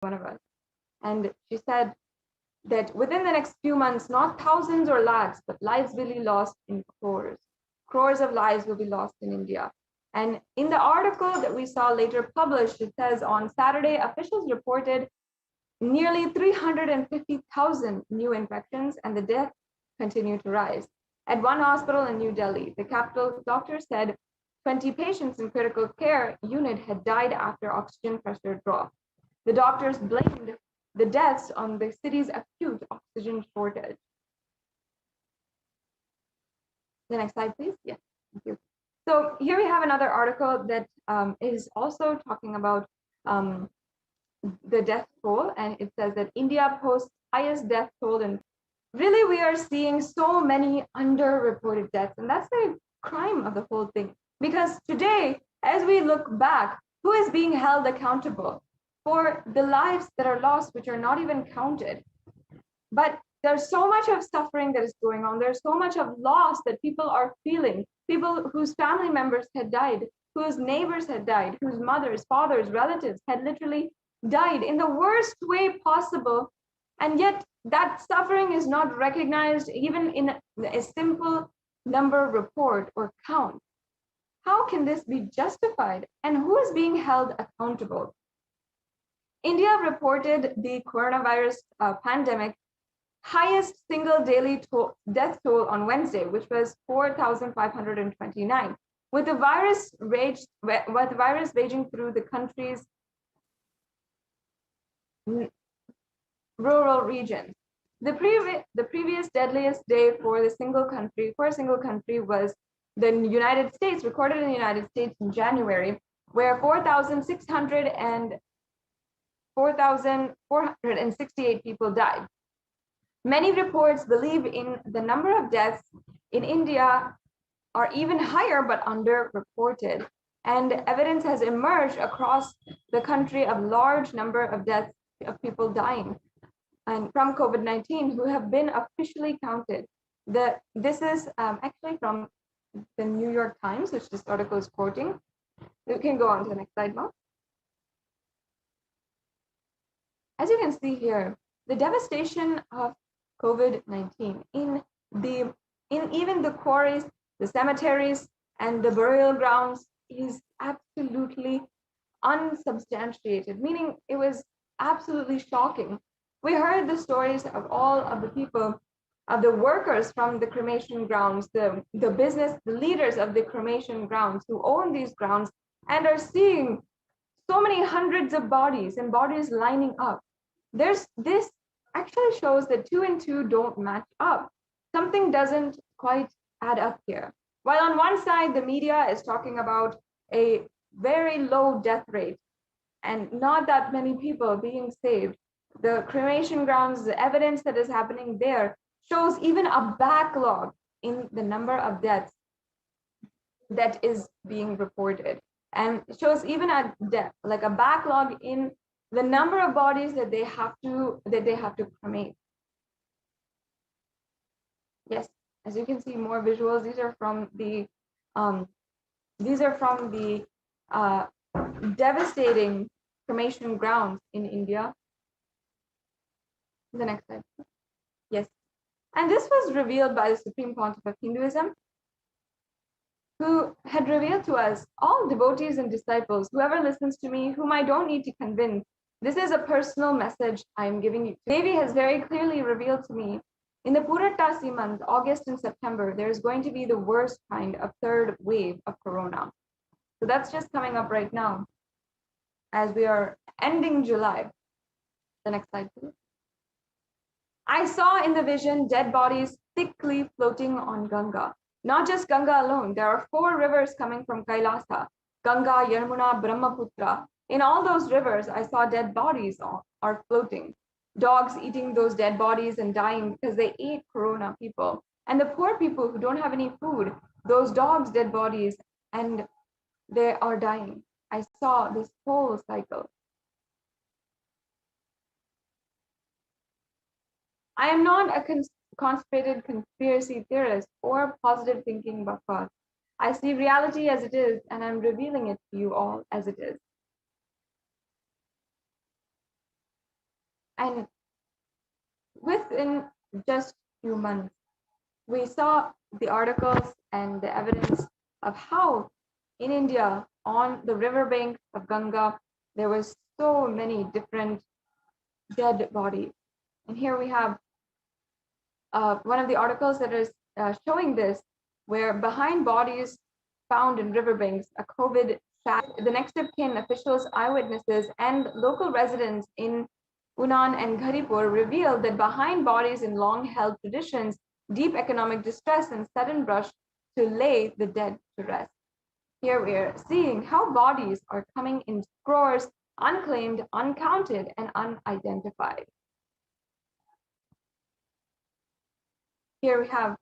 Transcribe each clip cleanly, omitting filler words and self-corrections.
one of us. And she said that within the next few months, not thousands or lakhs, but lives will be lost in crores. Crores of lives will be lost in India. And in the article that we saw later published, it says on Saturday, officials reported nearly 350,000 new infections, and the deaths continue to rise. At one hospital in New Delhi, the capital, doctor said 20 patients in critical care unit had died after oxygen pressure dropped. The doctors blamed the deaths on the city's acute oxygen shortage. The next slide, please. Yes, thank you. So here we have another article that is also talking about the death toll, and it says that India posts highest death toll, and really we are seeing so many underreported deaths, and that's the crime of the whole thing. Because today, as we look back, who is being held accountable for the lives that are lost, which are not even counted? But there's so much of suffering that is going on. There's so much of loss that people are feeling. People whose family members had died, whose neighbors had died, whose mothers, fathers, relatives had literally died in the worst way possible. And yet that suffering is not recognized even in a simple number report or count. How can this be justified? And who is being held accountable? India reported the coronavirus pandemic highest single daily death toll on Wednesday, which was 4,529, with the virus raging through the country's rural regions. The previous deadliest day for a single country was the United States, recorded in the United States in January, where 4,468 people died. Many reports believe in the number of deaths in India are even higher but underreported. And evidence has emerged across the country of large number of deaths of people dying and from COVID-19 who have been officially counted. This is actually from the New York Times, which this article is quoting. You can go on to the next slide, Mo. As you can see here, the devastation of COVID-19 in even the quarries, the cemeteries, and the burial grounds is absolutely unsubstantiated, meaning it was absolutely shocking. We heard the stories of all of the people, of the workers from the cremation grounds, the leaders of the cremation grounds who own these grounds and are seeing so many hundreds of bodies and bodies lining up. This actually shows that 2 and 2 don't match up. Something doesn't quite add up here. While on one side, the media is talking about a very low death rate and not that many people being saved, the cremation grounds, the evidence that is happening there shows even a backlog in the number of deaths that is being reported, and shows even a backlog in the number of bodies that they have to cremate. Yes, as you can see, more visuals. These are from the devastating cremation grounds in India. The next slide. Yes, and this was revealed by the Supreme Pontiff of Hinduism, who had revealed to us, all devotees and disciples, whoever listens to me, whom I don't need to convince, this is a personal message I'm giving you. Devi has very clearly revealed to me, in the Purattasi month, August and September, there's going to be the worst kind of third wave of Corona. So that's just coming up right now as we are ending July. The next slide, please. I saw in the vision dead bodies thickly floating on Ganga. Not just Ganga alone, there are 4 rivers coming from Kailasa, Ganga, Yamuna, Brahmaputra. In all those rivers, I saw dead bodies are floating. Dogs eating those dead bodies and dying because they ate Corona people. And the poor people who don't have any food, those dogs' dead bodies, and they are dying. I saw this whole cycle. I am not a constipated conspiracy theorist or positive thinking buffet. I see reality as it is, and I'm revealing it to you all as it is. And within just few months, we saw the articles and the evidence of how in India, on the riverbank of Ganga, there was so many different dead bodies. And here we have one of the articles that is showing this, where behind bodies found in riverbanks, a COVID the next of kin, officials, eyewitnesses, and local residents in Unan and Gharipur revealed that behind bodies in long-held traditions, deep economic distress and sudden rush to lay the dead to rest. Here we are seeing how bodies are coming in scores, unclaimed, uncounted, and unidentified. Here we have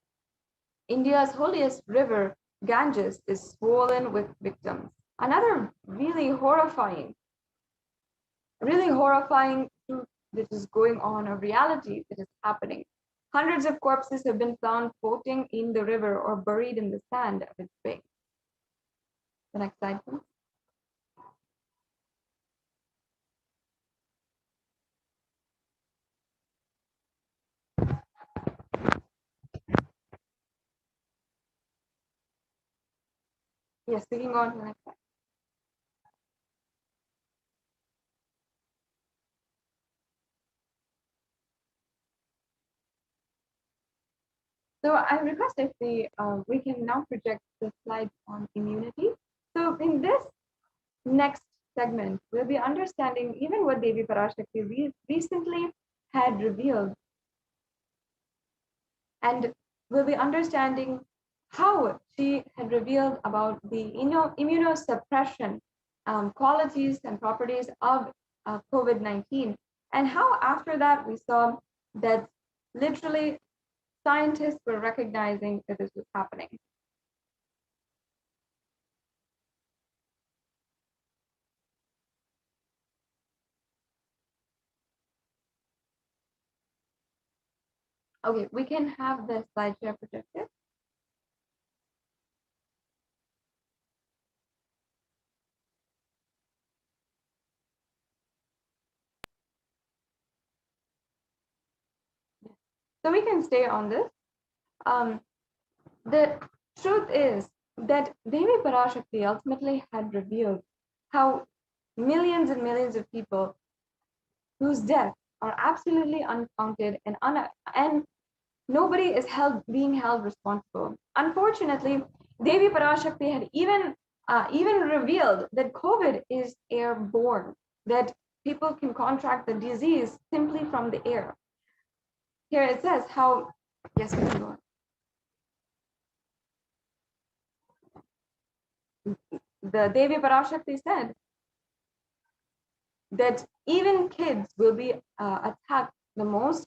India's holiest river, Ganges, is swollen with victims. Another really horrifying truth that is going on, a reality that is happening. Hundreds of corpses have been found floating in the river or buried in the sand of its banks. The next slide, please. Yes, we can go on to the next slide. So I request if we can now project the slide on immunity. So in this next segment, we'll be understanding even what Devi Parashakti recently had revealed, and we'll be understanding how she had revealed about the immunosuppression qualities and properties of COVID-19, and how after that we saw that literally scientists were recognizing that this was happening. Okay, we can have the slide share projected. So we can stay on this. The truth is that Devi Parashakti ultimately had revealed how millions and millions of people whose deaths are absolutely uncounted and nobody is being held responsible. Unfortunately, Devi Parashakti had even revealed that COVID is airborne, that people can contract the disease simply from the air. Here it says how, yes, we can go on. The Devi Parashakti said that even kids will be attacked the most,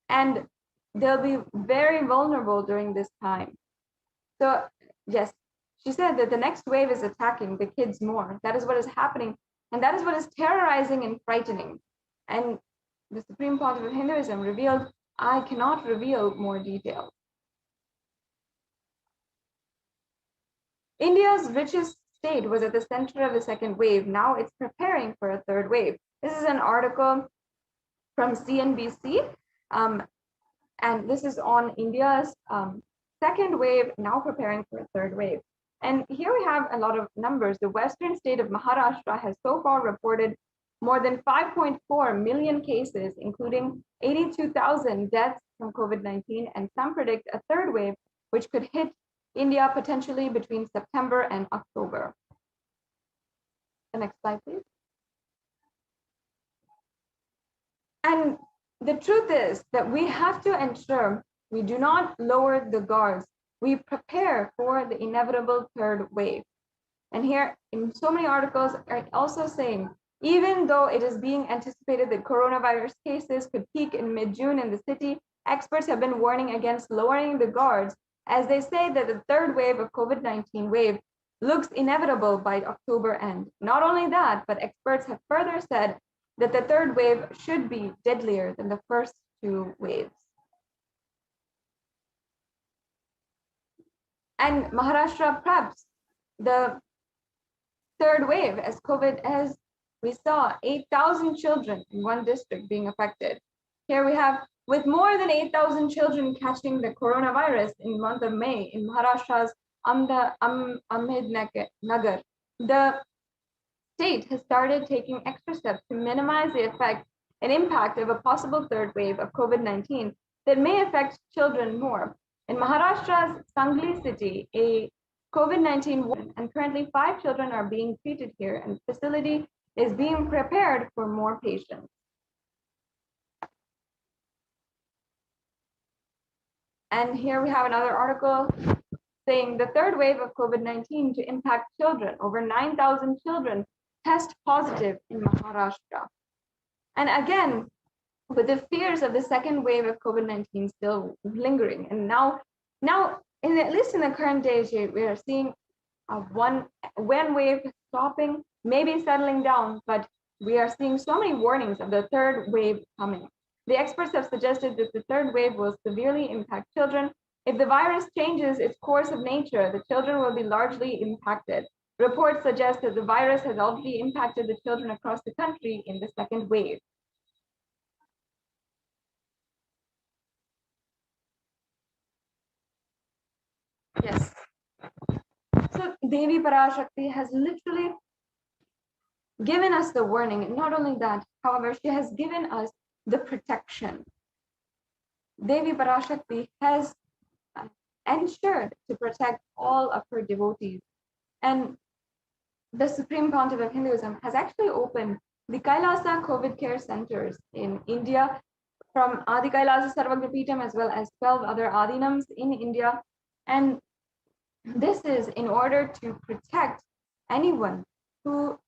and they'll be very vulnerable during this time. So yes, she said that the next wave is attacking the kids more. That is what is happening, and that is what is terrorizing and frightening. And the Supreme Pontiff of Hinduism revealed, I cannot reveal more details. India's richest state was at the center of the second wave. Now it's preparing for a third wave. This is an article from CNBC, and this is on India's second wave, now preparing for a third wave. And here we have a lot of numbers. The western state of Maharashtra has so far reported more than 5.4 million cases, including 82,000 deaths from COVID-19, and some predict a third wave, which could hit India potentially between September and October. The next slide, please. And the truth is that we have to ensure we do not lower the guards. We prepare for the inevitable third wave. And here in so many articles are also saying, even though it is being anticipated that coronavirus cases could peak in mid-June in the city, experts have been warning against lowering the guards, as they say that the third wave of COVID-19 wave looks inevitable by October end. Not only that, but experts have further said that the third wave should be deadlier than the first two waves. And Maharashtra preps the third wave as COVID has we saw 8,000 children in one district being affected. Here we have, with more than 8,000 children catching the coronavirus in the month of May in Maharashtra's Ahmednagar, the state has started taking extra steps to minimize the effect and impact of a possible third wave of COVID-19 that may affect children more. In Maharashtra's Sangli city, a COVID-19 warning, and currently 5 children are being treated here, and the facility is being prepared for more patients. And here we have another article saying the third wave of COVID-19 to impact children. Over 9,000 children test positive in Maharashtra. And again, with the fears of the second wave of COVID-19 still lingering, and now, at least in the current days, we are seeing one wave stopping, maybe settling down, but we are seeing so many warnings of the third wave coming. The experts have suggested that the third wave will severely impact children. If the virus changes its course of nature, the children will be largely impacted. Reports suggest that the virus has already impacted the children across the country in the second wave. Yes. So Devi Parashakti has literally given us the warning. And not only that, however, she has given us the protection. Devi Parashakti has ensured to protect all of her devotees. And the Supreme Pontiff of Hinduism has actually opened the Kailasa COVID care centers in India, from Adi Kailasa Sarvagnapitam as well as 12 other Adinams in India. And this is in order to protect anyone who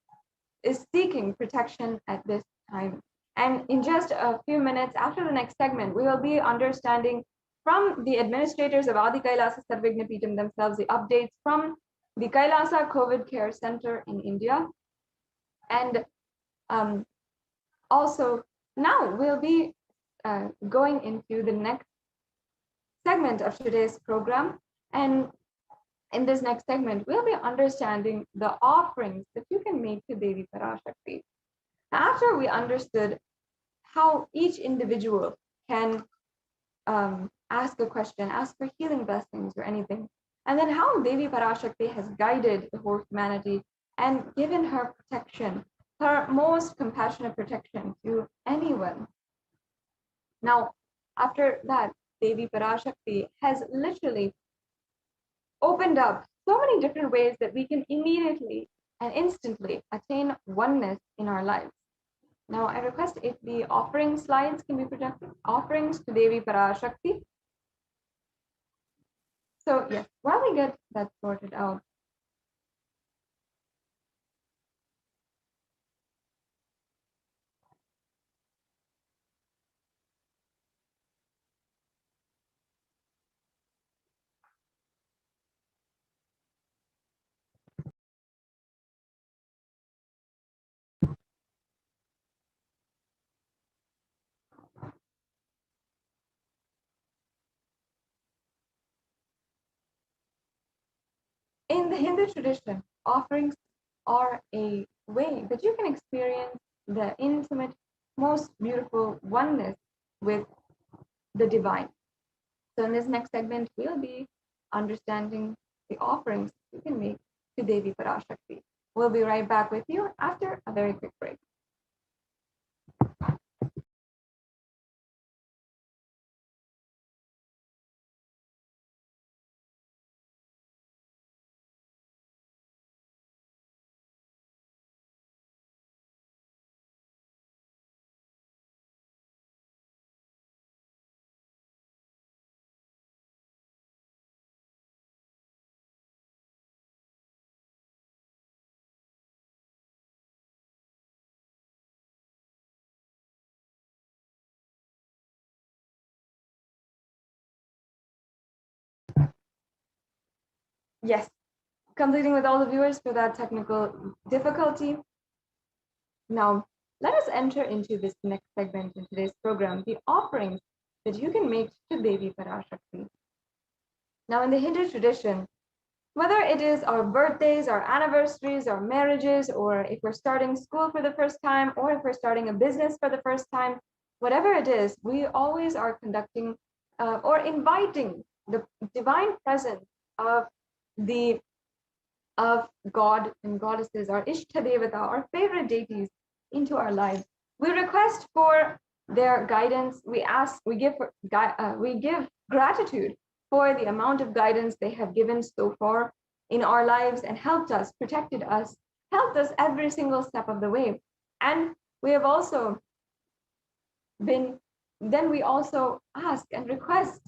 is seeking protection at this time. And in just a few minutes after the next segment, we will be understanding from the administrators of Adi Kailasa Sarvagnapitam themselves the updates from the Kailasa COVID Care Center in India. And also now we'll be going into the next segment of today's program. And in this next segment, we'll be understanding the offerings that you can make to Devi Parashakti. After we understood how each individual can ask a question, ask for healing blessings or anything, and then how Devi Parashakti has guided the whole humanity and given her protection, her most compassionate protection to anyone. Now, after that, Devi Parashakti has literally opened up so many different ways that we can immediately and instantly attain oneness in our lives. Now, I request if the offering slides can be projected, offerings to Devi Parashakti. So yes, while we get that sorted out, in the Hindu tradition, offerings are a way that you can experience the intimate, most beautiful oneness with the divine. So in this next segment, we'll be understanding the offerings you can make to Devi Parashakti. We'll be right back with you after a very quick break. Yes, completing with all the viewers for that technical difficulty. Now, let us enter into this next segment in today's program, the offerings that you can make to Devi Parashakti. Now, in the Hindu tradition, Whether it is our birthdays, our anniversaries, our marriages, or if we're starting school for the first time, or if we're starting a business for the first time, whatever it is, we always are conducting or inviting the divine presence of the of God and goddesses, our Ishtadevata, our favorite deities, into our lives. We request for their guidance. We give gratitude for the amount of guidance they have given so far in our lives and helped us, protected us, helped us every single step of the way. And we have also then we also ask and request,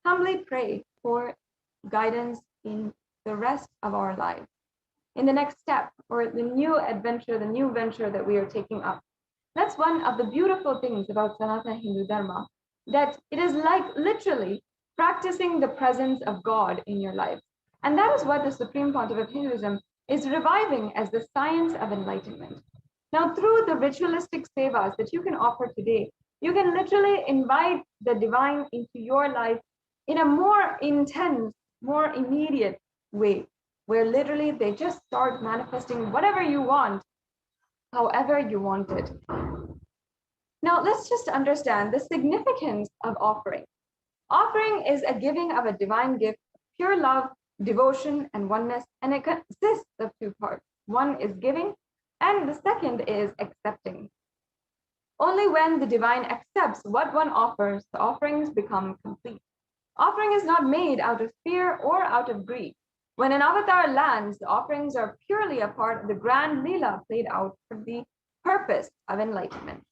humbly pray for guidance in the rest of our lives, in the next step or the new adventure, the new venture that we are taking up. That's one of the beautiful things about Sanatana Hindu Dharma, that it is like literally practicing the presence of God in your life. And that is what the Supreme Pontiff of Hinduism is reviving as the science of enlightenment. Now, through the ritualistic sevas that you can offer today, you can literally invite the divine into your life in a more intense, more immediate way, where literally they just start manifesting whatever you want, however you want it. Now, let's just understand the significance of offering. Offering is a giving of a divine gift, pure love, devotion, and oneness, and it consists of two parts. One is giving, and the second is accepting. Only when the divine accepts what one offers, the offerings become complete. Offering is not made out of fear or out of greed. When an avatar lands, the offerings are purely a part of the grand Leela played out for the purpose of enlightenment.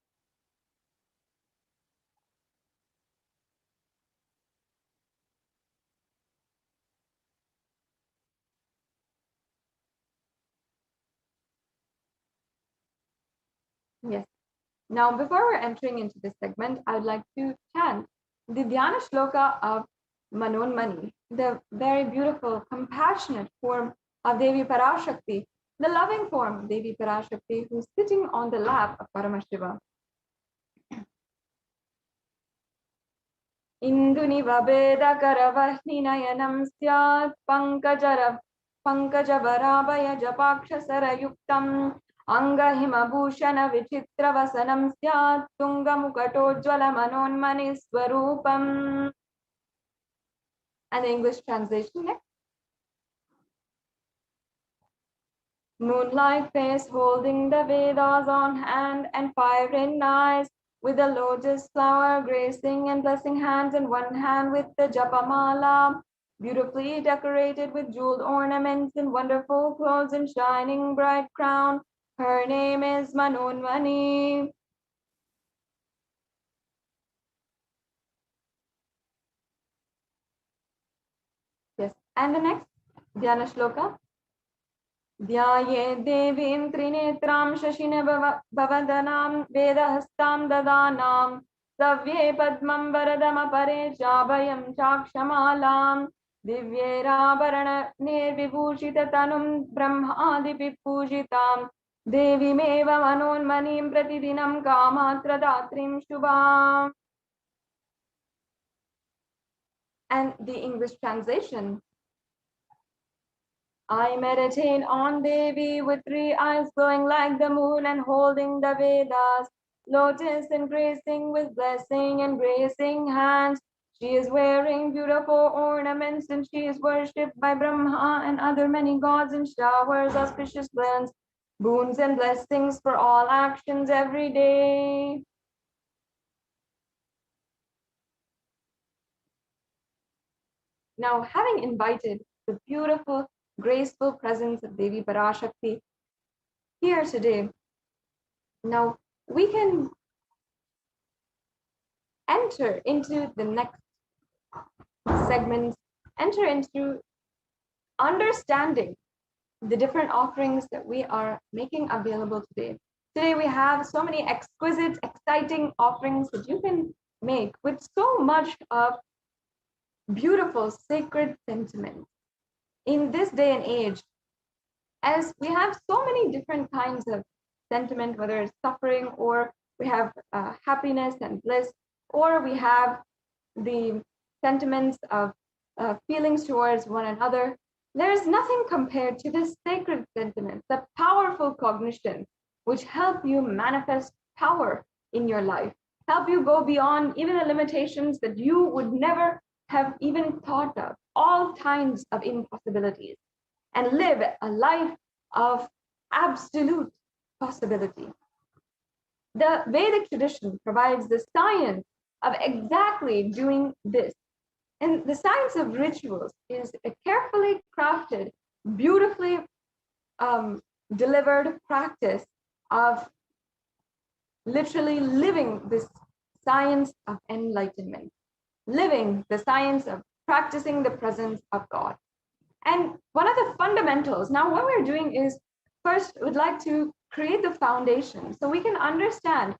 Yes. Now, before we're entering into this segment, I would like to chant the Dhyana Shloka of Manonmani, the very beautiful, compassionate form of Devi Parashakti, the loving form of Devi Parashakti, who's sitting on the lap of Paramashiva. Induniva Veda Karavahni Nayanam Syat Pankajavaraಭಯ Japakshasarayuktam Angahimabhushana Vichitravasanam Syat Tungamukatojjvala Manonmani Swarupam. And the English translation next. Moonlight face holding the Vedas on hand and fire in eyes, with a lotus flower gracing and blessing hands in one hand with the Japamala, beautifully decorated with jeweled ornaments and wonderful clothes and shining bright crown. Her name is Manonmani. Yes, and the next Dhyana Shloka. Dhyaye devim trinetram shashina bhavadhanam vedahastam dadanam savye padmam varadam apare jabhayam chakshamalam divyerabarana nirvibhushita tanum brahmadipi pujitam devimeva manonmanim pratidinam kamatradatrim shubham. And the English translation. I meditate on Devi with 3 eyes glowing like the moon and holding the Vedas, lotus and gracing with blessing and gracing hands. She is wearing beautiful ornaments and she is worshipped by Brahma and other many gods and showers auspicious blends, boons and blessings for all actions every day. Now, having invited the beautiful, graceful presence of Devi Parashakti here today, now we can enter into the next segment, enter into understanding the different offerings that we are making available today. Today we have so many exquisite, exciting offerings that you can make with so much of beautiful, sacred sentiment. In this day and age, as we have so many different kinds of sentiment, whether it's suffering or we have happiness and bliss, or we have the sentiments of feelings towards one another, There is nothing compared to the sacred sentiments, the powerful cognitions which help you manifest power in your life, help you go beyond even the limitations that you would never have even thought of, all kinds of impossibilities, and live a life of absolute possibility. The Vedic tradition provides the science of exactly doing this. And the science of rituals is a carefully crafted, beautifully delivered practice of literally living this science of enlightenment, living the science of practicing the presence of God. And one of the fundamentals, now what we're doing is first would like to create the foundation so we can understand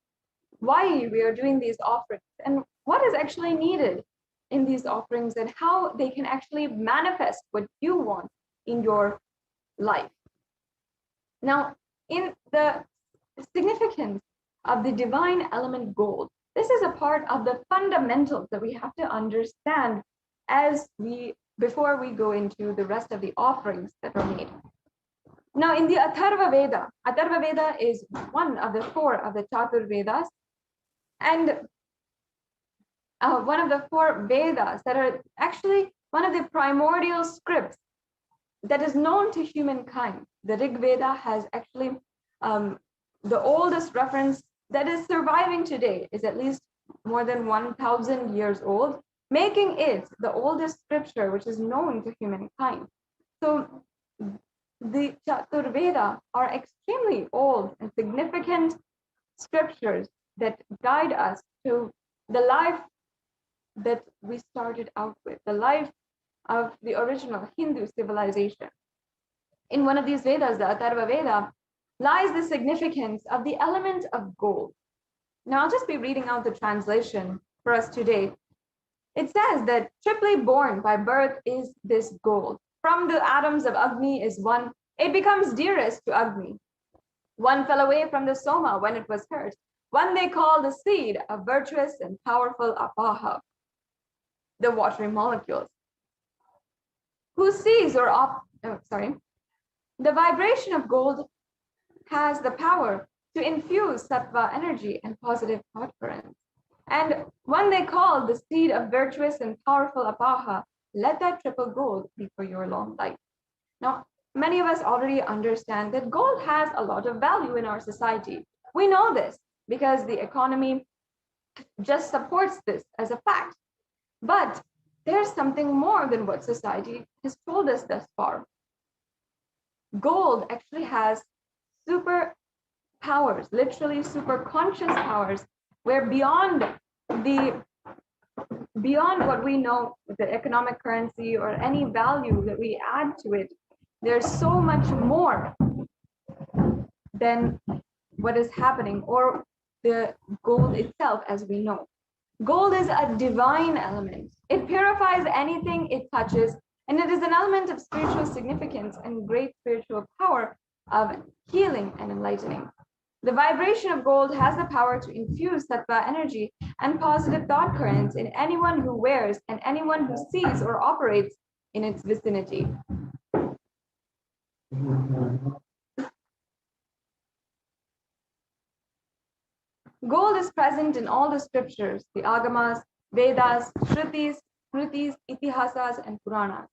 why we are doing these offerings and what is actually needed in these offerings and how they can actually manifest what you want in your life. Now, in the significance of the divine element gold, this is a part of the fundamentals that we have to understand before we go into the rest of the offerings that are made. Now, in the Atharva Veda is one of the four of the Chatur Vedas, and one of the four Vedas that are actually one of the primordial scripts that is known to humankind. The Rig Veda has actually the oldest reference that is surviving today is at least more than 1,000 years old, making it the oldest scripture which is known to humankind. So the Chatur Veda are extremely old and significant scriptures that guide us to the life that we started out with, the life of the original Hindu civilization. In one of these Vedas, the Atharva Veda, lies the significance of the element of gold. Now, I'll just be reading out the translation for us today. It says that triply born by birth is this gold. From the atoms of Agni is one, it becomes dearest to Agni. One fell away from the Soma when it was hurt. One they call the seed of virtuous and powerful Apaha, the watery molecules. Who sees the vibration of gold has the power to infuse sattva energy and positive thought currents. And one they call the seed of virtuous and powerful Apaha, let that triple gold be for your long life. Now, many of us already understand that gold has a lot of value in our society. We know this because the economy just supports this as a fact. But there's something more than what society has told us thus far. Gold actually has super powers, literally super conscious powers, where beyond what we know with the economic currency or any value that we add to it, there's so much more than what is happening or the gold itself as we know. Gold is a divine element. It purifies anything it touches, and it is an element of spiritual significance and great spiritual power of healing and enlightening. The vibration of gold has the power to infuse sattva energy and positive thought currents in anyone who wears and anyone who sees or operates in its vicinity. Gold is present in all the scriptures, the Agamas, Vedas, Shrutis, Smritis, Itihasas, and Puranas.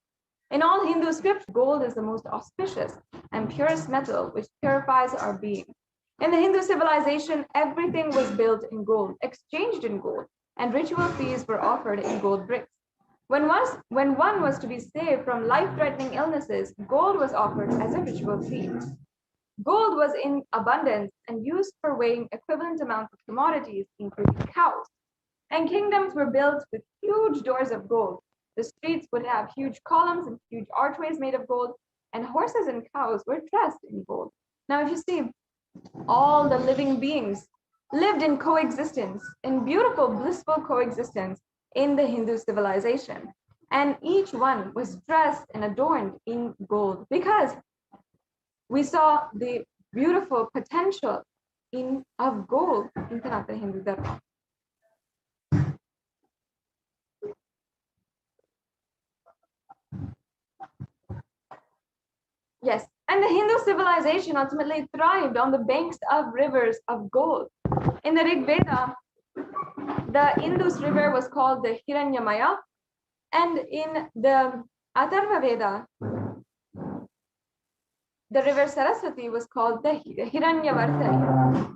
In all Hindu scriptures, gold is the most auspicious and purest metal which purifies our being. In the Hindu civilization, everything was built in gold, exchanged in gold, and ritual feasts were offered in gold bricks. When one was to be saved from life-threatening illnesses, gold was offered as a ritual fee. Gold was in abundance and used for weighing equivalent amounts of commodities, including cows. And kingdoms were built with huge doors of gold. The streets would have huge columns and huge archways made of gold, and horses and cows were dressed in gold. Now, if you see, all the living beings lived in coexistence, in beautiful, blissful coexistence in the Hindu civilization. And each one was dressed and adorned in gold because we saw the beautiful potential of gold in Sanatana Hindu Dharma. Yes, and the Hindu civilization ultimately thrived on the banks of rivers of gold. In the Rig Veda, the Indus River was called the Hiranyamaya, and in the Atharva Veda, the river Saraswati was called the Hiranyavardhani.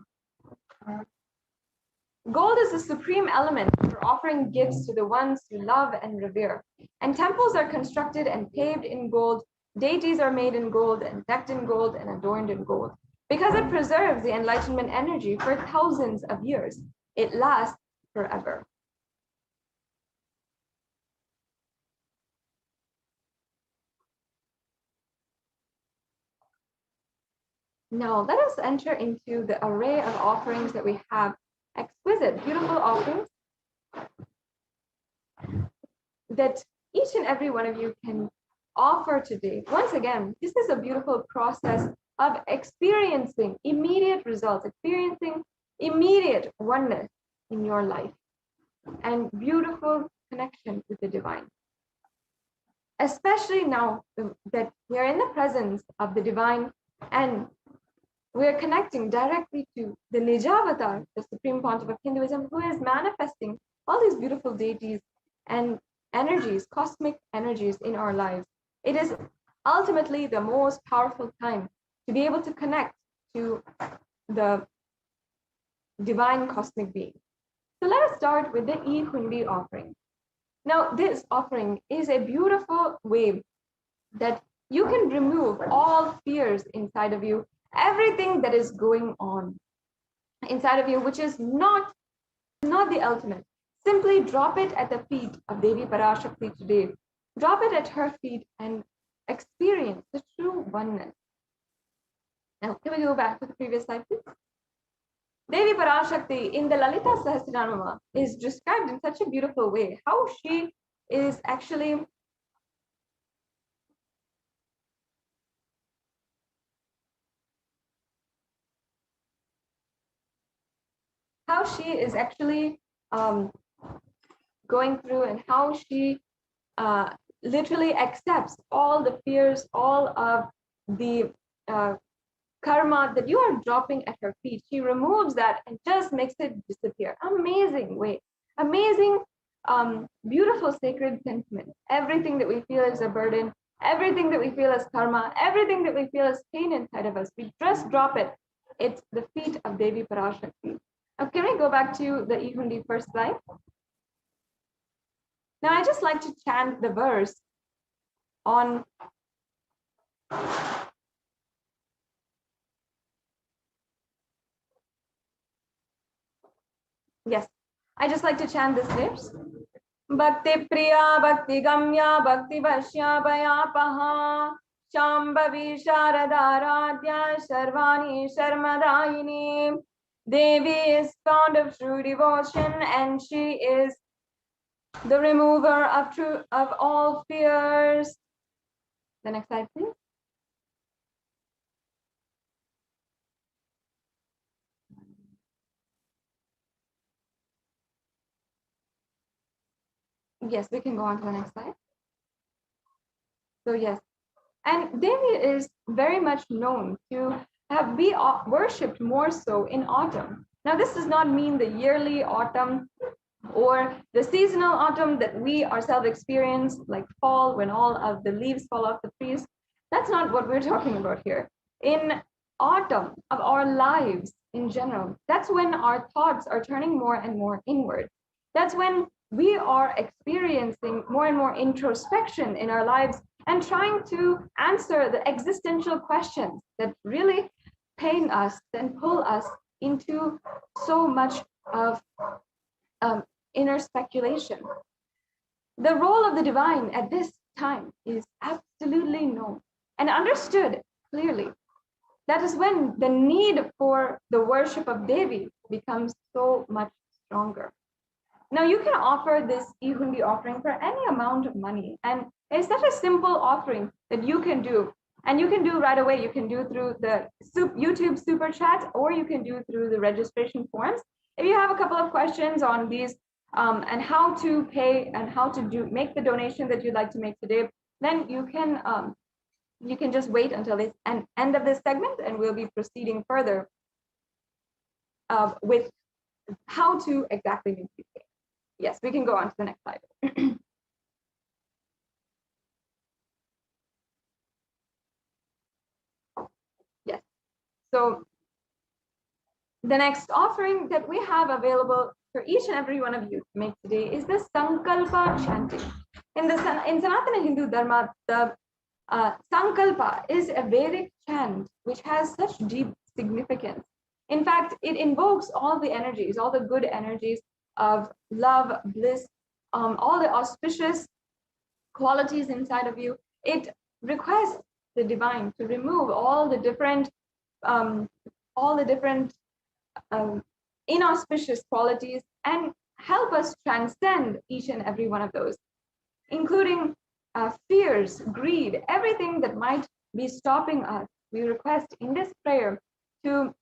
Gold is the supreme element for offering gifts to the ones you love and revere. And temples are constructed and paved in gold, deities are made in gold and decked in gold and adorned in gold. Because it preserves the enlightenment energy for thousands of years. It lasts forever. Now let us enter into the array of offerings that we have. Exquisite, beautiful offerings that each and every one of you can offer today. Once again, this is a beautiful process of experiencing immediate results, experiencing immediate oneness in your life and beautiful connection with the divine. Especially now that we're in the presence of the divine and we're connecting directly to the Nijavatar, the Supreme Pontiff of Hinduism, who is manifesting all these beautiful deities and energies, cosmic energies in our lives. It is ultimately the most powerful time to be able to connect to the divine cosmic being. So let us start with the E-Hundi offering. Now, this offering is a beautiful way that you can remove all fears inside of you, everything that is going on inside of you, which is not the ultimate. Simply drop it at the feet of Devi Parashakti today. Drop it at her feet and experience the true oneness. Now, can we go back to the previous slide, please? Devi Parashakti in the Lalita Sahasranama is described in such a beautiful way. How she is actually going through and how she literally accepts all the fears, all of the karma that you are dropping at her feet. She removes that and just makes it disappear. Amazing way, amazing, beautiful sacred sentiment. Everything that we feel is a burden, everything that we feel is karma, everything that we feel is pain inside of us, we just drop it. It's the feet of Devi Parashakti. Now, can we go back to the E-Hundi first slide? Now, I just like to chant the verse on yes, I just like to chant this verse. Bhakti Priya, Bhakti Gamya, Bhakti Vashya Bhayapaha, Shambhavi Sharadaradhya, Sharvani Sharmadayini. Devi is fond of true devotion and she is the remover of all fears. The next slide, please. Yes, we can go on to the next slide. So yes, and Devi is very much known to be worshipped more so in autumn. Now, this does not mean the yearly autumn or the seasonal autumn that we ourselves experience, like fall, when all of the leaves fall off the trees. That's not what we're talking about here. In autumn of our lives in general, that's when our thoughts are turning more and more inward. That's when we are experiencing more and more introspection in our lives and trying to answer the existential questions that really pain us and pull us into so much of inner speculation. The role of the divine at this time is absolutely known and understood clearly. That is when the need for the worship of Devi becomes so much stronger. Now, you can offer this E-Hundi offering for any amount of money, and it's such a simple offering that you can do. And you can do right away. You can do through the YouTube super chat, or you can do through the registration forms. If you have a couple of questions on these and how to pay and how to make the donation that you'd like to make today, then you can you can just wait until the end of this segment, and we'll be proceeding further with how to exactly make these payments. Yes, we can go on to the next slide. Yes. So the next offering that we have available for each and every one of you to make today is the Sankalpa chanting. In Sanatana Hindu Dharma, the Sankalpa is a Vedic chant which has such deep significance. In fact, it invokes all the energies, all the good energies of love, bliss, all the auspicious qualities inside of you. It requests the divine to remove all the different inauspicious qualities and help us transcend each and every one of those, including fears, greed, everything that might be stopping us. We request in this prayer to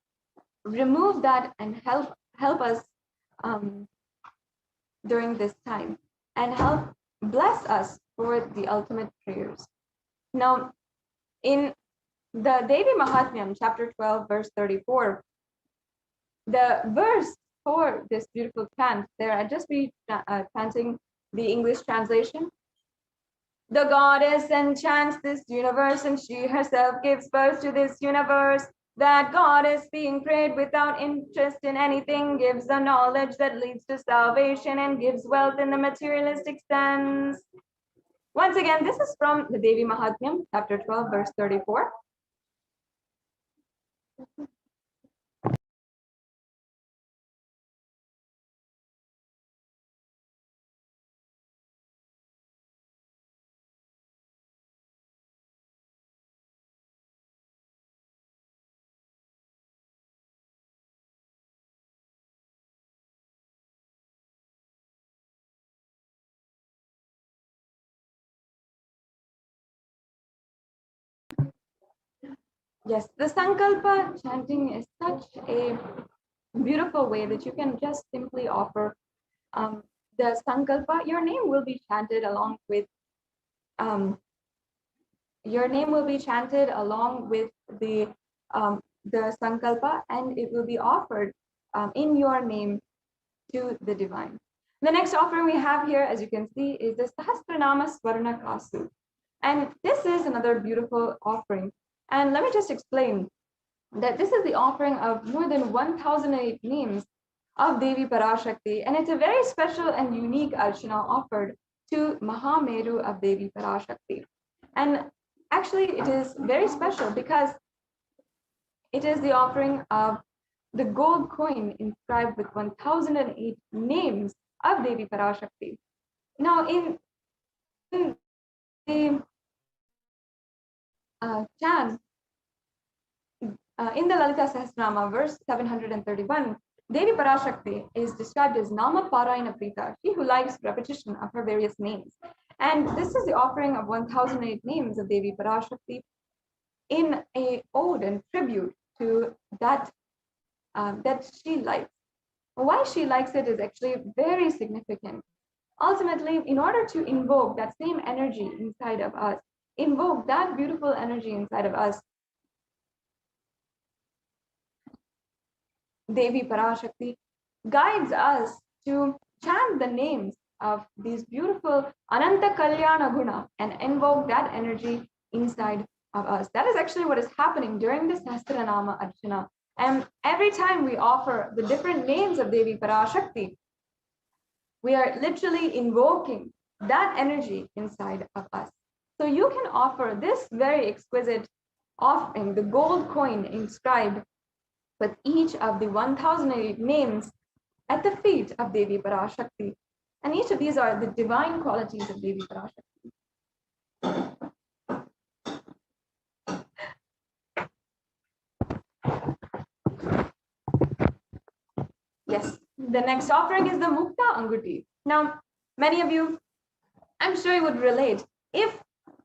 remove that and help us during this time, and help bless us for the ultimate prayers. Now, in the Devi Mahatmyam, chapter 12, verse 34, the verse for this beautiful chant, there I'll just be chanting the English translation. The goddess enchants this universe, and she herself gives birth to this universe. That goddess, being prayed without interest in anything, gives the knowledge that leads to salvation and gives wealth in the materialistic sense. Once again, this is from the Devi Mahatmyam, chapter 12, verse 34. Yes, the Sankalpa chanting is such a beautiful way that you can just simply offer the Sankalpa. Your name will be chanted along with the Sankalpa, and it will be offered in your name to the divine. The next offering we have here, as you can see, is the Sahasranama Swarna Kasu. And this is another beautiful offering. And let me just explain that this is the offering of more than 1,008 names of Devi Parashakti. And it's a very special and unique archana offered to Mahameru of Devi Parashakti. And actually, it is very special because it is the offering of the gold coin inscribed with 1,008 names of Devi Parashakti. Now, in the chant, in the Lalita Sahasranama, verse 731, Devi Parashakti is described as Nama Parayana Prita, she who likes repetition of her various names. And this is the offering of 1,008 names of Devi Parashakti in a ode and tribute to that she likes. Why she likes it is actually very significant. Ultimately, in order to invoke that same energy inside of us, invoke that beautiful energy inside of us, Devi Parashakti guides us to chant the names of these beautiful Ananta Kalyana Guna and invoke that energy inside of us. That is actually what is happening during this Sahasranama Archana. And every time we offer the different names of Devi Parashakti, we are literally invoking that energy inside of us. So you can offer this very exquisite offering, the gold coin inscribed with each of the 1,008 names at the feet of Devi Parashakti. And each of these are the divine qualities of Devi Parashakti. Yes, the next offering is the Mukta Anguti. Now, many of you, I'm sure you would relate. If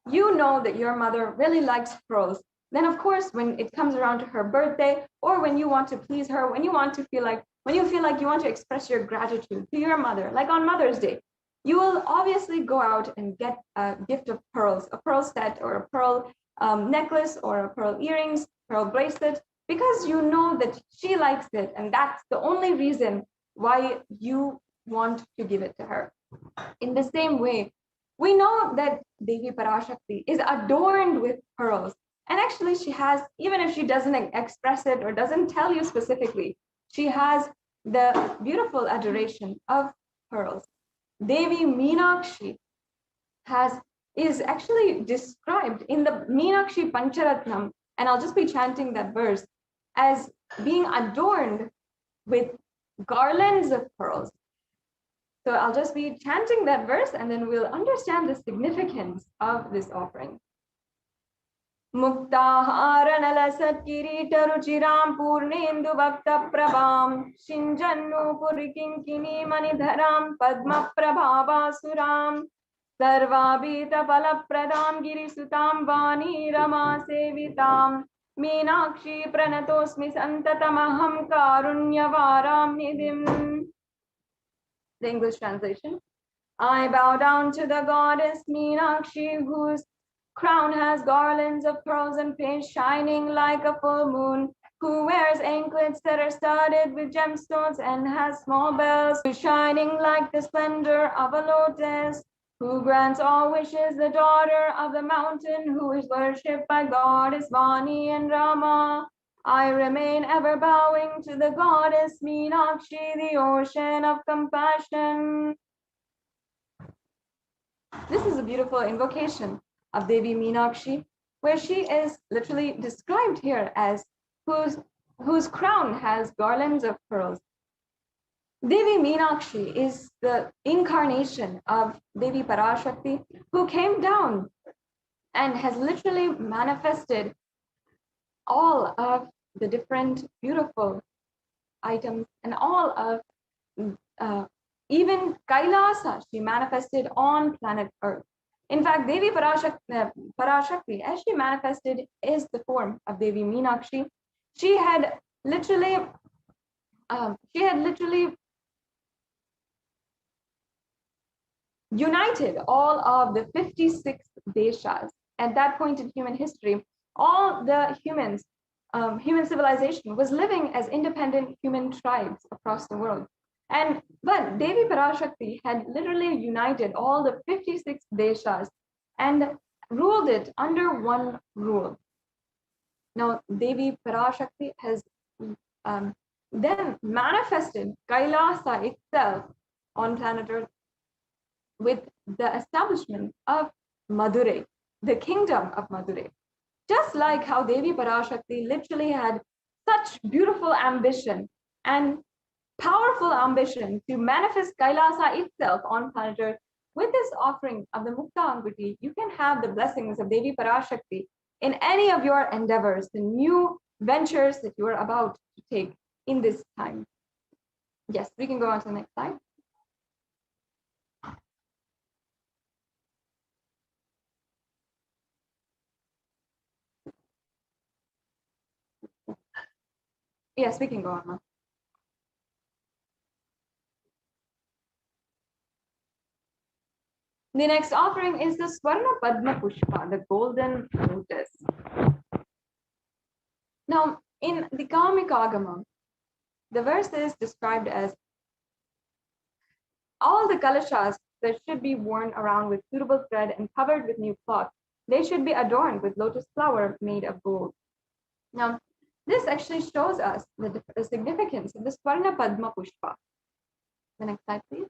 you know that your mother really likes pearls, then of course, when it comes around to her birthday, or when you want to please her, when you feel like you want to express your gratitude to your mother, like on Mother's Day, you will obviously go out and get a gift of pearls, a pearl set or a pearl necklace or a pearl earrings, pearl bracelet, because you know that she likes it, and that's the only reason why you want to give it to her. In the same way, we know that Devi Parashakti is adorned with pearls. And actually, she has, even if she doesn't express it or doesn't tell you specifically, she has the beautiful adoration of pearls. Devi Meenakshi is actually described in the Meenakshi Pancharatnam, and I'll just be chanting that verse, as being adorned with garlands of pearls. So I'll just be chanting that verse and then we'll understand the significance of this offering. Muktaharanala satkirita ruchiram purnendu bhakta prabham shinjannu purikinkini manidharam padma prabhavasuram sarvabhita palapradam girisutam vani rama sevitam meenakshi pranatosmi santatamaham karunyavaram nidhim. The English translation. I bow down to the goddess Meenakshi, whose crown has garlands of pearls and paste shining like a full moon, who wears anklets that are studded with gemstones and has small bells, who's shining like the splendor of a lotus, who grants all wishes, the daughter of the mountain, who is worshipped by goddess Vani and Rama. I remain ever bowing to the goddess Meenakshi, the ocean of compassion. This is a beautiful invocation of Devi Meenakshi, where she is literally described here as whose crown has garlands of pearls. Devi Meenakshi is the incarnation of Devi Parashakti, who came down and has literally manifested all of the different beautiful items and all of even Kailasa she manifested on planet Earth. In fact, Devi Parashakti, as she manifested, is the form of Devi Meenakshi. She had literally united all of the 56 deshas. At that point in human history, all the humans, human civilization was living as independent human tribes across the world. But Devi Parashakti had literally united all the 56 deshas and ruled it under one rule. Now, Devi Parashakti has then manifested Kailasa itself on planet Earth with the establishment of Madurai, the kingdom of Madurai. Just like how Devi Parashakti literally had such beautiful ambition and powerful ambition to manifest Kailasa itself on planet Earth, with this offering of the Mukta Anguti, you can have the blessings of Devi Parashakti in any of your endeavors, the new ventures that you are about to take in this time. Yes, we can go on to the next slide. Yes, we can go on. The next offering is the Swarna Padma Pushpa, the golden lotus. Now, in the Kamikagama, the verse is described as all the kalashas that should be worn around with suitable thread and covered with new cloth. They should be adorned with lotus flower made of gold. Now, this actually shows us the significance of the Swarna Padma Pushpa. The next slide, please.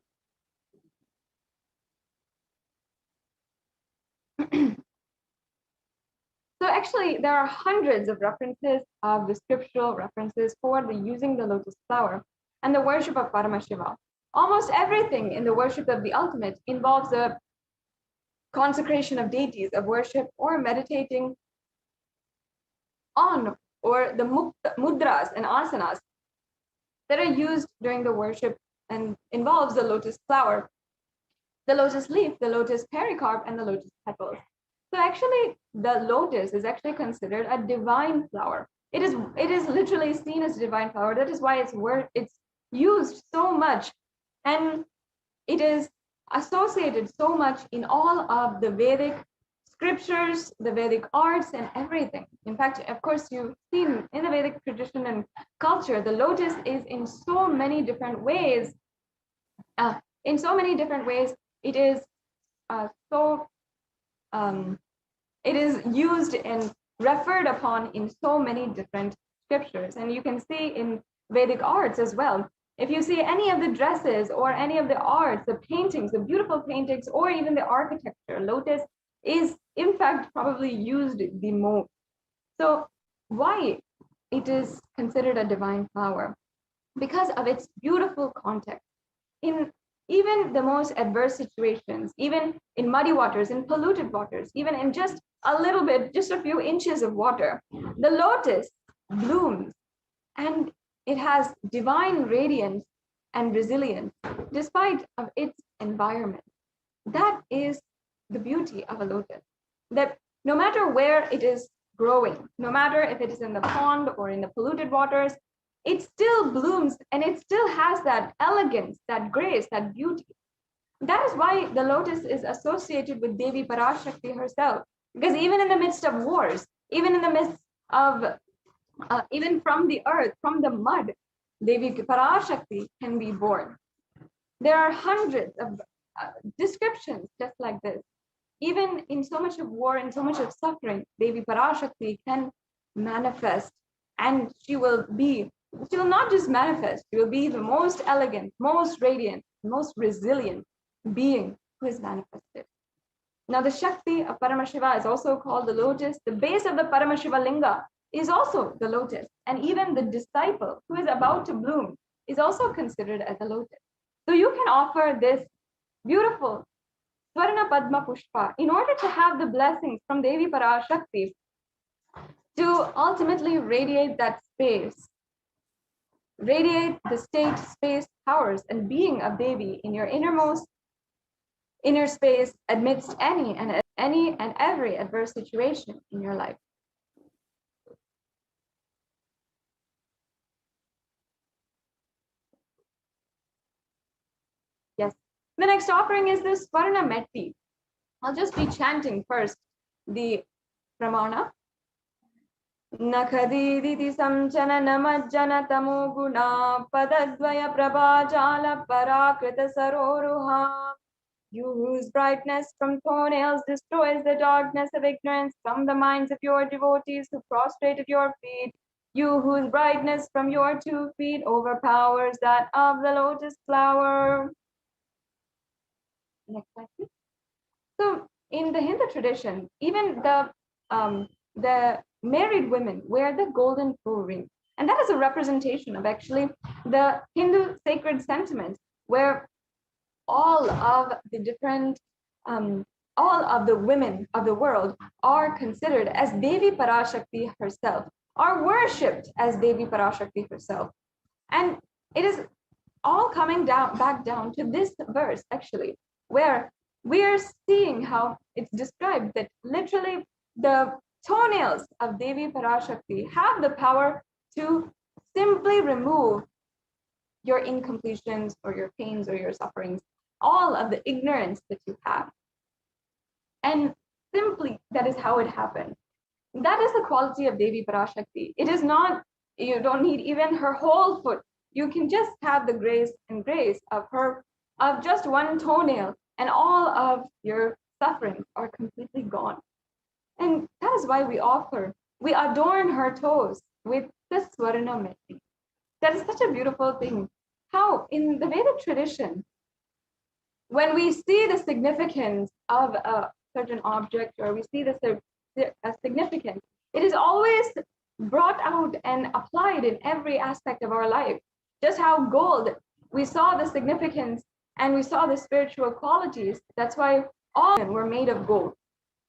So actually, there are hundreds of references of the scriptural references for the using the lotus flower and the worship of Paramashiva. Almost everything in the worship of the ultimate involves a consecration of deities, of worship, or meditating on, or the mudras and asanas that are used during the worship and involves the lotus flower, the lotus leaf, the lotus pericarp, and the lotus petals. So actually, the lotus is actually considered a divine flower. It is literally seen as a divine flower. That is why it's used so much, and it is associated so much in all of the Vedic scriptures, the Vedic arts, and everything. In fact, of course, you've seen in the Vedic tradition and culture, the lotus is in so many different ways. In so many different ways, it is so it is used and referred upon in so many different scriptures. And you can see in Vedic arts as well. If you see any of the dresses or any of the arts, the paintings, the beautiful paintings, or even the architecture, lotus is in fact probably used the most. So why it is considered a divine flower? Because of its beautiful context. In even the most adverse situations, even in muddy waters, in polluted waters, even in just a little bit, just a few inches of water, the lotus blooms and it has divine radiance and resilience despite of its environment. That is the beauty of a lotus, that no matter where it is growing, no matter if it is in the pond or in the polluted waters, it still blooms and it still has that elegance, that grace, that beauty. That is why the lotus is associated with Devi Parashakti herself, because even in the midst of wars, even in the midst of, even from the earth, from the mud, Devi Parashakti can be born. There are hundreds of descriptions just like this. Even in so much of war and so much of suffering, Devi Parashakti can manifest, and she will not just manifest, she will be the most elegant, most radiant, most resilient being who is manifested. Now, the Shakti of Paramashiva is also called the lotus. The base of the Paramashiva linga is also the lotus. And even the disciple who is about to bloom is also considered as a lotus. So you can offer this beautiful Swarna Padma Pushpa in order to have the blessings from Devi Parashakti to ultimately radiate that space, radiate the state, space, powers, and being of Devi in your innermost inner space amidst any and every adverse situation in your life. Yes. The next offering is the Swarna Metti. I'll just be chanting first the Pramana. Nakhadiditi samchana namajjana tamoguna padadvaya prabhajala parakrita saroruha. You whose brightness from toenails destroys the darkness of ignorance from the minds of your devotees who prostrate at your feet. You whose brightness from your 2 feet overpowers that of the lotus flower. Next slide, please. So in the Hindu tradition, even the married women wear the golden toe ring. And that is a representation of actually the Hindu sacred sentiment where all of the different, all of the women of the world are considered as Devi Parashakti herself, are worshipped as Devi Parashakti herself. And it is all coming back down to this verse, actually, where we are seeing how it's described that literally the toenails of Devi Parashakti have the power to simply remove your incompletions or your pains or your sufferings, all of the ignorance that you have. And simply, that is how it happened. That is the quality of Devi Parashakti. It is not, you don't need even her whole foot. You can just have the grace of her, of just one toenail, and all of your sufferings are completely gone. And that is why we adorn her toes with the Swarna Metti. That is such a beautiful thing. How in the Vedic tradition, when we see the significance of a certain object or we see the significance, it is always brought out and applied in every aspect of our life. Just how gold, we saw the significance and we saw the spiritual qualities. That's why all men were made of gold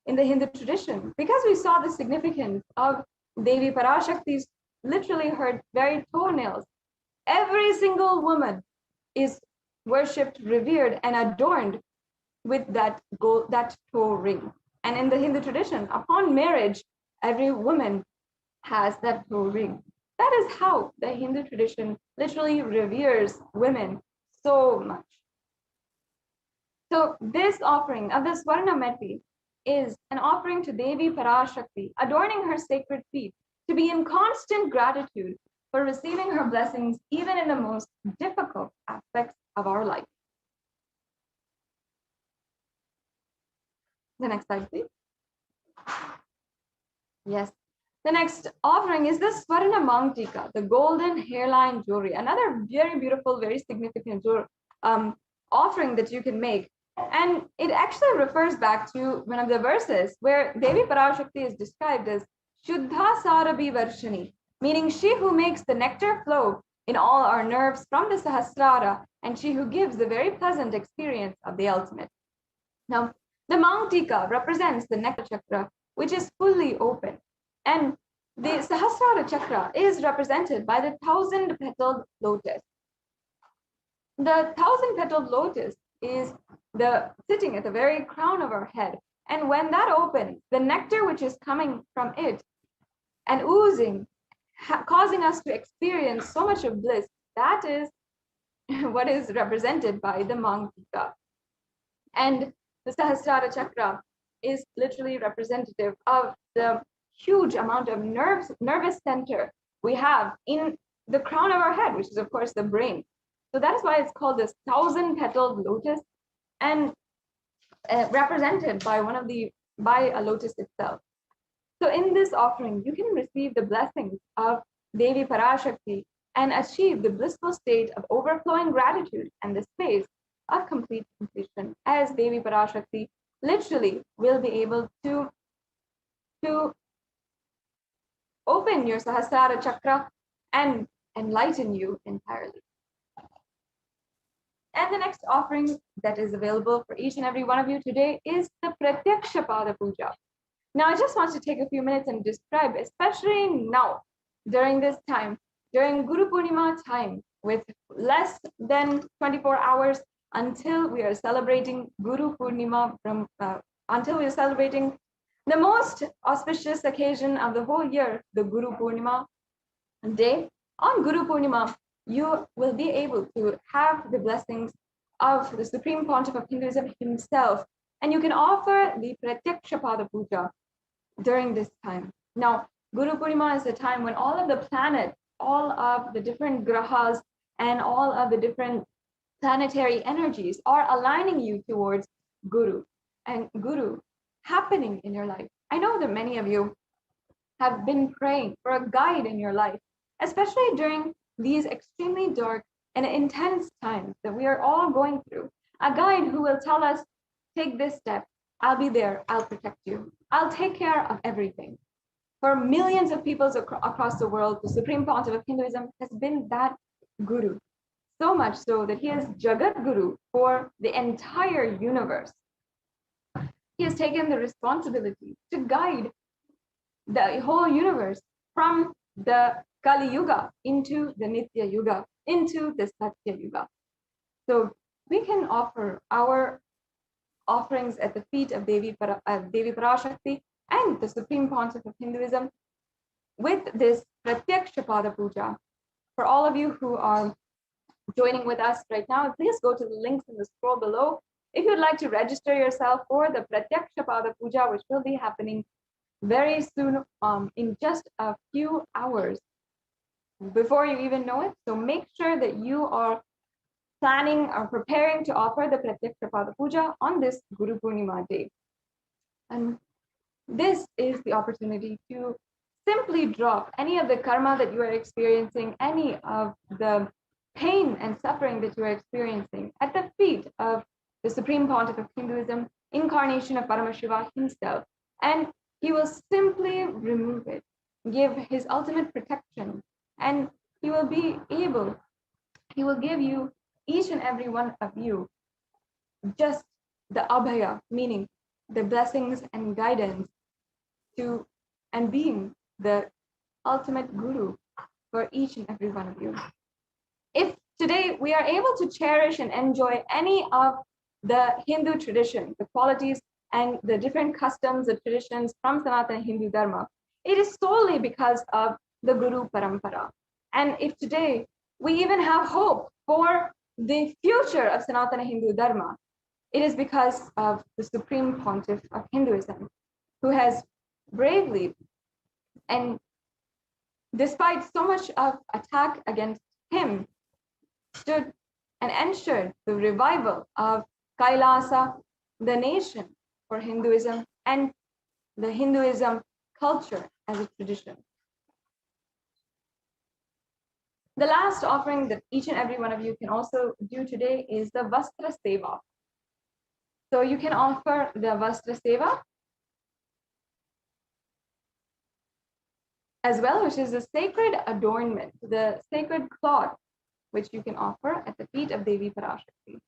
in the Hindu tradition, because we saw the significance of Devi Parashakti's, literally her very toenails. Every single woman is worshipped, revered, and adorned with that gold, that toe ring. And in the Hindu tradition, upon marriage, every woman has that toe ring. That is how the Hindu tradition literally reveres women so much. So this offering of the Swarna Metti is an offering to Devi Parashakti, adorning her sacred feet, to be in constant gratitude for receiving her blessings even in the most difficult aspects of our life. The next slide, please. Yes. The next offering is the Swarna Mangtika, the golden hairline jewelry. Another very beautiful, very significant offering that you can make. And it actually refers back to one of the verses where Devi Parashakti is described as Shuddha Sarabhi Varshani, meaning she who makes the nectar flow in all our nerves from the Sahasrara, and she who gives the very pleasant experience of the ultimate. Now, the Mangtika represents the nectar chakra, which is fully open. And the Sahasrara chakra is represented by the 1,000-petaled lotus. The 1,000-petaled lotus is sitting at the very crown of our head. And when that opens, the nectar which is coming from it and oozing, causing us to experience so much of bliss, that is what is represented by the Mangtika. And the Sahasrara chakra is literally representative of the huge amount of nervous center we have in the crown of our head, which is of course the brain. So that is why it's called this 1,000-petaled lotus, and represented by a lotus itself. So in this offering, you can receive the blessings of Devi Parashakti and achieve the blissful state of overflowing gratitude and the space of complete completion, as Devi Parashakti literally will be able to open your Sahasrara chakra and enlighten you entirely. And the next offering that is available for each and every one of you today is the Pratyaksha Pada Puja. Now, I just want to take a few minutes and describe, especially now, during this time, during Guru Purnima time, with less than 24 hours until we are celebrating Guru Purnima, until we are celebrating the most auspicious occasion of the whole year, the Guru Purnima day. On Guru Purnima, you will be able to have the blessings of the Supreme Pontiff of Hinduism himself, and you can offer the Pratyaksha Pada Puja during this time. Now, Guru Purnima is the time when all of the planets, all of the different grahas, and all of the different planetary energies are aligning you towards Guru and Guru happening in your life. I know that many of you have been praying for a guide in your life, especially during these extremely dark and intense times that we are all going through. A guide who will tell us, take this step, I'll be there, I'll protect you, I'll take care of everything. For millions of people across the world, the Supreme Pontiff of Hinduism has been that Guru. So much so that he is Jagat Guru for the entire universe. He has taken the responsibility to guide the whole universe from the Kali Yuga into the Nitya Yuga, into the Satya Yuga. So we can offer our offerings at the feet of Devi Parashakti and the Supreme Pontiff of Hinduism with this Pratyaksha Pada Puja. For all of you who are joining with us right now, please go to the links in the scroll below if you'd like to register yourself for the Pratyaksha Pada Puja, which will be happening very soon, in just a few hours before you even know it. So make sure that you are planning or preparing to offer the Pratyaksha Pada Puja on this Guru Purnima day. And this is the opportunity to simply drop any of the karma that you are experiencing, any of the pain and suffering that you are experiencing at the feet of the Supreme Pontiff of Hinduism, incarnation of Paramashiva himself. And he will simply remove it, give his ultimate protection, and he will give you, each and every one of you, just the abhaya, meaning the blessings and guidance to, and being the ultimate guru for each and every one of you. If today we are able to cherish and enjoy any of the Hindu tradition, the qualities and the different customs, the traditions from Sanatana Hindu Dharma, it is solely because of the Guru Parampara. And if today we even have hope for the future of Sanatana Hindu Dharma, it is because of the Supreme Pontiff of Hinduism, who has bravely, and despite so much of attack against him, stood and ensured the revival of Kailasa, the nation, for Hinduism and the Hinduism culture as a tradition. The last offering that each and every one of you can also do today is the Vastra Seva. So you can offer the Vastra Seva as well, which is a sacred adornment, the sacred cloth, which you can offer at the feet of Devi Parashakti.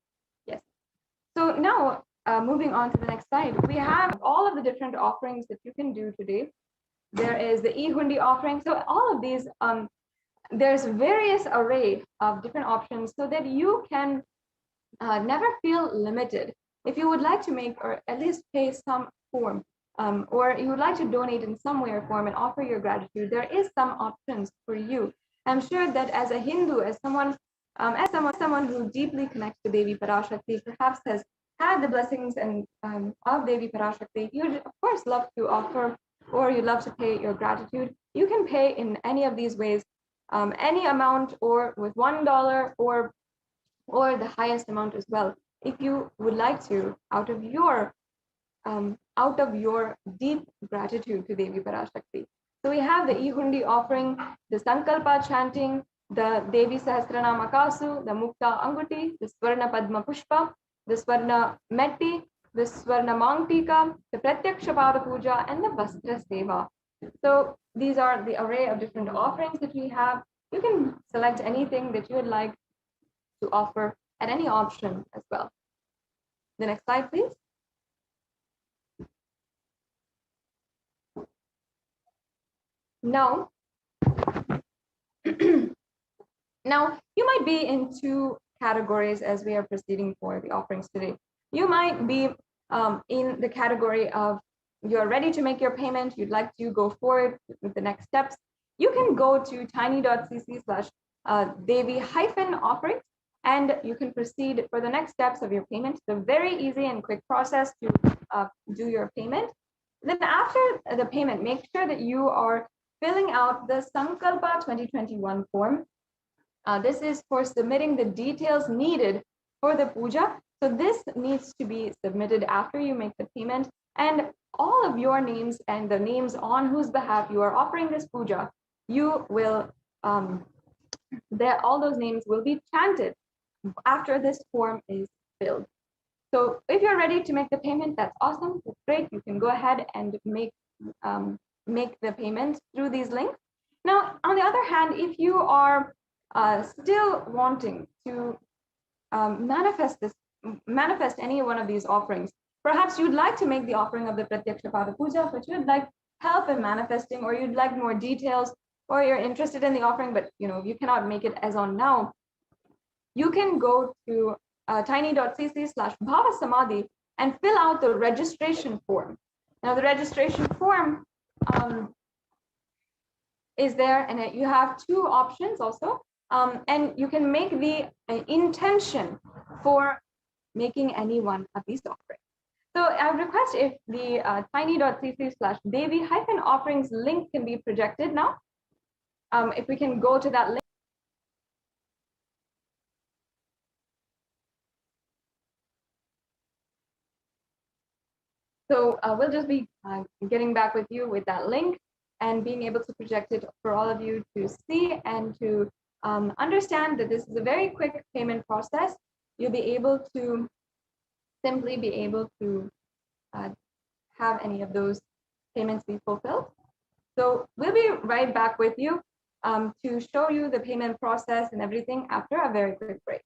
Yes. So now, moving on to the next slide, we have all of the different offerings that you can do today. There is the e-hundi offering. So all of these, there's various array of different options so that you can never feel limited. If you would like to make or at least pay some form, or you would like to donate in some way or form and offer your gratitude, there is some options for you. I'm sure that as a Hindu, as someone who deeply connects to Devi Parashakti, perhaps has had the blessings and of Devi Parashakti, you'd of course love to offer, or you'd love to pay your gratitude. You can pay in any of these ways, any amount, or with $1, or the highest amount as well, if you would like to, out of your deep gratitude to Devi Parashakti. So we have the e-hundi offering, the Sankalpa chanting, the Devi Sahasranam Akasu, the Mukta Anguti, the Swarna Padma Pushpa, the Swarna Metti, the Swarna Mangtika, the Pratyaksha Pada Puja, and the Vastra Seva. So these are the array of different offerings that we have. You can select anything that you would like to offer at any option as well. The next slide, please. Now, now you might be in two categories as we are proceeding for the offerings today. You might be in the category of you're ready to make your payment, you'd like to go forward with the next steps. You can go to tiny.cc/Devi-offerings, and you can proceed for the next steps of your payment. It's a very easy and quick process to do your payment. Then after the payment, make sure that you are filling out the Sankalpa 2021 form. This is for submitting the details needed for the puja. So this needs to be submitted after you make the payment, and all of your names and the names on whose behalf you are offering this puja, you will, all those names will be chanted after this form is filled. So if you're ready to make the payment, that's awesome, that's great. You can go ahead and make the payment through these links. Now, on the other hand, if you are still wanting to manifest any one of these offerings, perhaps you'd like to make the offering of the Pratyaksha Pada Puja, but you'd like help in manifesting, or you'd like more details, or you're interested in the offering, but you cannot make it as on now, you can go to tiny.cc/Bhava and fill out the registration form. Now, the registration form is there, and you have two options also, and you can make the intention for making any one of these offerings. So I would request if the tiny.cc/Devi-offerings link can be projected now. If we can go to that link. So we'll just be getting back with you with that link and being able to project it for all of you to see and to understand that this is a very quick payment process. You'll be able to simply be able to have any of those payments be fulfilled. So we'll be right back with you to show you the payment process and everything after a very quick break.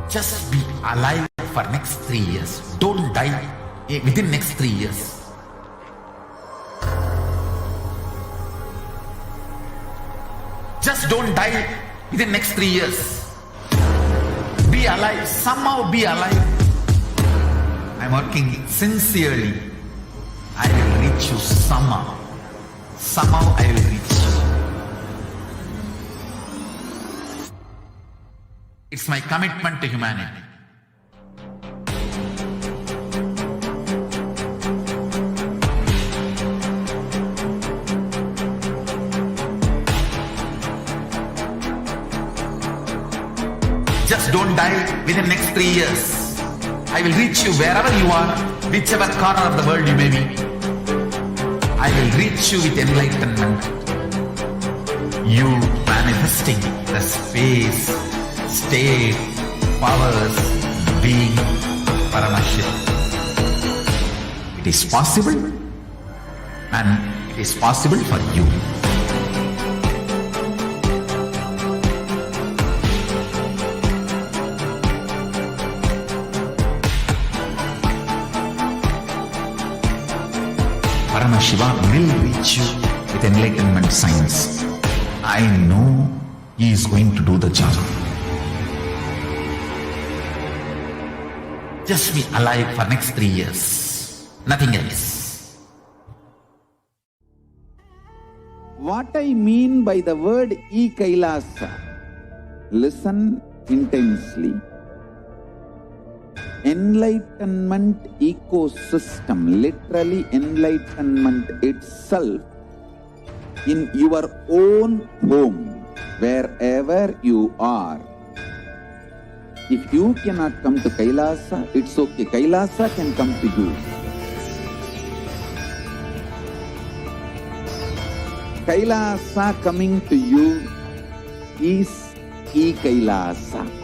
Just be alive for next 3 years. Don't die within next 3 years. Just don't die within next 3 years. Be alive, somehow be alive. I'm working sincerely. I will reach you somehow. somehow I will reach you. It's my commitment to humanity. Just don't die within the next 3 years. I will reach you wherever you are, whichever corner of the world you may be. I will reach you with enlightenment. You manifesting the space, state, powers, being Paramashivoham. It is possible, and it is possible for you. Paramashiva will reach you with enlightenment science. I know he is going to do the job. Just be alive for next 3 years. Nothing else. What I mean by the word e-Kailasa, listen intensely. Enlightenment ecosystem, literally enlightenment itself, in your own home, wherever you are. If you cannot come to Kailasa, it's okay. Kailasa can come to you. Kailasa coming to you is e-Kailasa.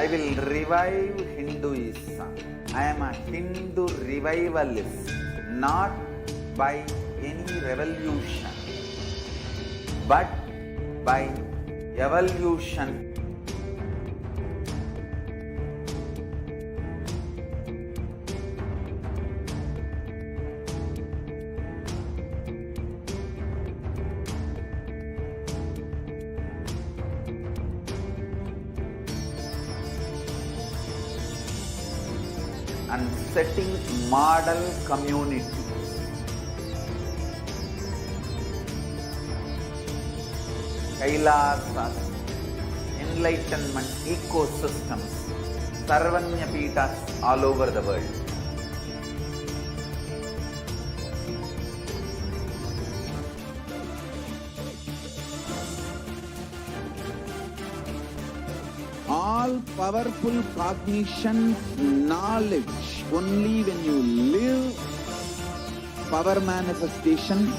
I will revive Hinduism. I am a Hindu revivalist, not by any revolution, but by evolution. And setting model community. Kailasas, enlightenment ecosystems, Sarvanya Pitas all over the world. All-powerful cognition, knowledge, only when you live, power manifestation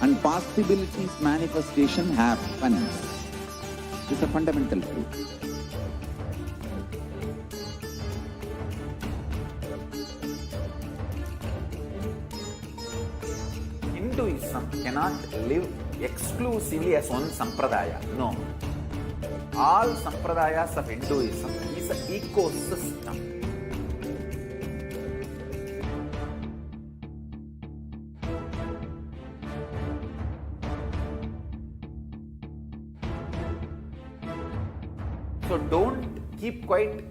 and possibilities manifestation happens. This is a fundamental truth. Hinduism cannot live exclusively as one sampradaya. No. All sampradayas of Hinduism is an ecosystem. So don't keep quiet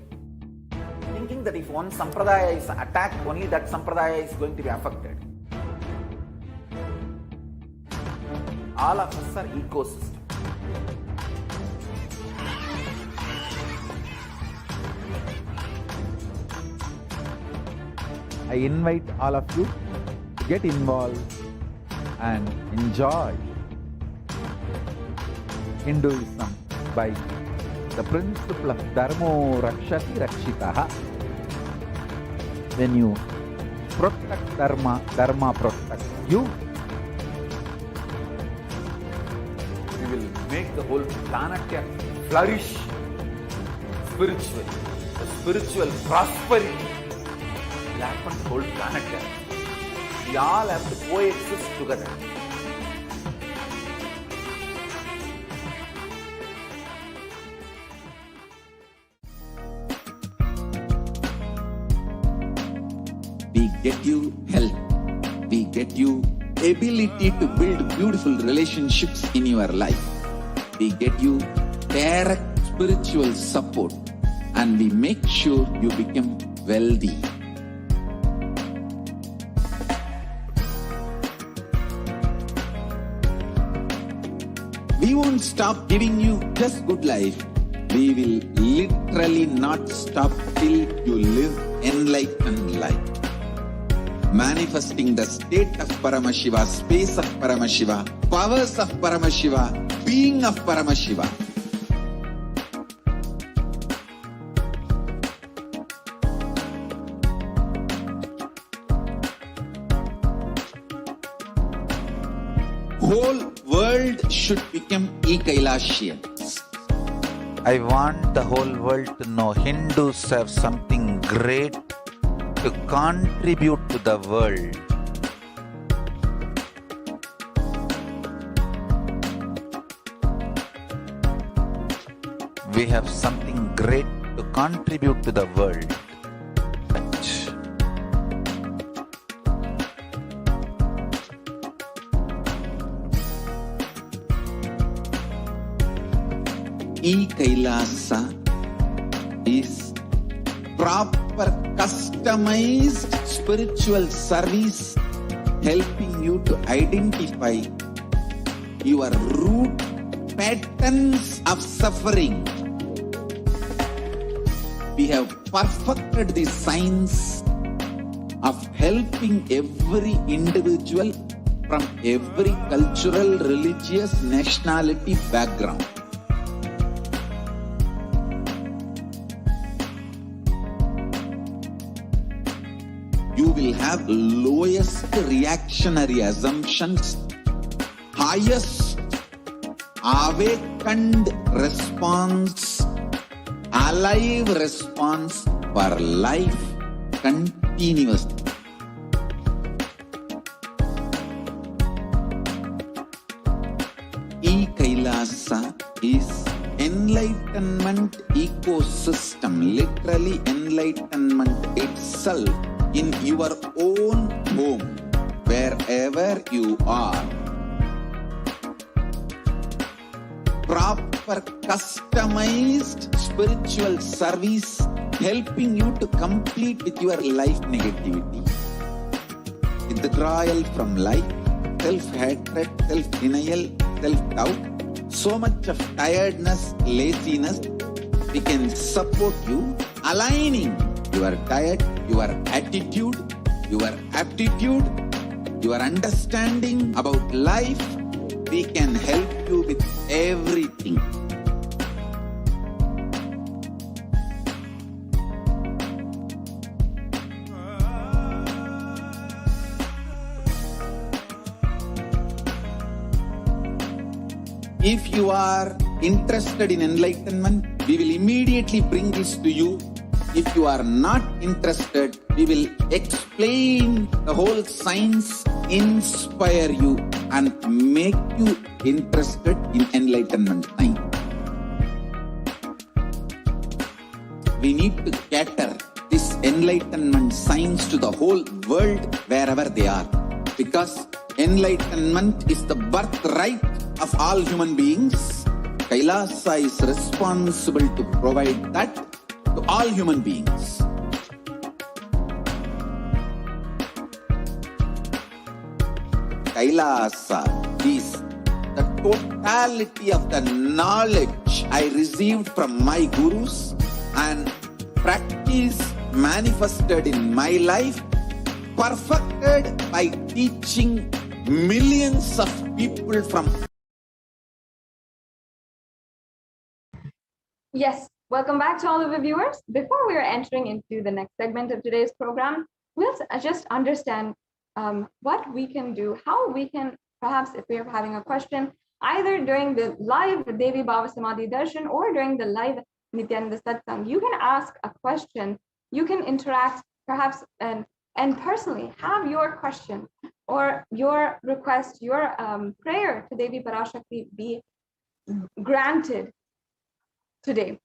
thinking that if one sampradaya is attacked, only that sampradaya is going to be affected. All of us are ecosystems. I invite all of you to get involved and enjoy Hinduism by the principle of Dharmo Rakshati Rakshitaha. When you protect Dharma, Dharma protects you. We will make the whole planet flourish spiritually, the spiritual prosperity. Happen to whole planet Earth. We all have to coexist together. We get you health, we get you ability to build beautiful relationships in your life. We get you direct spiritual support and we make sure you become wealthy. We won't stop giving you just good life. We will literally not stop till you live enlightened life. Manifesting the state of Paramashiva, space of Paramashiva, powers of Paramashiva, being of Paramashiva. Whole world should become e-Kailashians. I want the whole world to know Hindus have something great to contribute to the world. We have something great to contribute to the world. E-Kailasa is proper customized spiritual service helping you to identify your root patterns of suffering. We have perfected the science of helping every individual from every cultural, religious, nationality background. You will have lowest reactionary assumptions, highest awakened response, alive response for life continuously. E-Kailasa is enlightenment ecosystem, literally enlightenment itself in your own home, wherever you are. Proper customized spiritual service helping you to complete with your life negativity. Withdrawal from life, self-hatred, self-denial, self-doubt, so much of tiredness, laziness, we can support you aligning your diet, your attitude, your aptitude, your understanding about life. We can help you with everything. If you are interested in enlightenment, we will immediately bring this to you. If you are not interested, we will explain the whole science, inspire you and make you interested in enlightenment time. We need to cater this enlightenment science to the whole world wherever they are, because enlightenment is the birthright of all human beings. Kailasa is responsible to provide that to all human beings. Kailasa is the totality of the knowledge I received from my gurus and practice manifested in my life, perfected by teaching millions of people from. Yes, welcome back to all of the viewers. Before we are entering into the next segment of today's program, let's just understand what we can do, how we can, perhaps if we're having a question, either during the live Devi Bhava Samadhi Darshan or during the live Nithyananda Satsang, you can ask a question, you can interact perhaps and personally have your question or your request, your prayer to Devi Parashakti be granted today.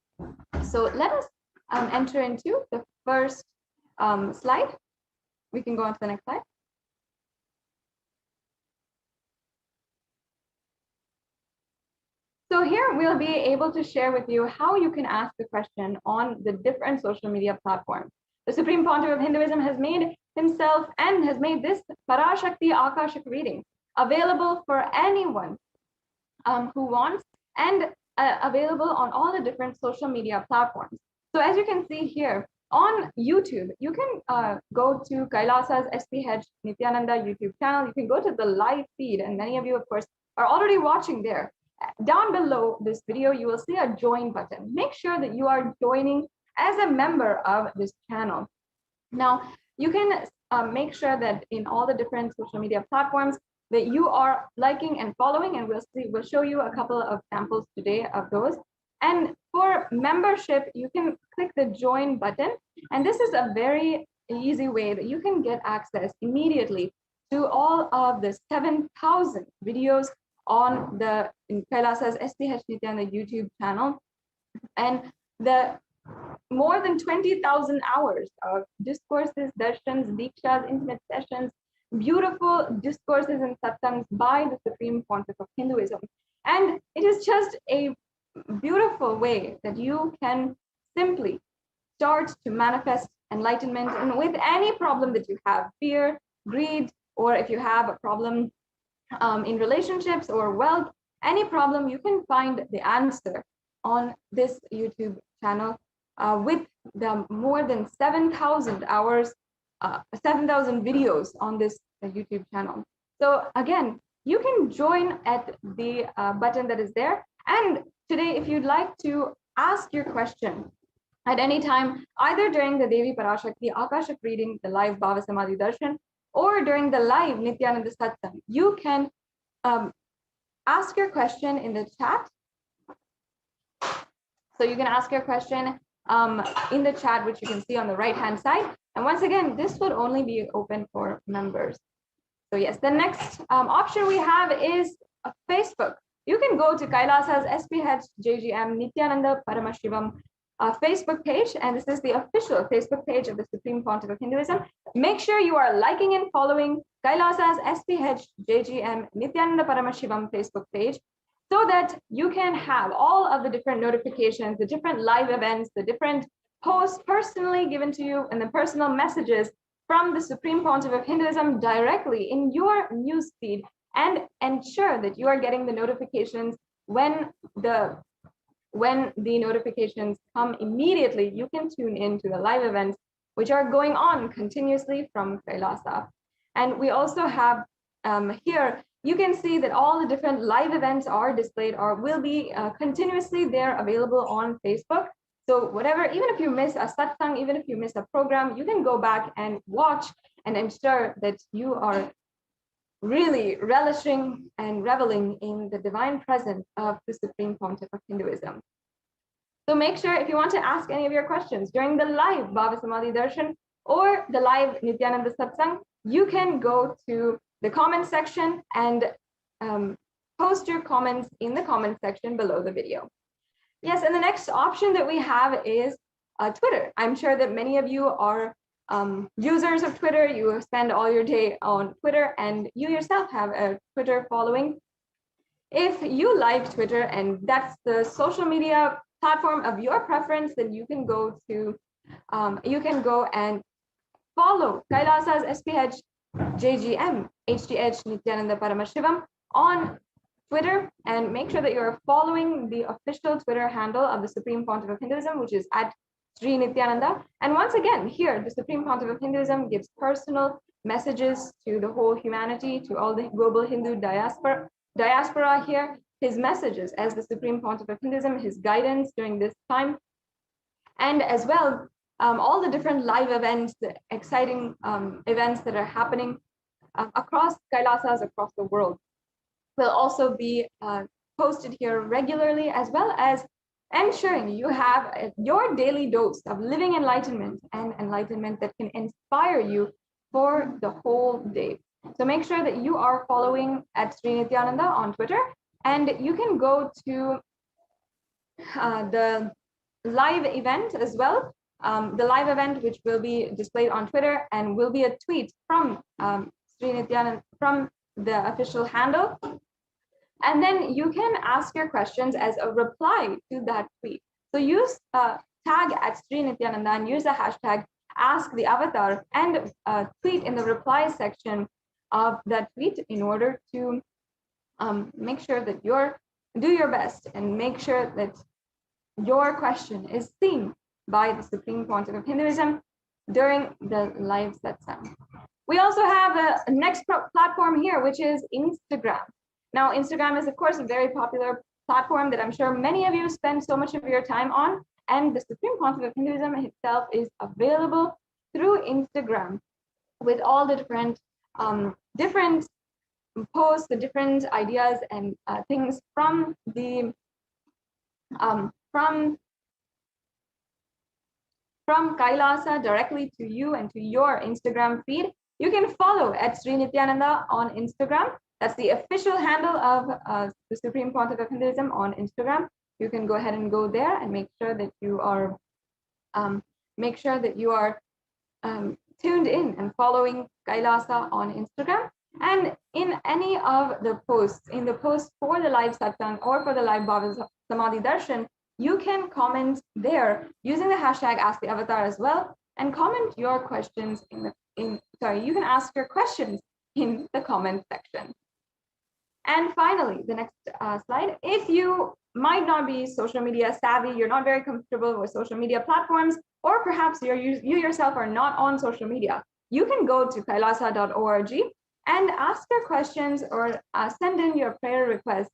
So let us enter into the first slide. We can go on to the next slide. So here we'll be able to share with you how you can ask the question on the different social media platforms. The Supreme Pontiff of Hinduism has made himself and has made this Parashakti Akashic reading available for anyone who wants, and available on all the different social media platforms. So as you can see here on YouTube, you can go to Kailasa's HDH Nithyananda YouTube channel. You can go to the live feed, and many of you, of course, are already watching there. Down below this video, you will see a join button. Make sure that you are joining as a member of this channel. Now, you can make sure that in all the different social media platforms that you are liking and following, and we'll show you a couple of samples today of those. And for membership, you can click the join button, and this is a very easy way that you can get access immediately to all of the 7,000 videos on the Kailasa's HDH Nithyananda YouTube channel, and the more than 20,000 hours of discourses, darshans, dikshas, intimate sessions, beautiful discourses and satsangs by the Supreme Pontiff of Hinduism. And it is just a beautiful way that you can simply start to manifest enlightenment, and with any problem that you have, fear, greed, or if you have a problem in relationships or wealth, any problem, you can find the answer on this YouTube channel with the more than 7,000 hours, 7,000 videos on this YouTube channel. So again, you can join at the button that is there. And today, if you'd like to ask your question at any time, either during the Devi Parashakti Akashic reading, the live Bhava Samadhi Darshan, or during the live Nithyananda Satsang, you can ask your question in the chat. So you can ask your question in the chat, which you can see on the right-hand side. And once again, this would only be open for members. So yes, the next option we have is Facebook. You can go to Kailasa's SPH JGM Nithyananda Paramashivam Facebook page, and this is the official Facebook page of the Supreme Pontiff of Hinduism. Make sure you are liking and following Kailasa's SPH JGM Nithyananda Paramashivam Facebook page, so that you can have all of the different notifications, the different live events, the different posts personally given to you, and the personal messages from the Supreme Pontiff of Hinduism directly in your newsfeed, and ensure that you are getting the notifications when the notifications come immediately. You can tune in to the live events which are going on continuously from Kailasa. And we also have here, you can see that all the different live events are displayed or will be continuously there available on Facebook. So whatever, even if you miss a satsang, even if you miss a program, you can go back and watch and ensure that you are really relishing and reveling in the divine presence of the Supreme Pontiff of Hinduism. So make sure, if you want to ask any of your questions during the live Bhava Samadhi Darshan or the live Nithyananda Satsang, you can go to the comment section and post your comments in the comment section below the video. Yes, and the next option that we have is Twitter. I'm sure that many of you are users of Twitter. You spend all your day on Twitter, and you yourself have a Twitter following. If you like Twitter and that's the social media platform of your preference, then you can go and follow Kailasa's SPH JGM HDH Nithyananda Paramashivam on Twitter, and make sure that you're following the official Twitter handle of the Supreme Pontiff of Hinduism, which is at Sri Nithyananda. And once again, here, the Supreme Pontiff of Hinduism gives personal messages to the whole humanity, to all the global Hindu diaspora here, his messages as the Supreme Pontiff of Hinduism, his guidance during this time, and as well, all the different live events, the exciting events that are happening across Kailasas, across the world, will also be posted here regularly, as well as ensuring you have your daily dose of living enlightenment and enlightenment that can inspire you for the whole day. So make sure that you are following at Sri Nithyananda on Twitter, and you can go to the live event as well. The live event, which will be displayed on Twitter and will be a tweet from Sri Nithyananda, from the official handle. And then you can ask your questions as a reply to that tweet. So use tag at Sri Nithyananda and use the hashtag ask the avatar and tweet in the reply section of that tweet in order to make sure that do your best and make sure that your question is seen by the Supreme Pontiff of Hinduism during the live satsang. We also have a next platform here, which is Instagram. Now, Instagram is, of course, a very popular platform that I'm sure many of you spend so much of your time on, and the Supreme Pontiff of Hinduism itself is available through Instagram with all the different posts, the different ideas and things from the from Kailasa directly to you and to your Instagram feed. You can follow at Sri Nithyananda on Instagram. That's the official handle of the Supreme Pontiff of Hinduism on Instagram. You can go ahead and go there and make sure that you are tuned in and following Kailasa on Instagram. And in any of the posts, in the post for the live satsang or for the live Bhava Samadhi Darshan, you can comment there using the hashtag Ask the Avatar as well, and comment your questions you can ask your questions in the comment section. And finally, the next slide. If you might not be social media savvy, you're not very comfortable with social media platforms, or perhaps you yourself are not on social media, you can go to kailasa.org and ask your questions or send in your prayer requests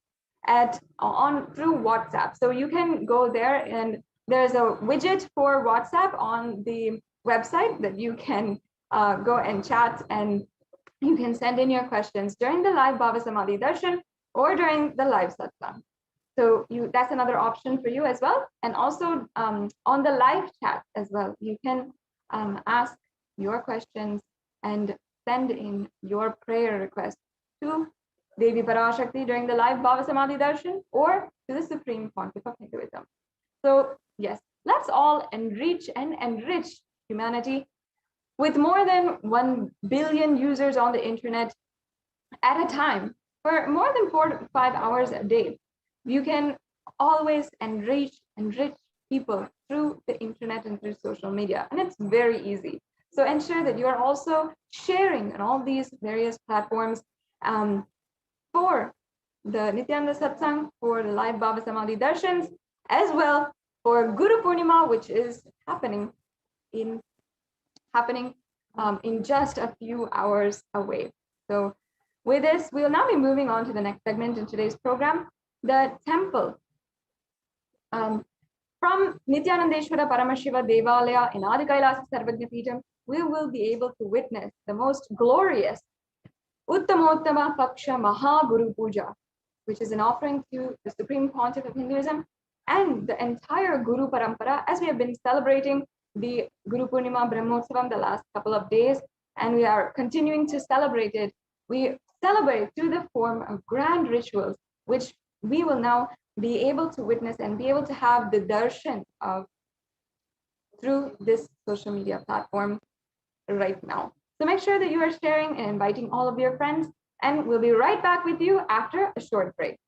through WhatsApp. So you can go there, and there's a widget for WhatsApp on the website that you can go and chat, and you can send in your questions during the live Bhava Samadhi Darshan or during the live satsang. So that's another option for you as well. And also on the live chat as well, you can ask your questions and send in your prayer request to Devi Parashakti during the live Bhava Samadhi Darshan or to the Supreme Pontiff of Hinduism. So yes, let's all enrich humanity with more than 1 billion users on the internet at a time for more than 4 to 5 hours a day. You can always enrich people through the internet and through social media, and it's very easy. So ensure that you are also sharing on all these various platforms for the Nithyananda Satsang, for the live Bhava Samadhi Darshans, as well for Guru Purnima, which is happening in just a few hours away. So with this, we'll now be moving on to the next segment in today's program, the temple. From Nithyanandeshwara Paramashiva Devalaya in Adi Kailasa Sarvagya Peetham, we will be able to witness the most glorious Uttamottama Paksha Maha Guru Puja, which is an offering to the Supreme Pontiff of Hinduism and the entire Guru Parampara, as we have been celebrating the Guru Purnima Brahmotsavam the last couple of days, and we are continuing to celebrate it. We celebrate through the form of grand rituals, which we will now be able to witness and be able to have the darshan of through this social media platform right now. So make sure that you are sharing and inviting all of your friends, and we'll be right back with you after a short break.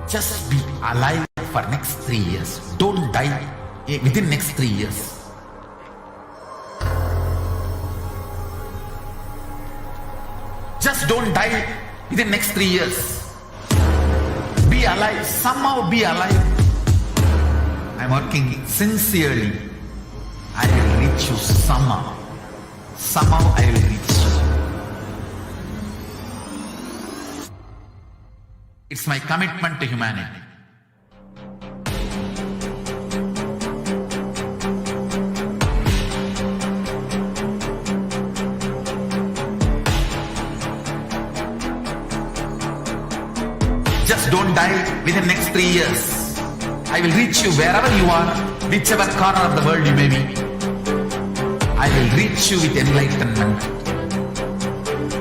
Just be alive for next 3 years. Don't die within next 3 years. Just don't die within next 3 years. Be alive. Somehow be alive. I'm working sincerely. I will reach you somehow. Somehow I will reach you. It's my commitment to humanity. Just don't die within next 3 years. I will reach you wherever you are, whichever corner of the world you may be. I will reach you with enlightenment.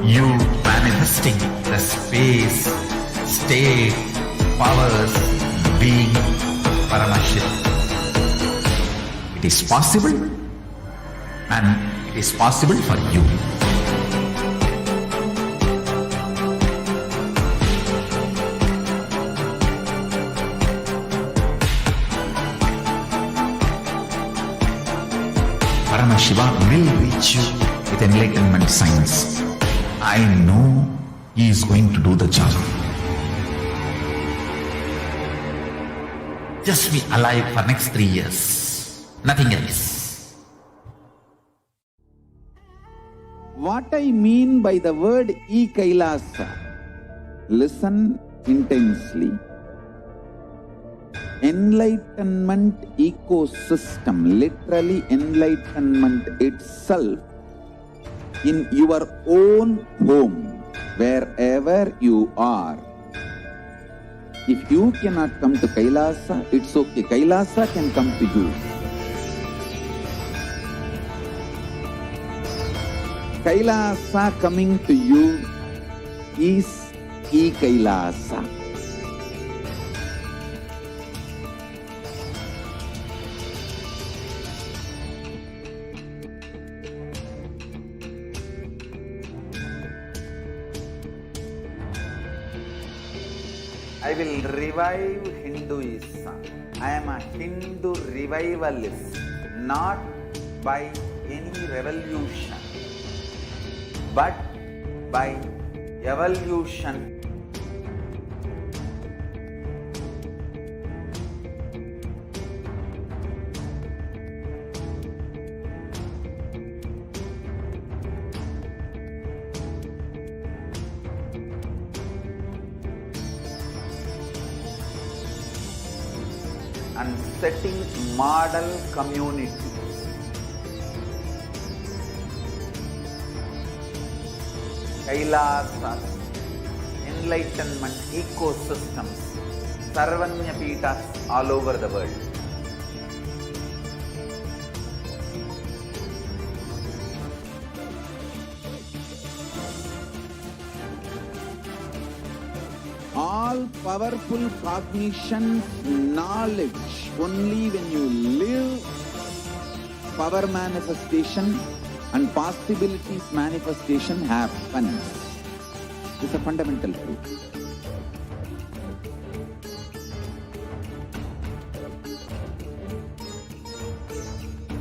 You manifesting the space, state, powers, being Paramashivoham. It is possible, and it is possible for you. reach you with enlightenment science. I know he is going to do the job. Just be alive for next 3 years. Nothing else. What I mean by the word e-Kailasa, listen intensely. Enlightenment ecosystem, literally enlightenment itself, in your own home, wherever you are. If you cannot come to Kailasa, it's okay. Kailasa can come to you. Kailasa coming to you is e-Kailasa. I will revive Hinduism. I am a Hindu revivalist, not by any revolution, but by evolution. And setting model community. Kailasas, enlightenment ecosystems, Sarvanya Pitas all over the world. All powerful cognition, knowledge, only when you live, power manifestation and possibilities manifestation happens. It's a fundamental truth.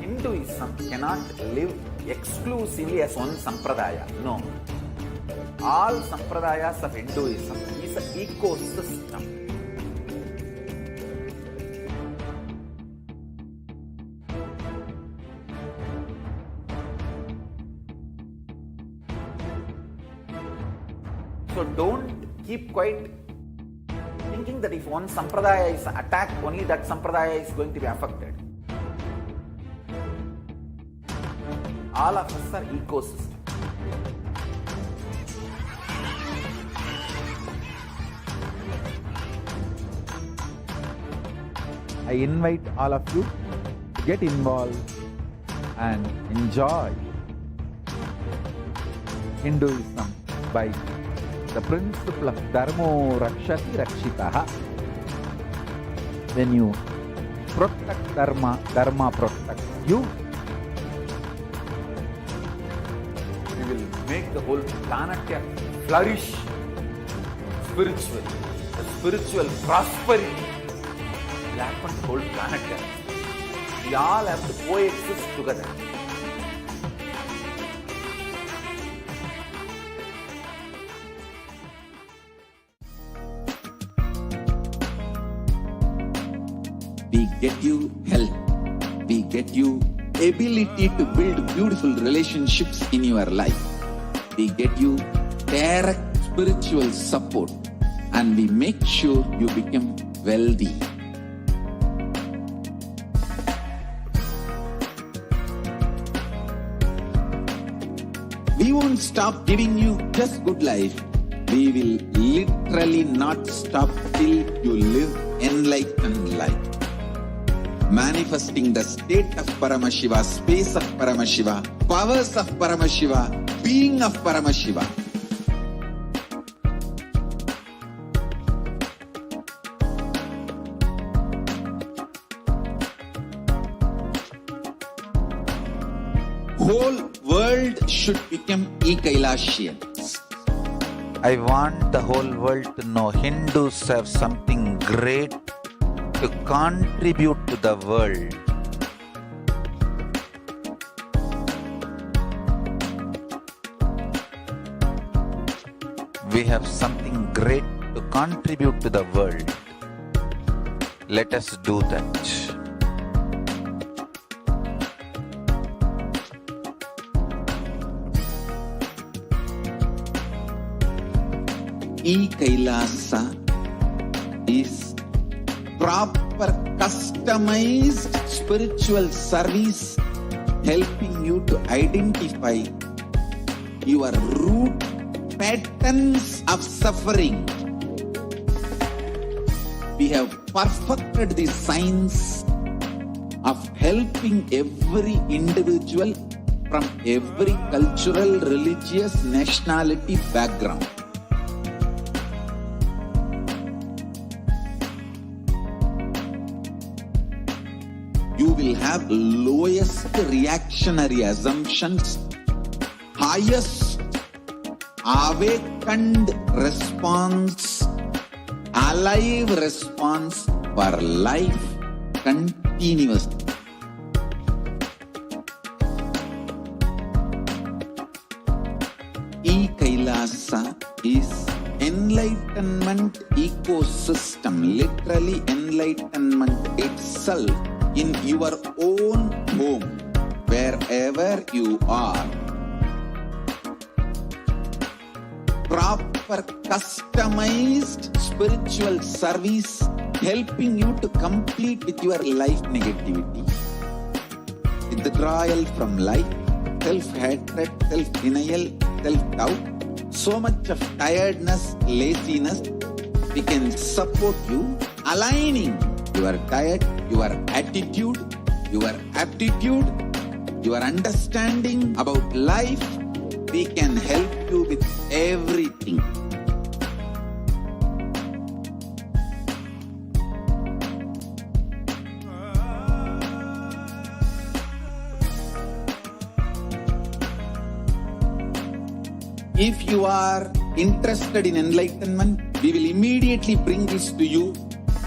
Hinduism cannot live exclusively as one sampradaya. No. All sampradayas of Hinduism is an ecosystem. So don't keep quiet thinking that if one sampradaya is attacked, only that sampradaya is going to be affected. All of us are ecosystems. I invite all of you to get involved and enjoy Hinduism by the principle of Dharmo Rakshati Rakshitaha. When you protect Dharma, Dharma protects you. We will make the whole planet flourish spiritually. The spiritual prosperity will happen to the whole planet. We all have to coexist together. We get you health. We get you ability to build beautiful relationships in your life. We get you direct spiritual support, and we make sure you become wealthy. We won't stop giving you just good life. We will literally not stop till you live enlightened life. Manifesting the state of Paramashiva, space of Paramashiva, powers of Paramashiva, being of Paramashiva. Whole world should become e-Kailasians. I want the whole world to know Hindus have something great to contribute to the world. We have something great to contribute to the world. Let us do that. E-Kailasa is proper customized spiritual service helping you to identify your root patterns of suffering. We have perfected the science of helping every individual from every cultural, religious, nationality background. You will have lowest reactionary assumptions, highest awakened response, alive response for life continuously. E-Kailasa is enlightenment ecosystem, literally enlightenment itself in your own home, wherever you are. Proper customized spiritual service helping you to complete with your life negativity, withdrawal from life, self-hatred, self-denial, self-doubt, so much of tiredness, laziness. We can support you aligning your diet, your attitude, your aptitude, your understanding about life. We can help you with everything. If you are interested in enlightenment, we will immediately bring this to you.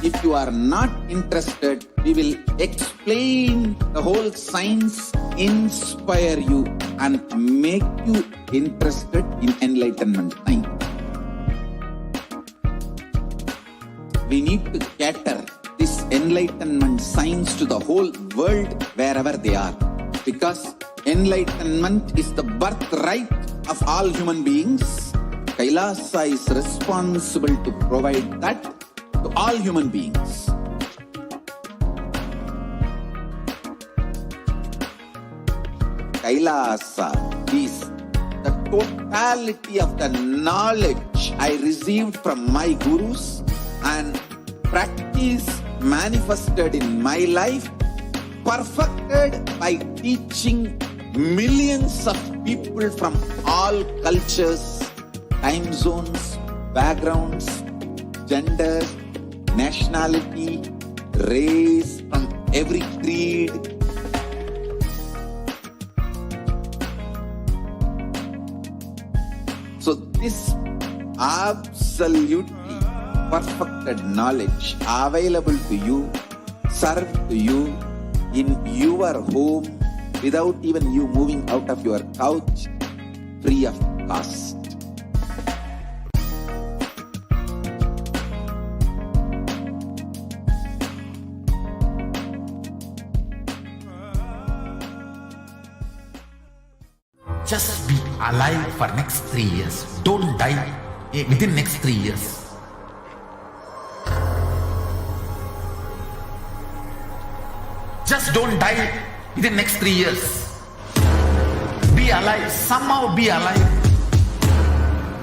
If you are not interested, we will explain the whole science, inspire you and make you interested in enlightenment time. We need to cater this enlightenment science to the whole world wherever they are, because enlightenment is the birthright of all human beings. Kailasa is responsible to provide that to all human beings. Kailasa is the totality of the knowledge I received from my gurus and practice manifested in my life, perfected by teaching millions of people from all cultures, time zones, backgrounds, genders, nationality, race, from every creed. So this absolutely perfected knowledge available to you, served to you in your home without even you moving out of your couch, free of cost. Just be alive for next 3 years. Don't die within next 3 years. Just don't die within next 3 years. Be alive. Somehow be alive.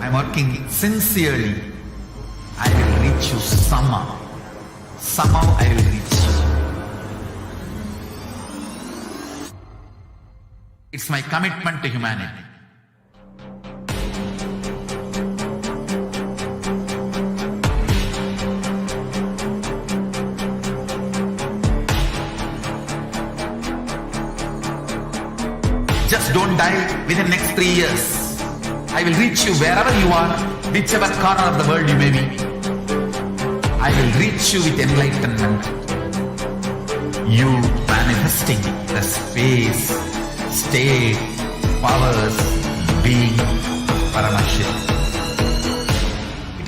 I'm working sincerely. I will reach you somehow. Somehow I will reach you. It's my commitment to humanity. Just don't die within next 3 years. I will reach you wherever you are, whichever corner of the world you may be. I will reach you with enlightenment. You manifesting the space, state, powers, being Paramashivoham.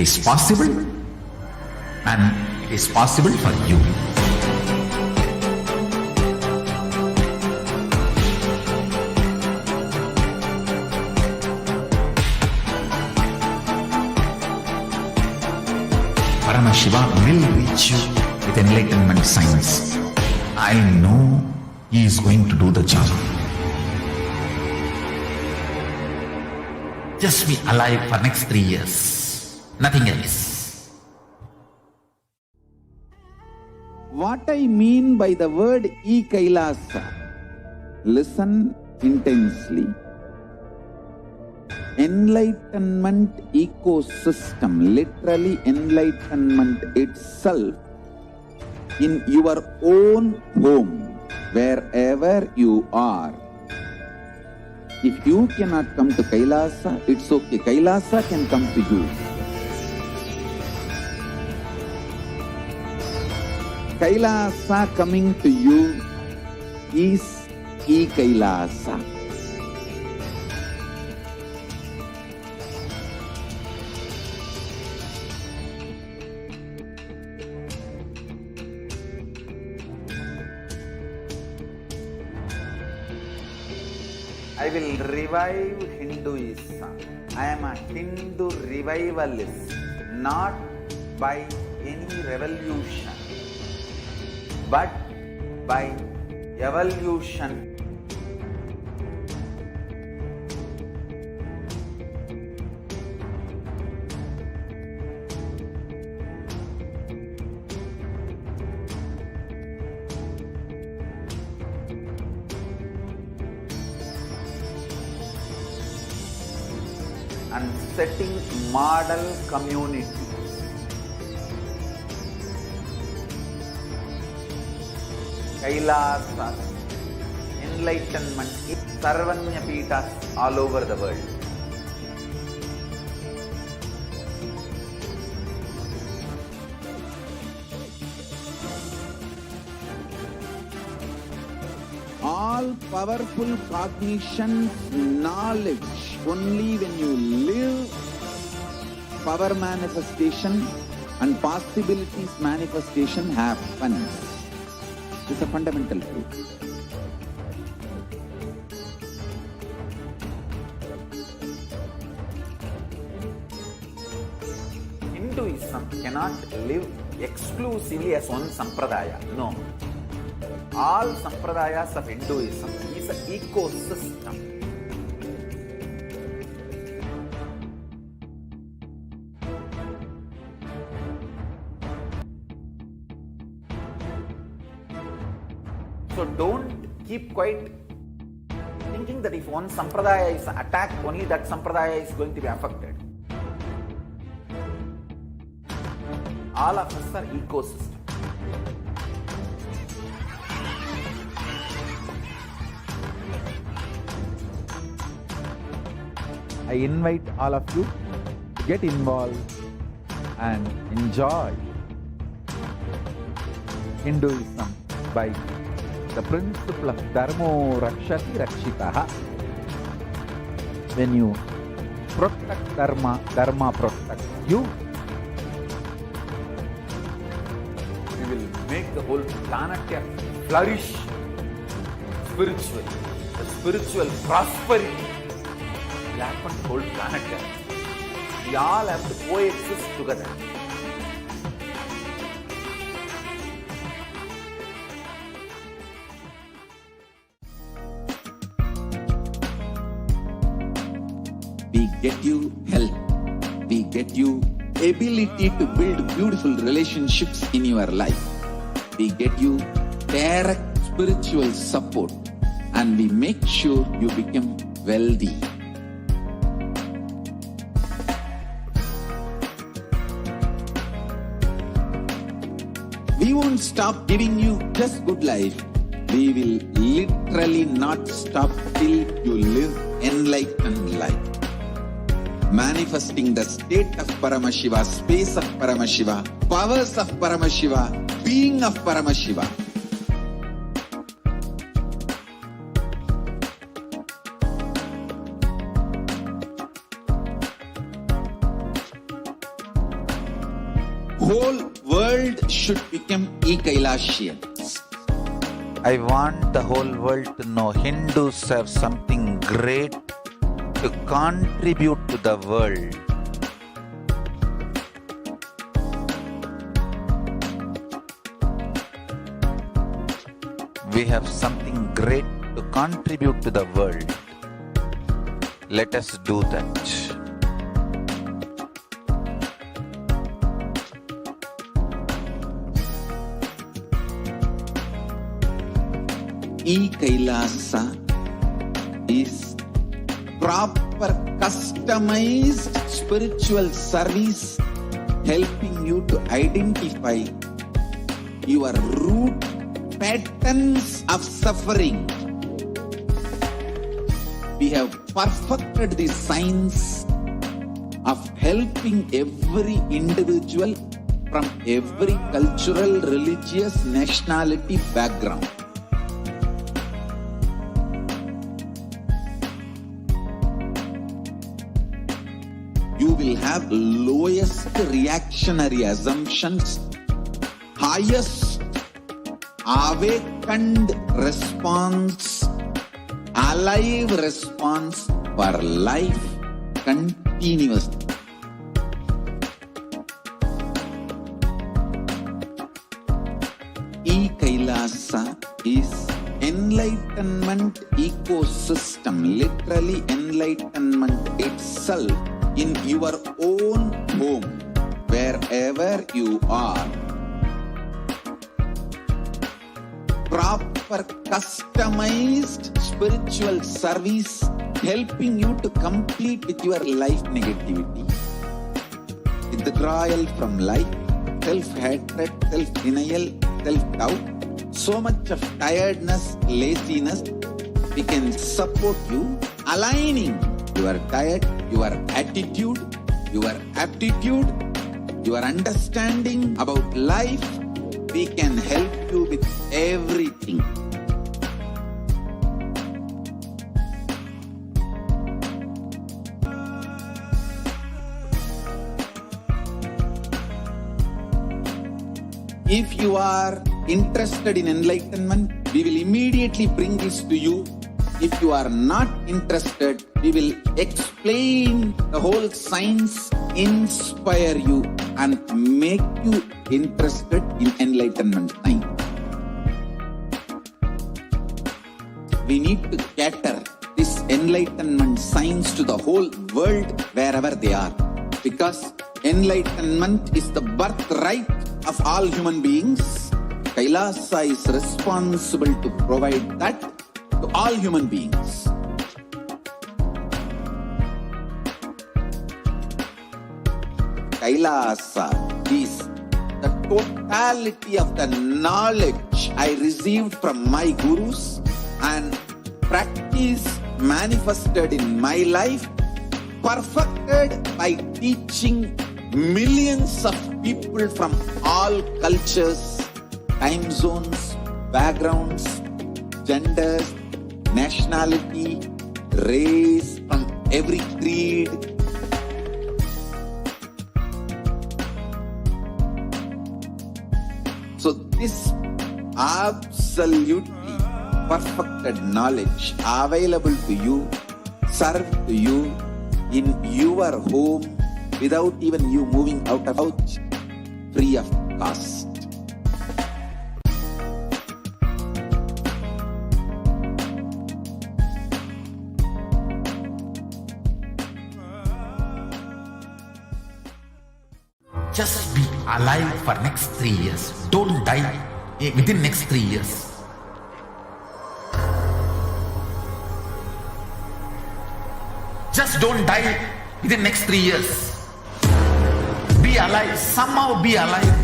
is possible, and it is possible for you. Paramashiva will reach you with enlightenment signs. I know he is going to do the job. Just be alive for next 3 years. Nothing else. What I mean by the word e-Kailasa, listen intensely. Enlightenment ecosystem, literally enlightenment itself, in your own home, wherever you are. If you cannot come to Kailasa, it's okay. Kailasa can come to you. Kailasa coming to you is e-Kailasa. I will revive Hinduism. I am a Hindu revivalist, not by any revolution, but by evolution. And setting model community. Kailasa, enlightenment, Sarvanya Pitas all over the world. All powerful cognition, knowledge, only when you live, power manifestation and possibilities manifestation happens. It's a fundamental truth. Hinduism cannot live exclusively as one sampradaya. No. All sampradayas of Hinduism is an ecosystem. So don't keep quiet thinking that if one sampradaya is attacked, only that sampradaya is going to be affected. All of us are ecosystem. I invite all of you to get involved and enjoy Hinduism by the principle of Dharmo Rakshati Rakshitaha. When you protect Dharma, Dharma protects you. We will make the whole planet flourish spiritually. The spiritual prosperity will happen to the whole planet. We all have to coexist together. We get you health. We get you ability to build beautiful relationships in your life. We get you direct spiritual support, and we make sure you become wealthy. We won't stop giving you just good life. We will literally not stop till you live enlightened life. Manifesting the state of Paramashiva, space of Paramashiva, powers of Paramashiva, being of Paramashiva. whole world should become e-Kailashians. I want the whole world to know Hindus have something great to contribute to the world. We have something great to contribute to the world. Let us do that. E-Kailasa is proper customized spiritual service helping you to identify your root patterns of suffering. We have perfected the science of helping every individual from every cultural, religious, nationality background. You will have lowest reactionary assumptions, highest awakened response, alive response for life continuously. E-Kailasa is enlightenment ecosystem, literally enlightenment itself in your own home, wherever you are. Proper customized spiritual service helping you to complete with your life negativity, withdrawal from life, self-hatred, self-denial, self-doubt, so much of tiredness, laziness. We can support you aligning your diet, your attitude, your aptitude, your understanding about life. We can help you with everything. If you are interested in enlightenment, we will immediately bring this to you. If you are not interested, we will explain the whole science, inspire you and make you interested in enlightenment science. We need to cater this enlightenment science to the whole world wherever they are, because enlightenment is the birthright of all human beings. Kailasa is responsible to provide that to all human beings. Kailasa is the totality of the knowledge I received from my gurus and practice manifested in my life, perfected by teaching millions of people from all cultures, time zones, backgrounds, genders, nationality, race, from every creed. So this absolutely perfected knowledge available to you, served to you in your home without even you moving out of house, free of cost. Just be alive for next 3 years. Don't die within next 3 years. Just don't die within next 3 years. Be alive, somehow be alive.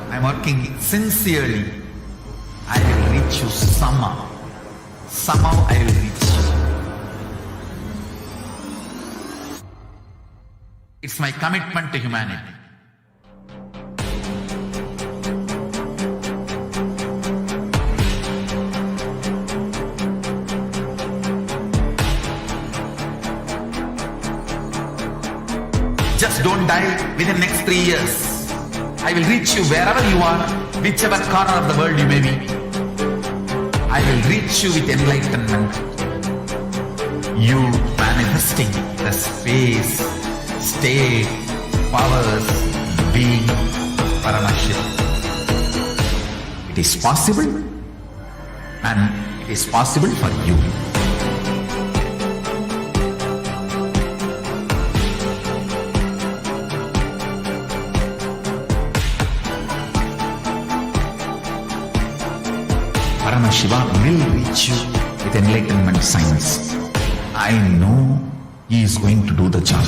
I'm working sincerely. I will reach you somehow. Somehow I will reach you. It's my commitment to humanity. Just don't die within next 3 years. I will reach you wherever you are, whichever corner of the world you may be. I will reach you with enlightenment. You manifesting the space, state, powers, being Paramashivoham. It is possible, and it is possible for you. Paramashivoham will reach you with enlightenment science. I know he is going to do the job.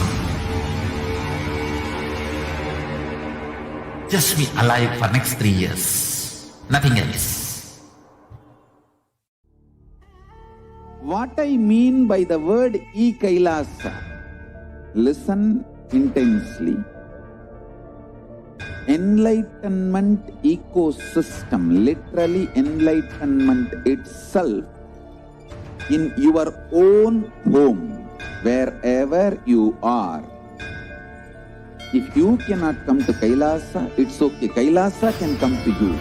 Just be alive for next 3 years. Nothing else. What I mean by the word e-Kailasa, listen intensely. Enlightenment ecosystem, literally enlightenment itself, in your own home, wherever you are. If you cannot come to Kailasa, it's okay. Kailasa can come to you.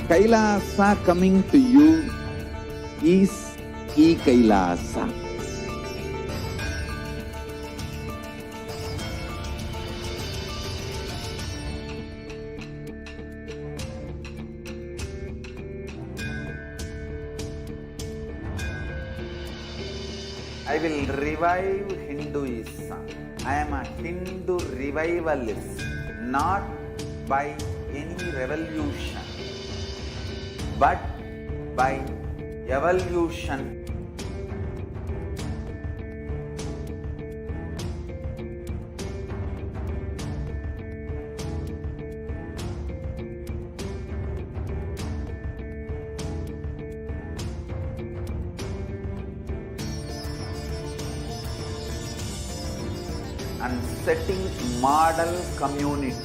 Kailasa coming to you is e-Kailasa. I will revive Hinduism. I am a Hindu revivalist, not by any revolution, but by evolution. And setting model community.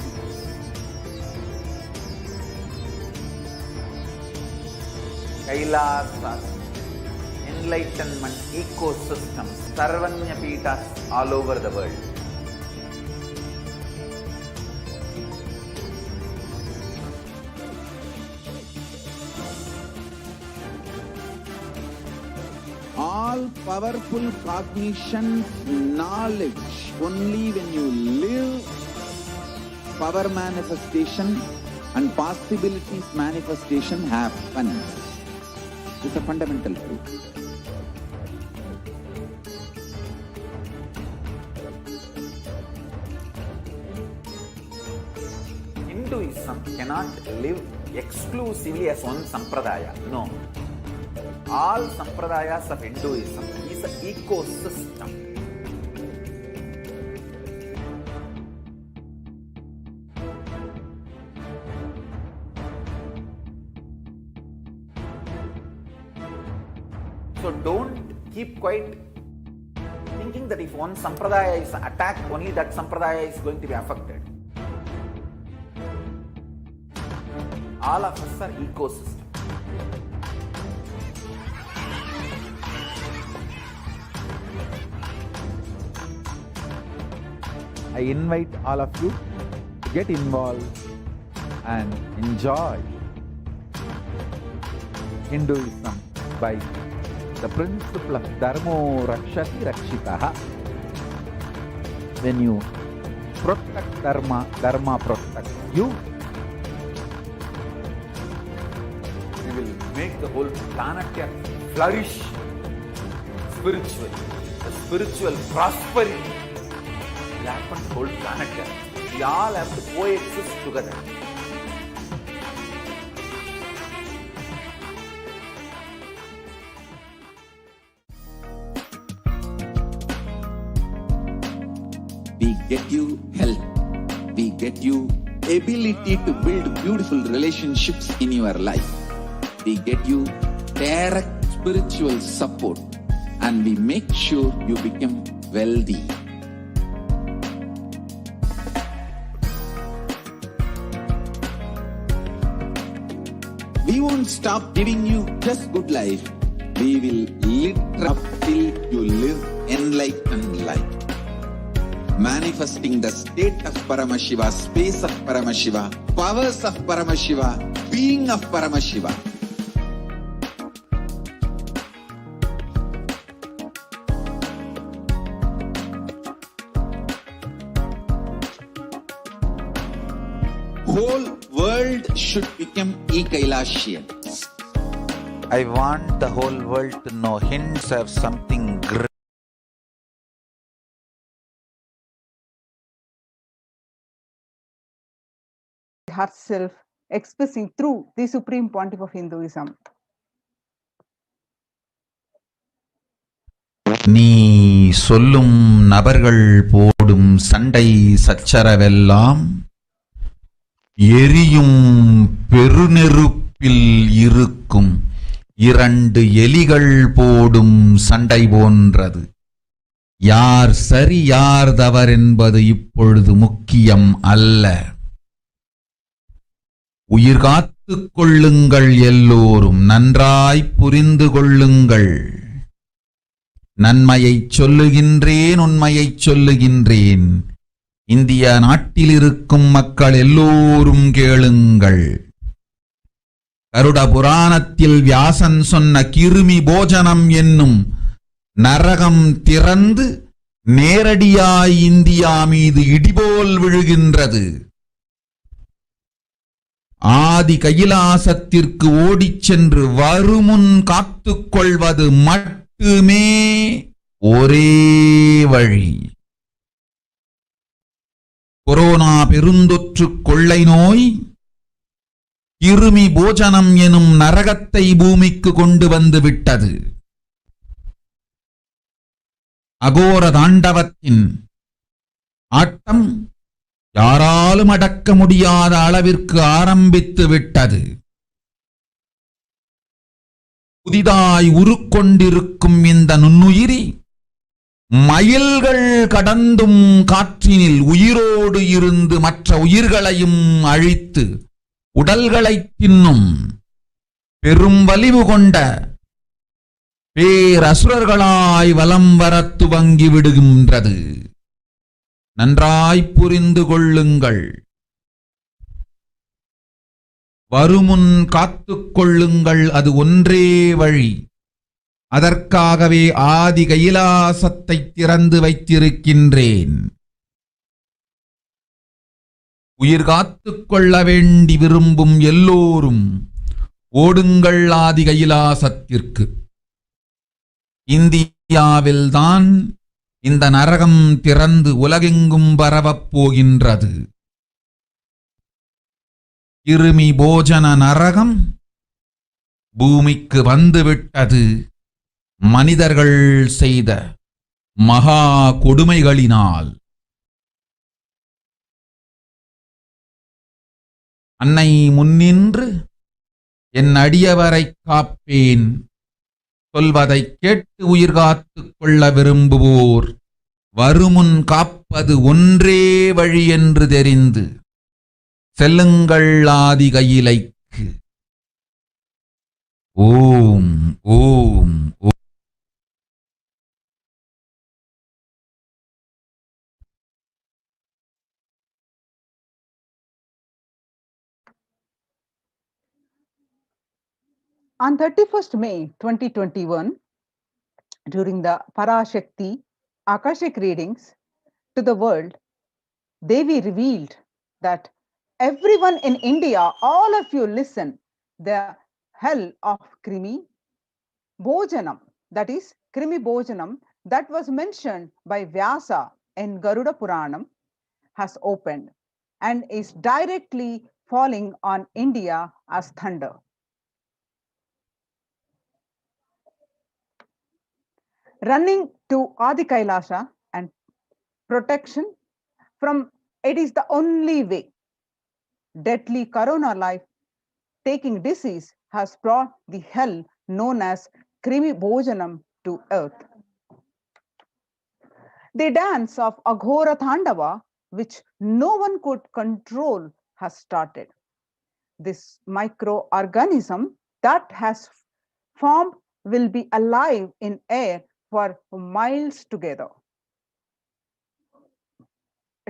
Kailasas, enlightenment ecosystems, Sarvanya Pitas all over the world. All powerful cognition, knowledge, only when you live, power manifestation and possibilities manifestation happens. It's a fundamental truth. Hinduism cannot live exclusively as one sampradaya. No. All sampradayas of Hinduism is an ecosystem. So don't keep quiet thinking that if one sampradaya is attacked, only that sampradaya is going to be affected. All of us are ecosystems. I invite all of you to get involved and enjoy Hinduism by the principle of Dharmo Rakshati Rakshitaha. When you protect Dharma, Dharma protects you. We will make the whole planet flourish spiritually. The spiritual prosperity will happen to the whole planet. We all have to coexist together. We get you health. We get you ability to build beautiful relationships in your life. We get you direct spiritual support, and we make sure you become wealthy. We won't stop giving you just good life. We will lit up till you live enlightened life. manifesting the state of Paramashiva, space of Paramashiva, powers of Paramashiva, being of Paramashiva. Whole world should become e-Kailashian. I want the whole world to know hints of something great. Herself expressing through the Supreme Pontiff of Hinduism. நீ சொல்லும் நபர்கள் போடும் சண்டை சச்சரவெல்லாம் எரியும் பெருநெருப்பில் இருக்கும் இரண்டு எலிகள் போடும் சண்டை போன்றது. யார் சரி யார் தவறு என்பது இப்பொழுது முக்கியம் அல்ல. உயிர் காத்துக் கொள்ளுங்கள், எல்லோரும் நன்றாய் புரிந்து கொள்ளுங்கள். நன்மையைச் சொல்லுகின்றேன், உண்மையைச் சொல்லுகின்றேன். இந்திய நாட்டில் இருக்கும் மக்கள் எல்லோரும் கேளுங்கள். கருட புராணத்தில் வியாசன் சொன்ன கிருமி போஜனம் என்னும் நரகம் திறந்து நேரடியாய் இந்தியா மீது இடிபோல் விழுகின்றது. ஆதி கைலாசத்திற்கு ஓடிச் சென்று வருமுன் காத்துக் கொள்வது மட்டுமே ஒரே வழி. கொரோனா பெருந்தொற்று கொள்ளை நோய் கிருமி போஜனம் எனும் நரகத்தை பூமிக்கு கொண்டு வந்து விட்டது. அகோர தாண்டவத்தின் ஆட்டம் யாராலும் அடக்க முடியாத அளவிற்கு ஆரம்பித்து விட்டது. புதிதாய் உருக்கொண்டிருக்கும் இந்த நுண்ணுயிரி மைல்கள் கடந்தும் காற்றினில் உயிரோடு இருந்து மற்ற உயிர்களையும் அழித்து உடல்களை தின்னும் பெரும் வலிவு கொண்ட பேரசுரர்களாய் வலம் வர துவங்கி விடுகின்றது. நன்றாய் புரிந்து கொள்ளுங்கள். வருமுன் காத்துக் கொள்ளுங்கள், அது ஒன்றே வழி. அதற்காகவே ஆதி கைலாசத்தை திறந்து வைத்திருக்கின்றேன். உயிர் காத்துக் கொள்ள வேண்டி விரும்பும் எல்லோரும் ஓடுங்கள் ஆதி கைலாசத்திற்கு. இந்தியாவில்தான் இந்த நரகம் திறந்து உலகெங்கும் பரவப் போகின்றது. கிருமி போஜன நரகம் பூமிக்கு வந்துவிட்டது. மனிதர்கள் செய்த மகா கொடுமைகளினால். அன்னை முன்னின்று என் அடியவரை காப்பேன் சொல்வதை கேட்டு உயிர் காத்துக் கொள்ள விரும்புவோர் வருமுன் காப்பது ஒன்றே வழி என்று தெரிந்து செல்லுங்கள் ஆதி கையிலைக்கு. ஓம் ஓம் ஓம். On 31st May 2021, during the Parashakti Akashic readings to the world, Devi revealed that everyone in India, all of you listen, the hell of Krimi Bojanam, that is Krimi Bojanam, that was mentioned by Vyasa in Garuda Puranam, has opened and is directly falling on India as thunder. Running to Adi Kailasa and protection from it is the only way. Deadly corona life taking disease has brought the hell known as Krimi Bojanam to earth. The dance of Aghora Thandava, which no one could control, has started. This microorganism that has formed will be alive in air for miles together.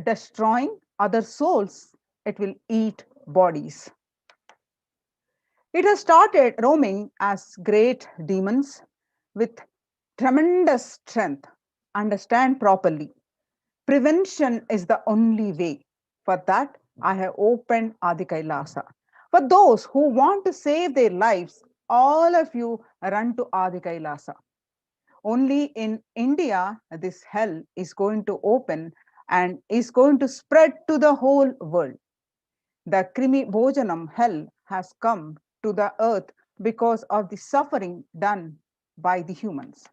destroying other souls, it will eat bodies. It has started roaming as great demons with tremendous strength. Understand properly. Prevention is the only way. For that, I have opened Adi Kailasa. For those who want to save their lives, all of you run to Adi Kailasa. Only in India, this hell is going to open and is going to spread to the whole world. The Krimi Bhojanam hell has come to the earth because of the suffering done by the humans.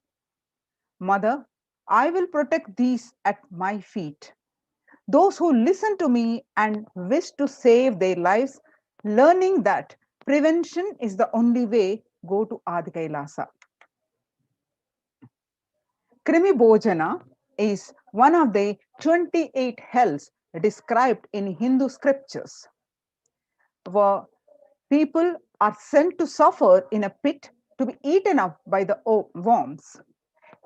Mother, I will protect these at my feet. Those who listen to me and wish to save their lives, learning that prevention is the only way, go to Adi Kailasa. Krimi Bhojana is one of the 28 hells described in Hindu scriptures, where people are sent to suffer in a pit to be eaten up by the worms.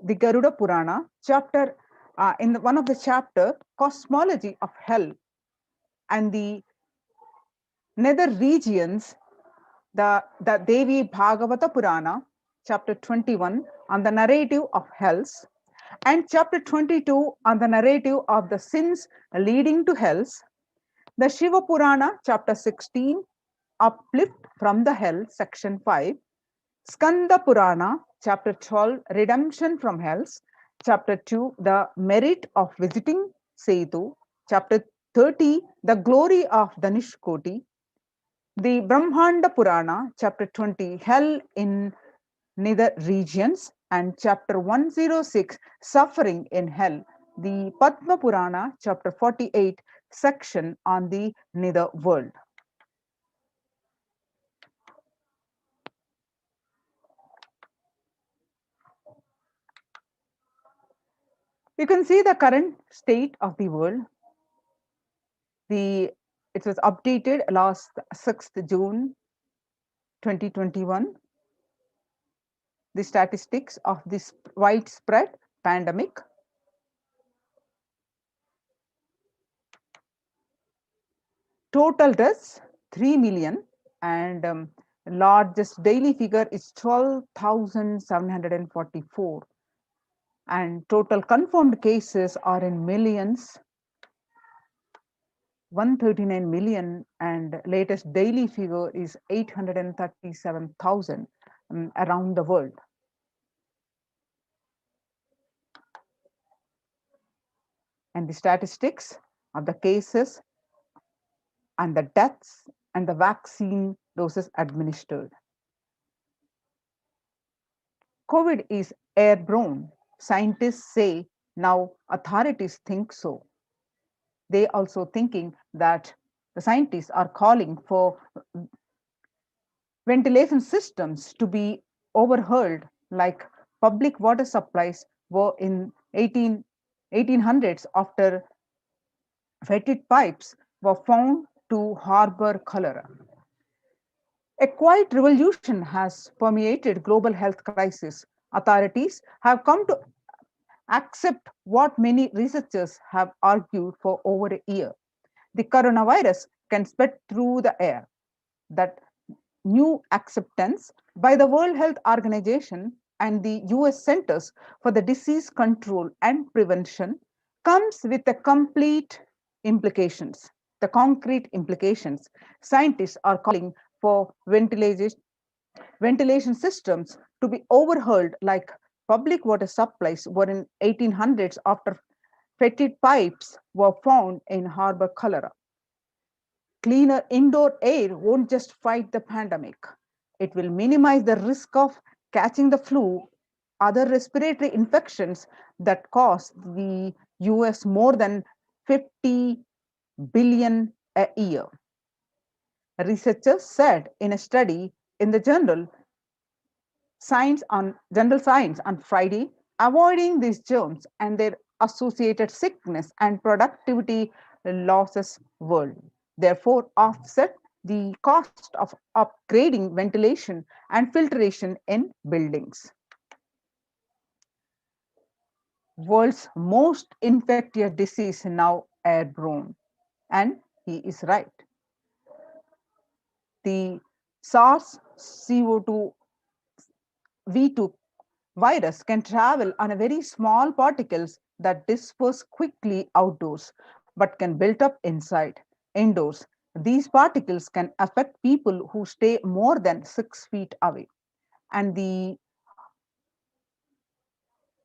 The Garuda Purana chapter, in one of the chapter, cosmology of hell, and the nether regions, the Devi Bhagavata Purana, chapter 21, on the narrative of hells, and chapter 22 on the narrative of the sins leading to hells. The Shiva Purana, chapter 16, uplift from the hell, section 5. Skanda Purana, chapter 12, redemption from hells. Chapter 2, the merit of visiting Setu. Chapter 30, the glory of Danishkoti. The Brahmanda Purana, chapter 20, hell in nether regions, and chapter 106, suffering in hell. The Padma Purana, chapter 48, section on the nether world. You can see the current state of the world. It was updated last 6th June 2021. The statistics of this widespread pandemic. Total deaths 3 million, and largest daily figure is 12,744, and total confirmed cases are in millions, 139 million, and latest daily figure is 837,000 around the world. And the statistics of the cases and the deaths and the vaccine doses administered. COVID is airborne. Scientists say now authorities think so. They also thinking that the scientists are calling for ventilation systems to be overhauled, like public water supplies were in 1800s after fetid pipes were found to harbor cholera. A quiet revolution has permeated global health crisis. Authorities have come to accept what many researchers have argued for over a year. The coronavirus can spread through the air. That new acceptance by the World Health Organization and the US Centers for the Disease Control and Prevention comes with the complete implications. The concrete implications. Scientists are calling for ventilation systems to be overhauled, like public water supplies were in 1800s after fetid pipes were found in harbor cholera. Cleaner indoor air won't just fight the pandemic. It will minimize the risk of catching the flu, other respiratory infections that cost the US more than 50 billion a year. Researchers said in a study in the General Science on Friday, avoiding these germs and their associated sickness and productivity losses will therefore offset the cost of upgrading ventilation and filtration in buildings. World's most infectious disease now airborne. And he is right. The SARS-CoV-2 virus can travel on a very small particles that disperse quickly outdoors, but can build up indoors. These particles can affect people who stay more than 6 feet away. And the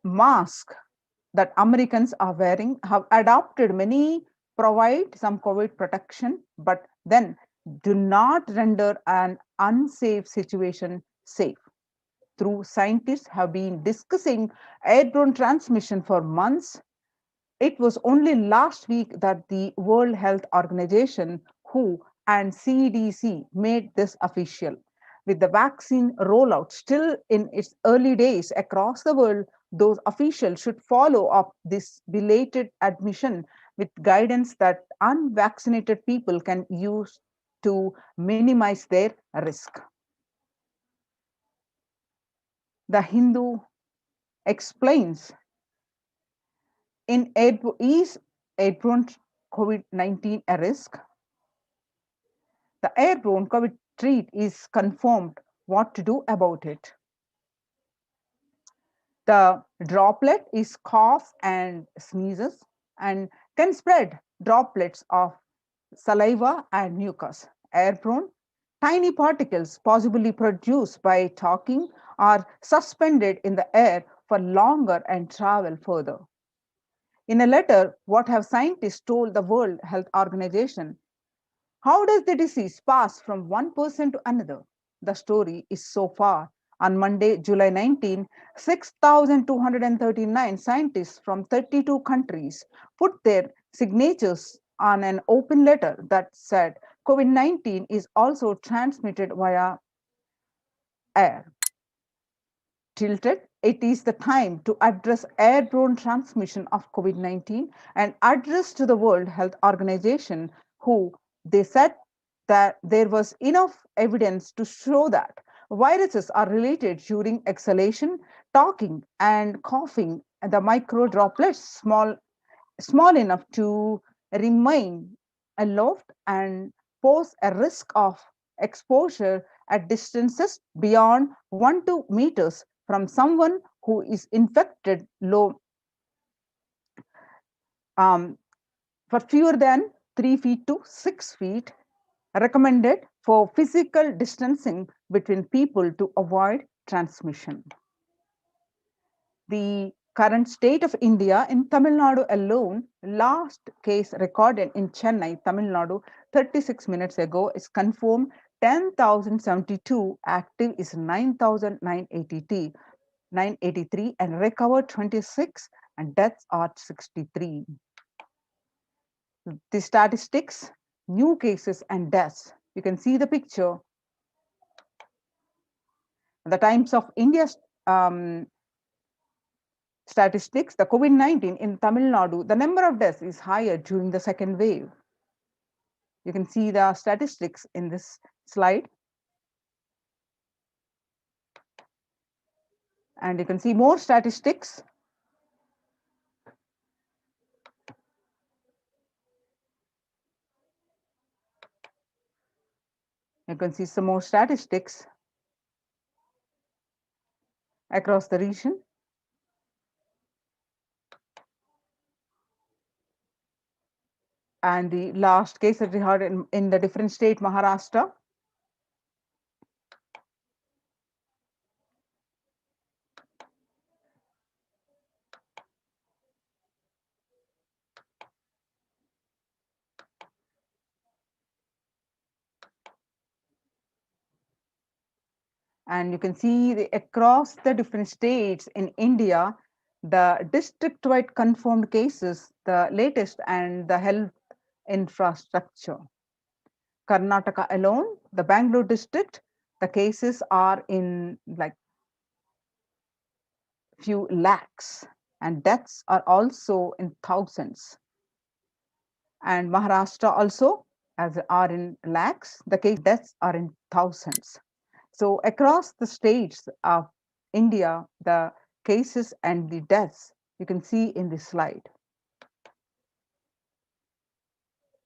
mask that Americans are wearing have adopted many provide some COVID protection, but then do not render an unsafe situation safe. Through scientists have been discussing airborne transmission for months. It was only last week that the World Health Organization, WHO, and CDC made this official. With the vaccine rollout still in its early days across the world, those officials should follow up this belated admission with guidance that unvaccinated people can use to minimize their risk. The Hindu explains is airborne COVID-19 a risk? The airborne COVID threat is confirmed. What to do about it? The droplet is cough and sneezes and can spread droplets of saliva and mucus. Airborne, tiny particles possibly produced by talking are suspended in the air for longer and travel further. In a letter, what have scientists told the World Health Organization? How does the disease pass from one person to another? The story is so far. On Monday, July 19, 6,239 scientists from 32 countries put their signatures on an open letter that said COVID-19 is also transmitted via air. Tilted, it is the time to address airborne transmission of COVID-19 and address to the World Health Organization, who they said that there was enough evidence to show that viruses are related during exhalation, talking, and coughing, and the micro droplets small enough to remain aloft and pose a risk of exposure at distances beyond 1 to 2 meters from someone who is infected low for fewer than 3 feet to 6 feet, recommended for physical distancing between people to avoid transmission. The current state of India in Tamil Nadu alone, last case recorded in Chennai, Tamil Nadu, 36 minutes ago is confirmed 10,072, active is 9,983 and recovered 26 and deaths are 63. The statistics, new cases and deaths. You can see the picture. The Times of India's statistics, the COVID-19 in Tamil Nadu, the number of deaths is higher during the second wave. You can see the statistics in this slide. And you can see more statistics. You can see some more statistics across the region. And the last case that we heard in the different state, Maharashtra. And you can see across the different states in India, the district-wide confirmed cases, the latest, and the health infrastructure. Karnataka alone, the Bangalore district, the cases are in like few lakhs and deaths are also in thousands. And Maharashtra also as are in lakhs, the case deaths are in thousands. So across the states of India, the cases and the deaths you can see in this slide.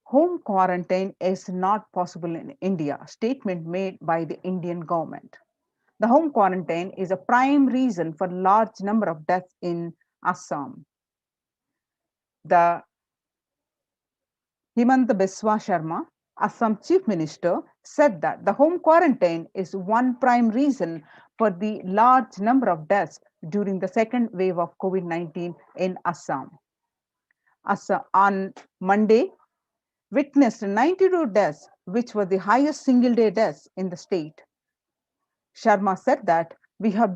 home quarantine is not possible in India, statement made by the Indian government. The home quarantine is a prime reason for large number of deaths in Assam. The Himanta Biswa Sharma, Assam Chief Minister, said that the home quarantine is one prime reason for the large number of deaths during the second wave of COVID-19 in Assam. Assam on Monday witnessed 92 deaths, which were the highest single day deaths in the state. Sharma said that we have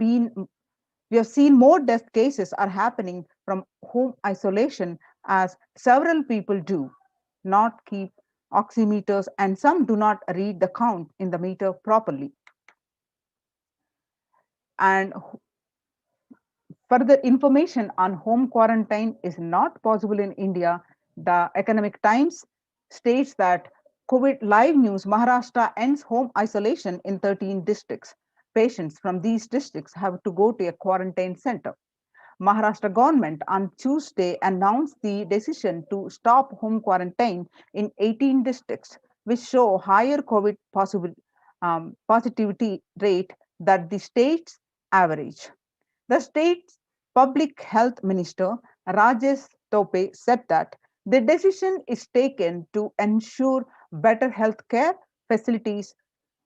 seen more death cases are happening from home isolation as several people do not keep oximeters and some do not read the count in the meter properly. And further information on home quarantine is not possible in India. The Economic Times states that COVID Live News Maharashtra ends home isolation in 13 districts. Patients from these districts have to go to a quarantine center. Maharashtra government on Tuesday announced the decision to stop home quarantine in 18 districts, which show higher COVID positivity rate than the state's average. The state's public health minister, Rajesh Tope, said that the decision is taken to ensure better healthcare facilities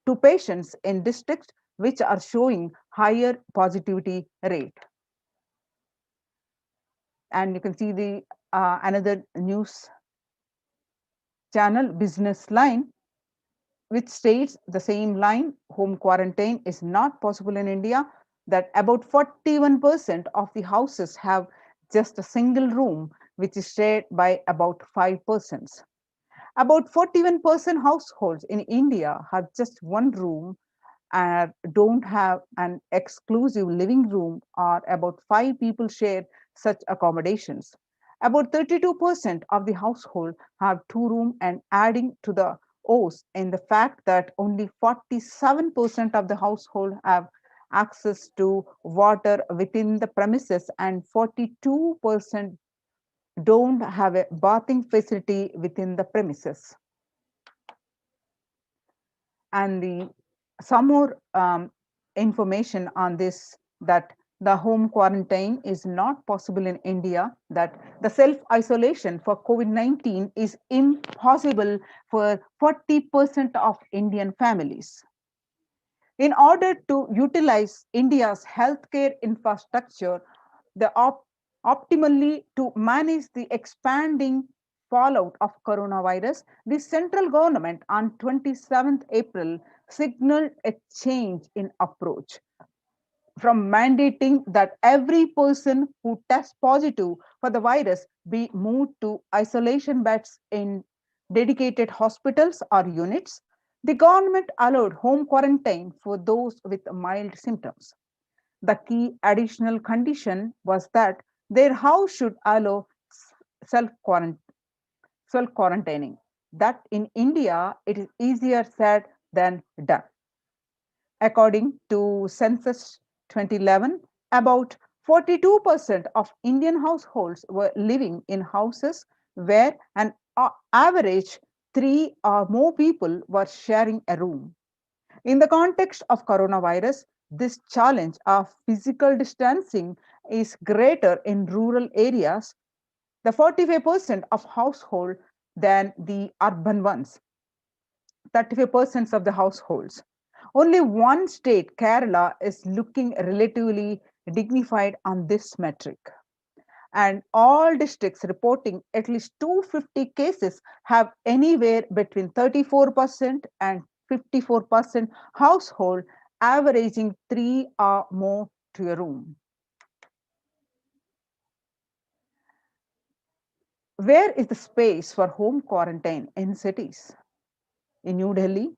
to patients in districts which are showing higher positivity rate. And you can see the another news channel, Business Line, which states the same line: home quarantine is not possible in India, that about 41% of the houses have just a single room, which is shared by about 5%. About 41% households in India have just one room and don't have an exclusive living room, or about 5 people share such accommodations. About 32% of the household have two rooms, and adding to the O's in the fact that only 47% of the household have access to water within the premises and 42% don't have a bathing facility within the premises. And some more information on this, that the home quarantine is not possible in India, that the self-isolation for COVID-19 is impossible for 40% of Indian families. In order to utilize India's healthcare infrastructure, the optimally to manage the expanding fallout of coronavirus, the central government on 27th April signaled a change in approach from mandating that every person who tests positive for the virus be moved to isolation beds in dedicated hospitals or units. The government allowed home quarantine for those with mild symptoms. The key additional condition was that their house should allow self quarantining. That in India, it is easier said than done. According to Census 2011, about 42% of Indian households were living in houses where an average 3 or more people were sharing a room. In the context of coronavirus, this challenge of physical distancing is greater in rural areas, the 45% of households, than the urban ones, 35% of the households. Only one state, Kerala, is looking relatively dignified on this metric. And all districts reporting at least 250 cases have anywhere between 34% and 54% household averaging 3 or more to a room. Where is the space for home quarantine in cities? In New Delhi,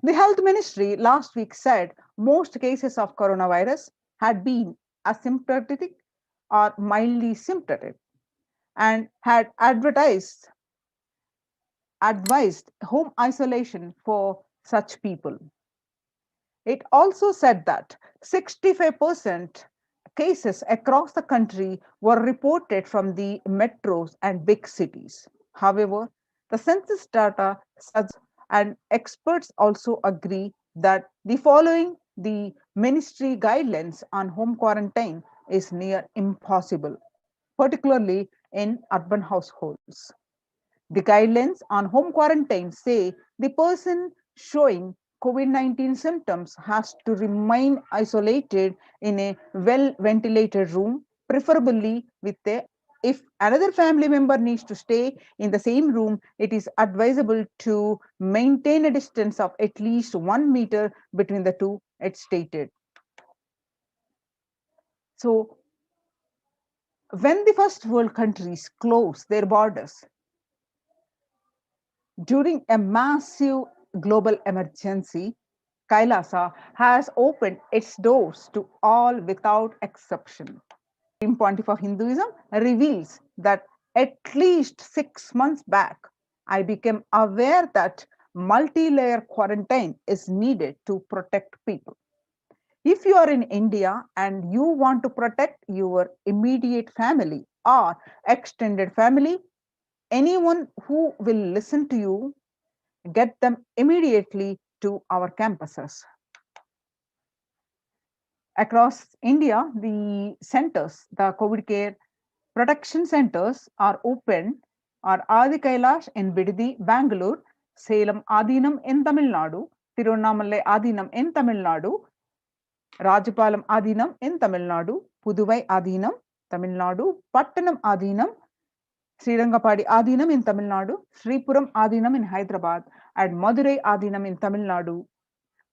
the health ministry last week said most cases of coronavirus had been asymptomatic or mildly symptomatic, and had advised home isolation for such people. It also said that 65% cases across the country were reported from the metros and big cities. However, The census data suggests, and experts also agree, that the following the ministry guidelines on home quarantine is near impossible, particularly in urban households. The guidelines on home quarantine say the person showing COVID-19 symptoms has to remain isolated in a well ventilated room, preferably with a if another family member needs to stay in the same room, it is advisable to maintain a distance of at least 1 meter between the two, it's stated. So, when the first world countries close their borders during a massive global emergency, Kailasa has opened its doors to all without exception. Supreme Pontiff of Hinduism reveals that at least 6 months back, I became aware that multi-layer quarantine is needed to protect people. If you are in India and you want to protect your immediate family or extended family, anyone who will listen to you, get them immediately to our campuses. Across India, the centers, the COVID care protection centers are open, are Adi Kailash in Bididi, Bangalore, Salem Adinam in Tamil Nadu, Tiruvannamalai Adinam in Tamil Nadu, Rajapalam Adinam in Tamil Nadu, Puduvai Adinam, Tamil Nadu, Pattanam Adinam, Srirangapadi Adinam in Tamil Nadu, Sripuram Adinam in Hyderabad, and Madurai Adinam in Tamil Nadu,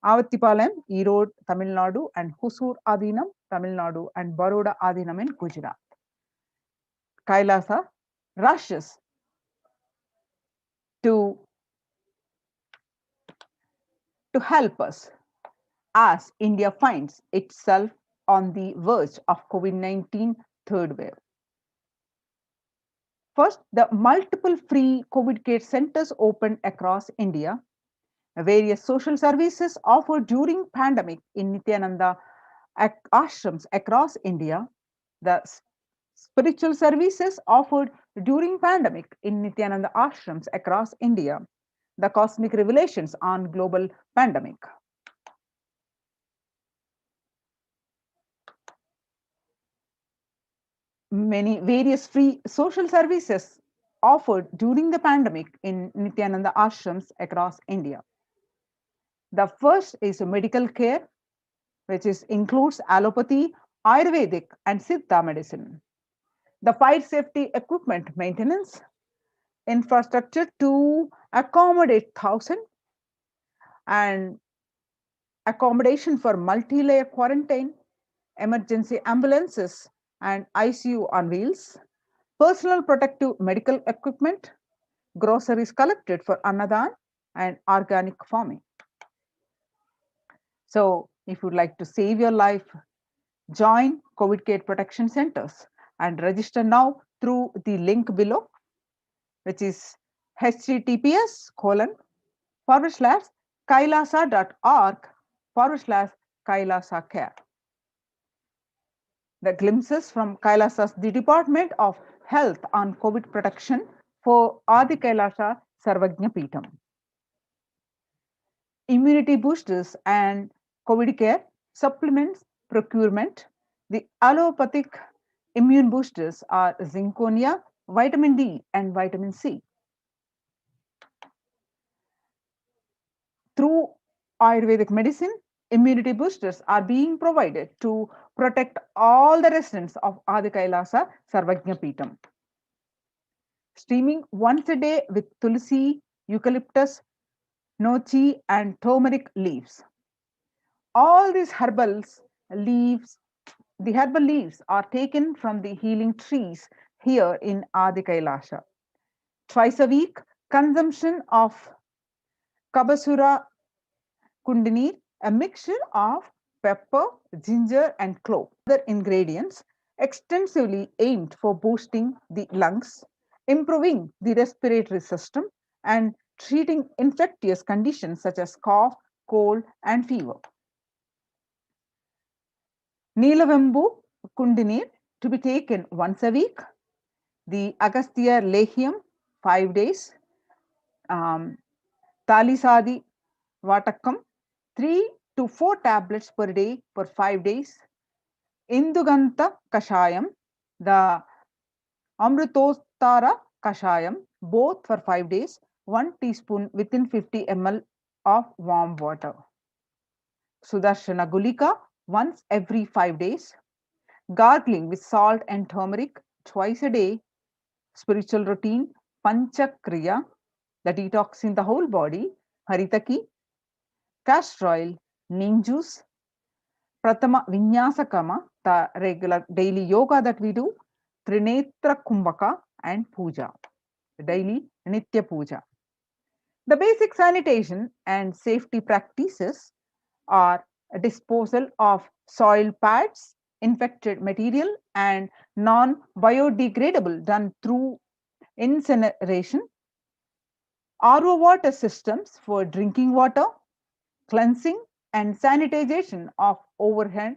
Avattipalayam, Erode, Tamil Nadu, and Husur Adinam, Tamil Nadu, and Baroda Adinam in Gujarat. Kailasa rushes to help us as India finds itself on the verge of COVID-19 third wave. First, the multiple free COVID care centers opened across India. Various social services offered during pandemic in Nithyananda ashrams across India. The spiritual services offered during pandemic in Nithyananda ashrams across India. The cosmic revelations on global pandemic. Many various free social services offered during the pandemic in Nithyananda ashrams across India. The first is medical care, which includes allopathy, Ayurvedic, and Siddha medicine. The fire safety equipment maintenance, infrastructure to accommodate 1,000, and accommodation for multi-layer quarantine, emergency ambulances and ICU on wheels, personal protective medical equipment, groceries collected for Annadan, and organic farming. So, if you'd like to save your life, join COVID care protection centers and register now through the link below, which is https://kailasa.org/kailasa care. The glimpses from Kailasa's the Department of Health on COVID protection for Adi Kailasa Sarvajna Peetham. Immunity boosters and COVID care supplements procurement. The allopathic immune boosters are zinconia, vitamin D, and vitamin C. Through Ayurvedic medicine, immunity boosters are being provided to protect all the residents of Adi Kailasa Sarvajna Peetham. Steaming once a day with tulsi, eucalyptus, nochi, and turmeric leaves. All these the herbal leaves are taken from the healing trees here in Adi Kailasa. Twice a week, consumption of Kabasura Kundanir, a mixture of pepper, ginger, and clove. Other ingredients extensively aimed for boosting the lungs, improving the respiratory system, and treating infectious conditions such as cough, cold, and fever. Neelavembu Kundanir to be taken once a week. The Agastya Lehiam 5 days. Talisadi Vatakam, 3 to 4 tablets per day for 5 days. Induganta Kashayam, the Amrutostara Kashayam, both for 5 days, 1 teaspoon within 50 ml of warm water. Sudarshana Gulika, once every 5 days. Gargling with salt and turmeric twice a day. Spiritual routine, Panchakriya, the detoxing the whole body, Haritaki, castor oil, neem juice, Pratama Vinyasakama, the regular daily yoga that we do, Trinetra Kumbhaka, and Puja, daily Nitya Puja. The basic sanitation and safety practices are disposal of soil pads, infected material, and non biodegradable done through incineration, RO water systems for drinking water, cleansing and sanitization of overhead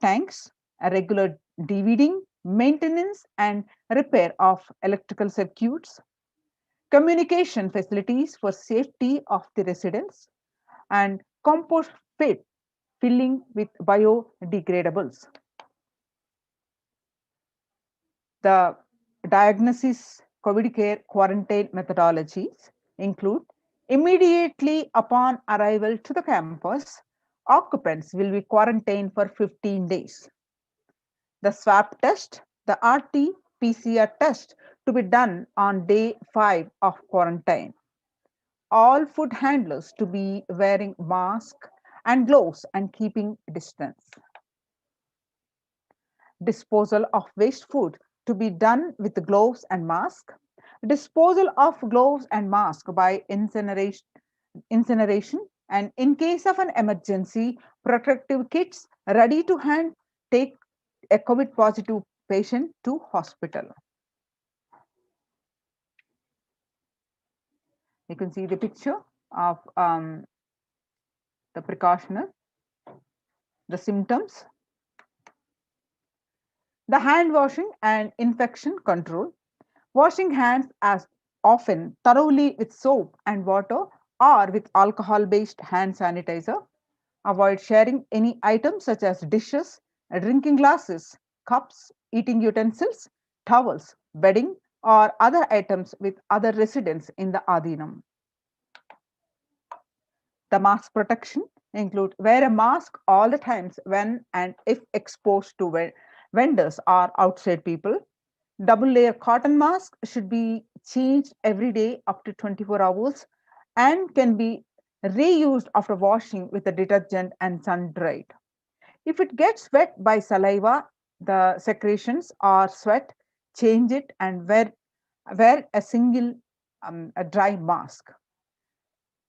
tanks, a regular DVDing, maintenance and repair of electrical circuits, communication facilities for safety of the residents, and compost pit filling with biodegradables. The diagnosis COVID care quarantine methodologies include immediately upon arrival to the campus, occupants will be quarantined for 15 days. The swab test, the RT PCR test to be done on day 5 of quarantine. All food handlers to be wearing mask and gloves and keeping distance. Disposal of waste food to be done with gloves and mask. Disposal of gloves and mask by incineration, and in case of an emergency, protective kits ready to hand take a COVID positive patient to hospital. You can see the picture of the precautioner, the symptoms, the hand washing and infection control. Washing hands as often thoroughly with soap and water or with alcohol-based hand sanitizer. Avoid sharing any items such as dishes, drinking glasses, cups, eating utensils, towels, bedding, or other items with other residents in the Adinam. The mask protection include wear a mask all the times when and if exposed to vendors or outside people. Double layer cotton mask should be changed every day up to 24 hours and can be reused after washing with a detergent and sun dried. If it gets wet by saliva, the secretions or sweat, change it and wear a single a dry mask.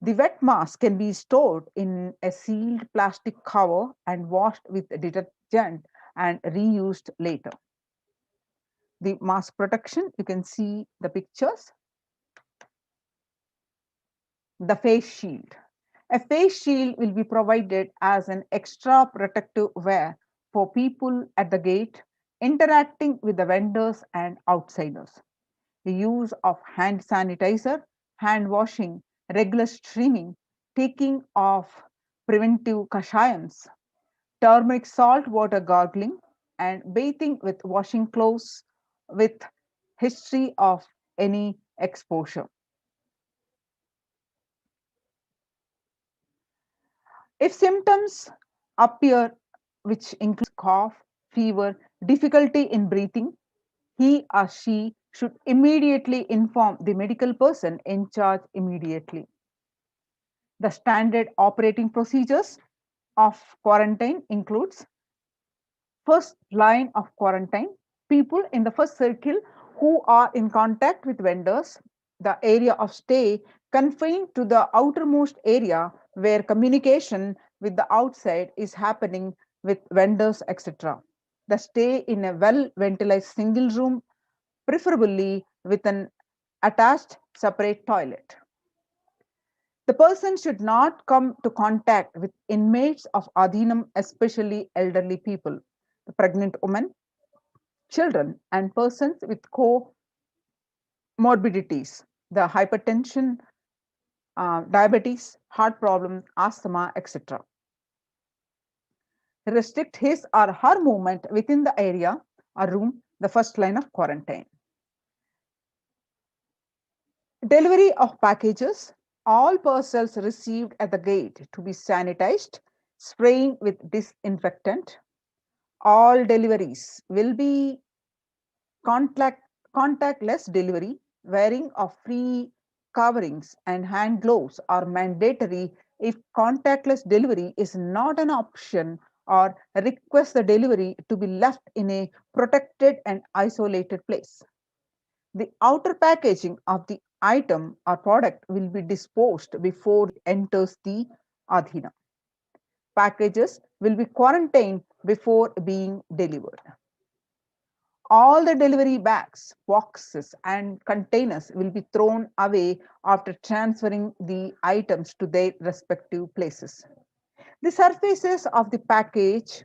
The wet mask can be stored in a sealed plastic cover and washed with detergent and reused later. The mask protection, you can see the pictures. The face shield. A face shield will be provided as an extra protective wear for people at the gate interacting with the vendors and outsiders. The use of hand sanitizer, hand washing, regular streaming, taking of preventive kashayams, turmeric salt water gargling, and bathing with washing clothes with history of any exposure. If symptoms appear, which include cough, fever, difficulty in breathing, he or she should immediately inform the medical person in charge immediately. The standard operating procedures of quarantine includes first line of quarantine, people in the first circle who are in contact with vendors, the area of stay confined to the outermost area where communication with the outside is happening with vendors, etc. The stay in a well ventilated single room, preferably with an attached separate toilet. The person should not come to contact with inmates of Adhinam, especially elderly people, the pregnant women, children, and persons with comorbidities. the hypertension, diabetes, heart problem, asthma, etc. Restrict his or her movement within the area or room, the first line of quarantine. Delivery of packages, all parcels received at the gate to be sanitized, spraying with disinfectant. All deliveries will be contactless delivery. Wearing of free coverings and hand gloves are mandatory if contactless delivery is not an option, or request the delivery to be left in a protected and isolated place. The outer packaging of the item or product will be disposed before it enters the adhina. Packages will be quarantined before being delivered. All the delivery bags, boxes, and containers will be thrown away after transferring the items to their respective places. The surfaces of the package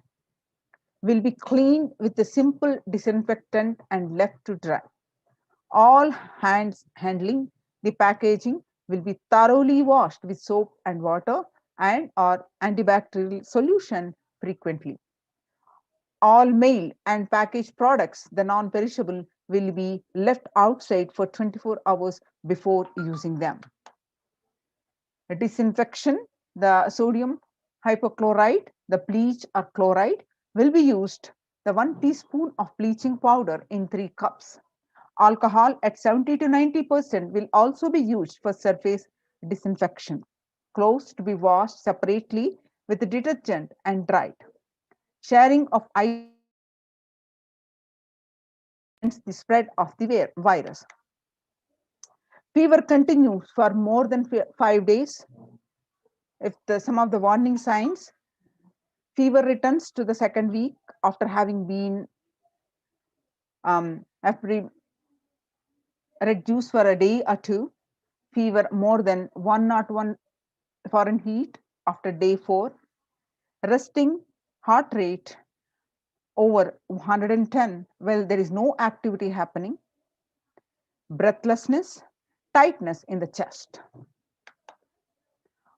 will be cleaned with a simple disinfectant and left to dry. All hands handling the packaging will be thoroughly washed with soap and water and or antibacterial solution frequently. All mail and packaged products, the non-perishable, will be left outside for 24 hours before using them. Disinfection, the sodium hypochlorite, the bleach or chloride will be used, the 1 teaspoon of bleaching powder in 3 cups. Alcohol at 70 to 90% will also be used for surface disinfection. Clothes to be washed separately with detergent and dried. Sharing of items prevents the spread of the virus. Fever continues for more than 5 days. If some of the warning signs, fever returns to the second week after having been reduced for a day or two. Fever more than 101 Fahrenheit after day 4. Resting heart rate over 110 while there is no activity happening. Breathlessness, tightness in the chest.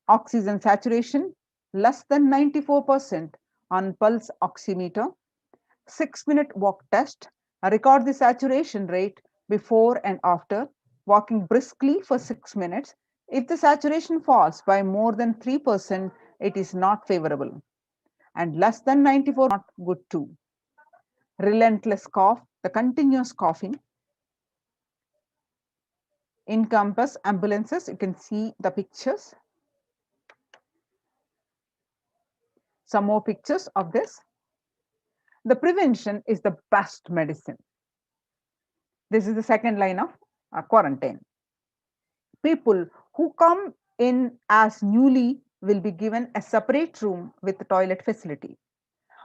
Oxygen saturation less than 94% on pulse oximeter. 6-minute walk test. Record the saturation rate before and after walking briskly for 6 minutes. If the saturation falls by more than 3%, it is not favorable, and less than 94 not good too. Relentless cough, the continuous coughing. In campus ambulances, you can see the pictures. Some more pictures of this. The prevention is the best medicine. This is the second line of quarantine. People who come in as newly will be given a separate room with the toilet facility.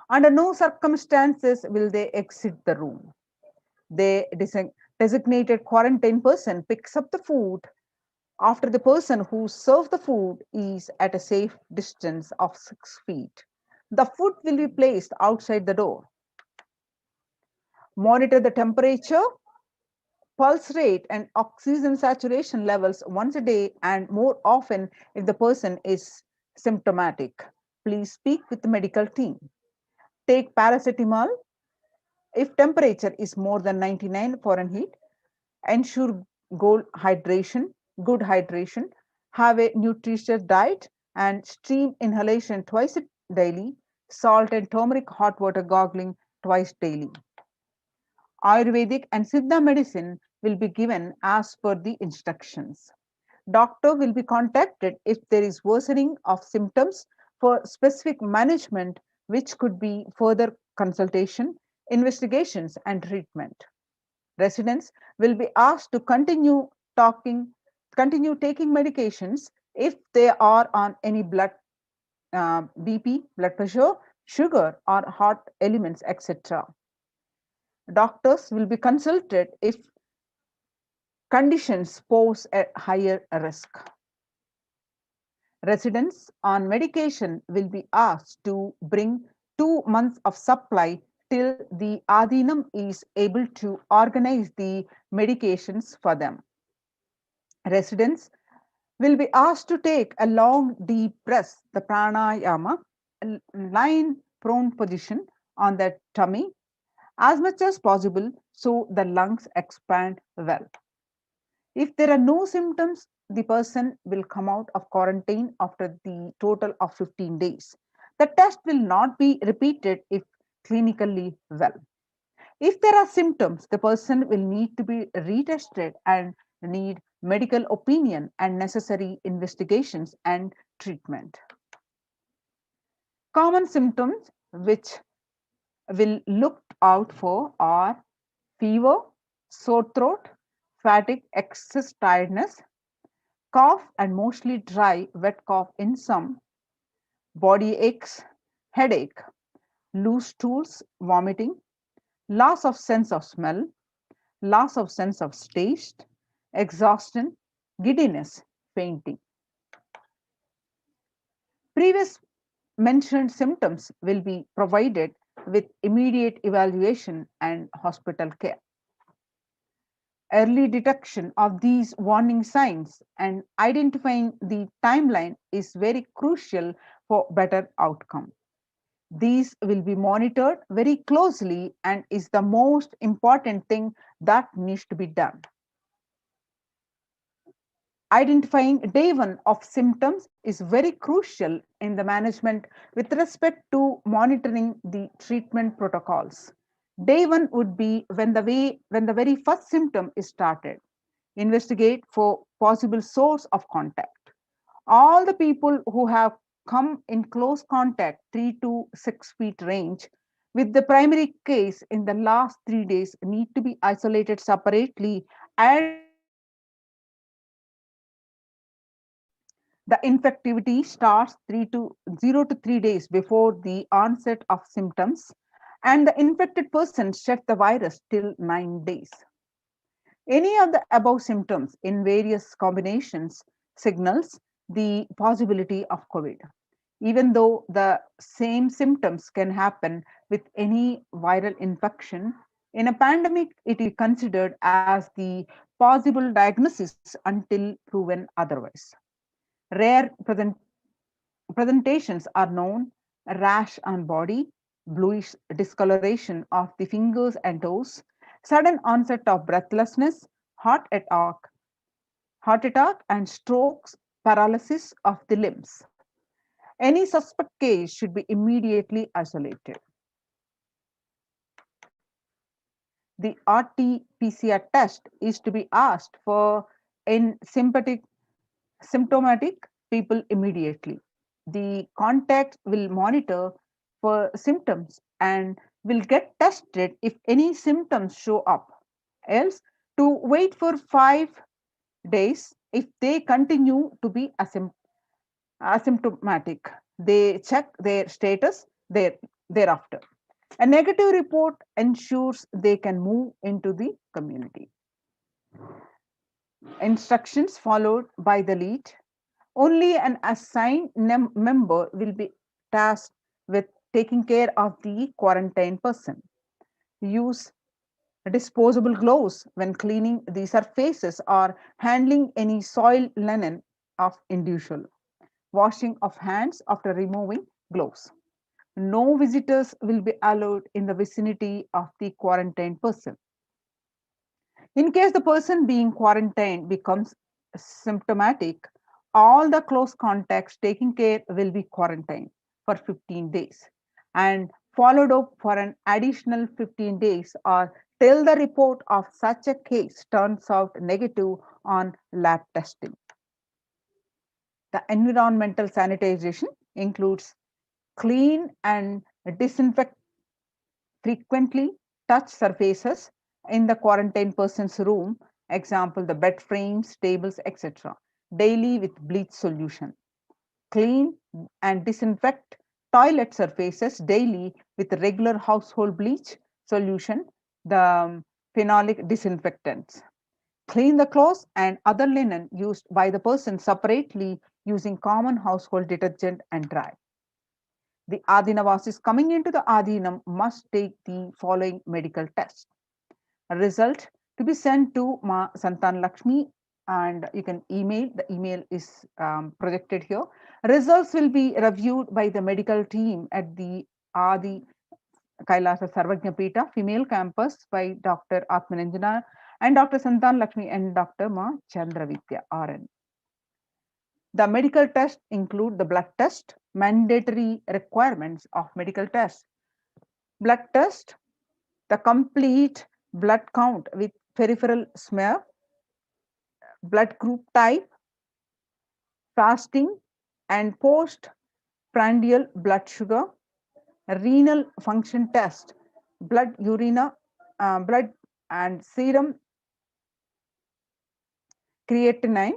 Under no circumstances will they exit the room. The designated quarantine person picks up the food after the person who served the food is at a safe distance of 6 feet. The food will be placed outside the door. Monitor the temperature, pulse rate, and oxygen saturation levels once a day and more often if the person is symptomatic. Please speak with the medical team. Take paracetamol if temperature is more than 99 Fahrenheit. Ensure good hydration, have a nutritious diet, and stream inhalation twice daily, salt and turmeric hot water gargling twice daily. Ayurvedic and Siddha medicine will be given as per the instructions. Doctor will be contacted if there is worsening of symptoms for specific management, which could be further consultation, investigations, and treatment. Residents will be asked to continue taking medications if they are on any blood BP, blood pressure, sugar, or heart elements, etc. Doctors will be consulted if conditions pose a higher risk. Residents on medication will be asked to bring 2 months of supply till the Adhinam is able to organize the medications for them. Residents will be asked to take a long deep breath, the pranayama, lying prone position on their tummy as much as possible so the lungs expand well. If there are no symptoms, the person will come out of quarantine after the total of 15 days. The test will not be repeated if clinically well. If there are symptoms, the person will need to be retested and need medical opinion and necessary investigations and treatment. Common symptoms which will look out for are fever, sore throat, fatigue, excess tiredness, cough and mostly dry, wet cough in some, body aches, headache, loose stools, vomiting, loss of sense of smell, loss of sense of taste, exhaustion, giddiness, fainting. Previous mentioned symptoms will be provided with immediate evaluation and hospital care. Early detection of these warning signs and identifying the timeline is very crucial for better outcome. These will be monitored very closely and is the most important thing that needs to be done. Identifying day one of symptoms is very crucial in the management with respect to monitoring the treatment protocols. Day one would be when the very first symptom is started. Investigate for possible source of contact. All the people who have come in close contact 3 to 6 feet range with the primary case in the last 3 days need to be isolated separately and the infectivity starts 0 to 3 days before the onset of symptoms, and the infected person shed the virus till 9 days. Any of the above symptoms in various combinations signals the possibility of COVID. Even though the same symptoms can happen with any viral infection, in a pandemic, it is considered as the possible diagnosis until proven otherwise. Rare presentations are known: rash on body, bluish discoloration of the fingers and toes, sudden onset of breathlessness, heart attack and strokes, paralysis of the limbs. Any suspect case should be immediately isolated. The RT-PCR test is to be asked for in symptomatic people immediately. The contact will monitor for symptoms and will get tested if any symptoms show up. Else, to wait for 5 days if they continue to be asymptomatic. They check their status thereafter. A negative report ensures they can move into the community. Instructions followed by the lead. Only an assigned member will be tasked with taking care of the quarantined person. Use disposable gloves when cleaning the surfaces or handling any soiled linen of individual. Washing of hands after removing gloves. No visitors will be allowed in the vicinity of the quarantined person. In case the person being quarantined becomes symptomatic, all the close contacts taking care will be quarantined for 15 days and followed up for an additional 15 days or till the report of such a case turns out negative on lab testing. The environmental sanitization includes clean and disinfect frequently touch surfaces in the quarantine person's room, example the bed frames, tables, etc., daily with bleach solution. Clean and disinfect toilet surfaces daily with regular household bleach solution, the phenolic disinfectants. Clean the clothes and other linen used by the person separately using common household detergent and dry. The Adinavasis coming into the Adinam must take the following medical test. A result to be sent to Ma Santan Lakshmi and you can email. The email is projected here. Results will be reviewed by the medical team at the Adi Kailasa Sarvajñapita female campus by Dr. Atmananjana and Dr. Santan Lakshmi and Dr. Ma Chandravidya RN. The medical tests include the blood test, mandatory requirements of medical tests. Blood test, the complete blood count with peripheral smear, blood group type, fasting and postprandial blood sugar, renal function test, blood urina, blood and serum creatinine,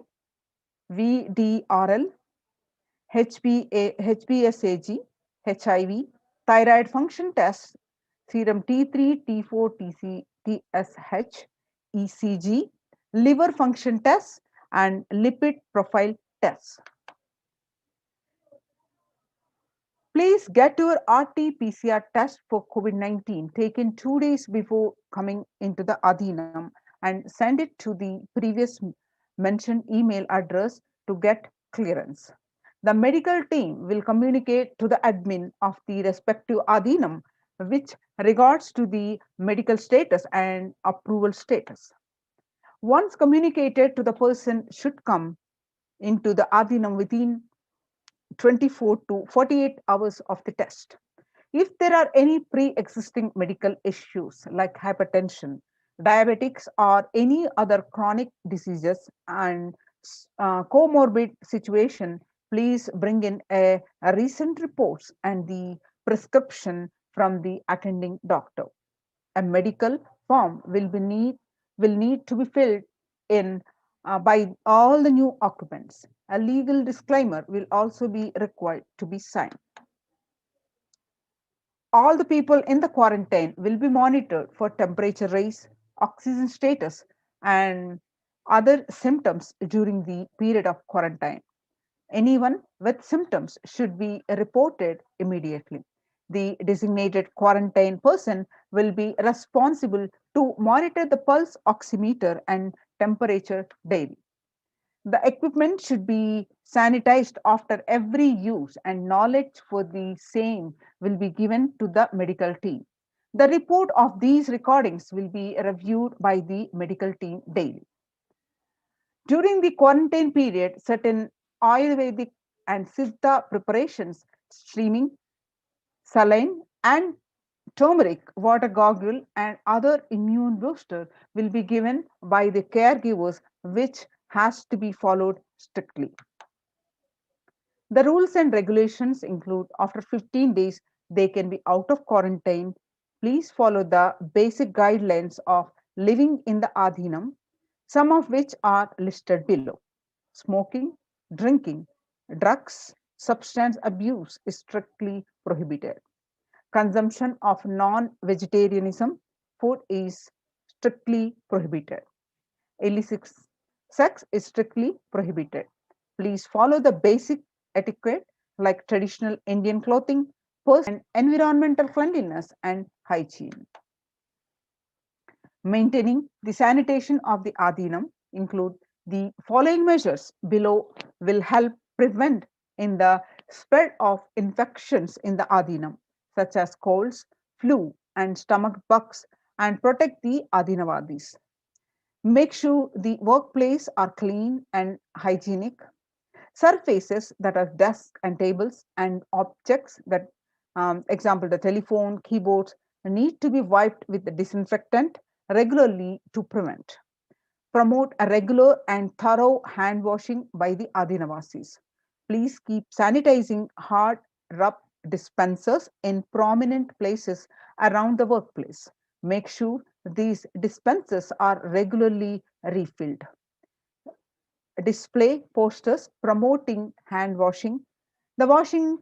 VDRL, HBsAg, HIV, thyroid function test, serum T3, T4, TSH, ECG, liver function test, and lipid profile tests. Please get your RT-PCR test for COVID-19 taken 2 days before coming into the Adhinam and send it to the previous mentioned email address to get clearance. The medical team will communicate to the admin of the respective Adhinam which regards to the medical status and approval status. Once communicated to the person should come into the Adhinam within 24 to 48 hours of the test. If there are any pre-existing medical issues like hypertension, diabetics, or any other chronic diseases and comorbid situation, please bring in a recent reports and the prescription from the attending doctor. A medical form will need to be filled in by all the new occupants. A legal disclaimer will also be required to be signed. All the people in the quarantine will be monitored for temperature rise, oxygen status, and other symptoms during the period of quarantine. Anyone with symptoms should be reported immediately. The designated quarantine person will be responsible to monitor the pulse oximeter and temperature daily. The equipment should be sanitized after every use, and knowledge for the same will be given to the medical team. The report of these recordings will be reviewed by the medical team daily. During the quarantine period, certain Ayurvedic and Siddha preparations, streaming, saline, and turmeric, water goggle, and other immune booster will be given by the caregivers, which has to be followed strictly. The rules and regulations include after 15 days, they can be out of quarantine. Please follow the basic guidelines of living in the Adhinam, some of which are listed below. Smoking, drinking, drugs, substance abuse is strictly prohibited. Consumption of non-vegetarianism food is strictly prohibited. Illicit sex is strictly prohibited. Please follow the basic etiquette like traditional Indian clothing, personal and environmental cleanliness and hygiene. Maintaining the sanitation of the Adhinam include the following measures below will help prevent in the spread of infections in the Adhinam, such as colds, flu, and stomach bugs, and protect the Adhinavadis. Make sure the workplace are clean and hygienic. Surfaces that are desks and tables and objects that, example, the telephone, keyboards, need to be wiped with the disinfectant regularly to prevent. Promote a regular and thorough hand washing by the Adinavasis. Please keep sanitizing hard rub dispensers in prominent places around the workplace. Make sure these dispensers are regularly refilled. Display posters promoting hand washing. The washing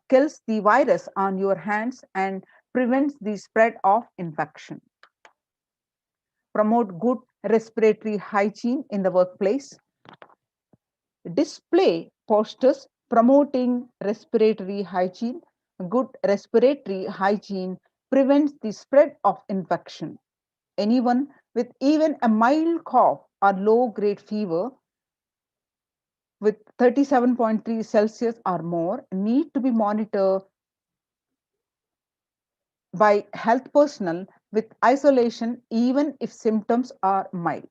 kills the virus on your hands and prevents the spread of infection. Promote good respiratory hygiene in the workplace. Display posters promoting respiratory hygiene. Good respiratory hygiene prevents the spread of infection. Anyone with even a mild cough or low-grade fever with 37.3 Celsius or more need to be monitored by health personnel with isolation even if symptoms are mild.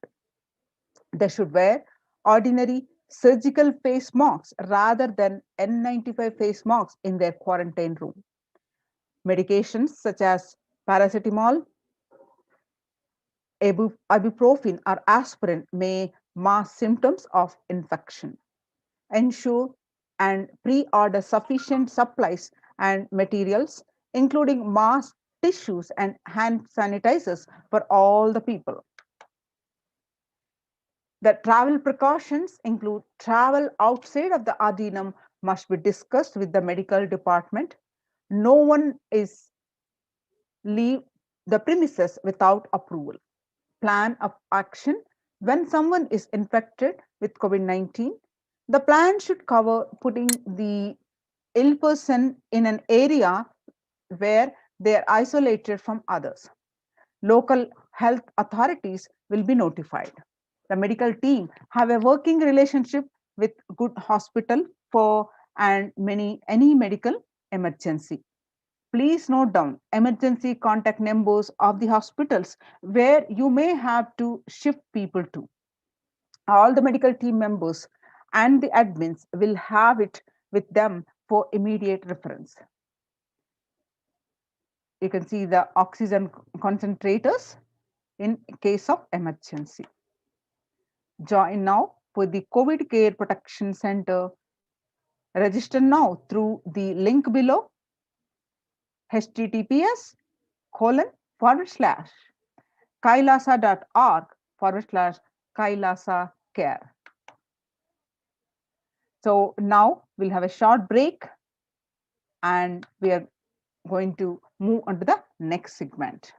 They should wear ordinary surgical face masks rather than N95 face masks in their quarantine room. Medications such as paracetamol, ibuprofen, or aspirin may mask symptoms of infection. Ensure and pre-order sufficient supplies and materials, including masks, tissues, and hand sanitizers for all the people. The travel precautions include travel outside of the Ardinum must be discussed with the medical department. No one is leave the premises without approval. Plan of action when someone is infected with COVID-19. The plan should cover putting the ill person in an area where they are isolated from others. Local health authorities will be notified. The medical team have a working relationship with good hospital for and any medical emergency. Please note down emergency contact numbers of the hospitals where you may have to shift people to. All the medical team members and the admins will have it with them for immediate reference. You can see the oxygen concentrators in case of emergency. Join now for the COVID Care Protection Center. Register now through the link below, https://kailasa.org/Kailasa Care. So now we'll have a short break and we are going to move on to the next segment.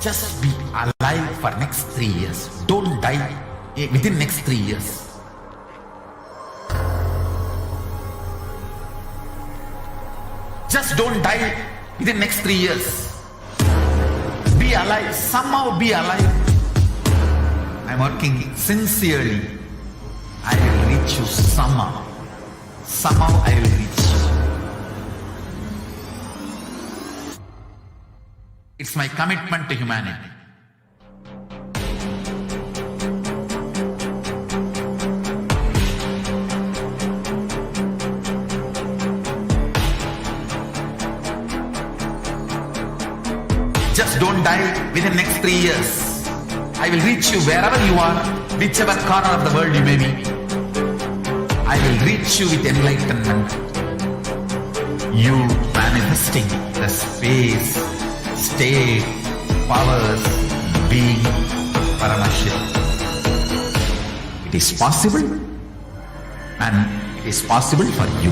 Just be alive for next 3 years. Don't die within next 3 years. Just don't die within next 3 years. Be alive. Somehow be alive. I'm working sincerely. I will reach you somehow. Somehow I will reach you. It's my commitment to humanity. Just don't die within next 3 years. I will reach you wherever you are, whichever corner of the world you may be. I will reach you with enlightenment. You manifesting the space, state, powers, being, Paramashivoham. It is possible, and it is possible for you.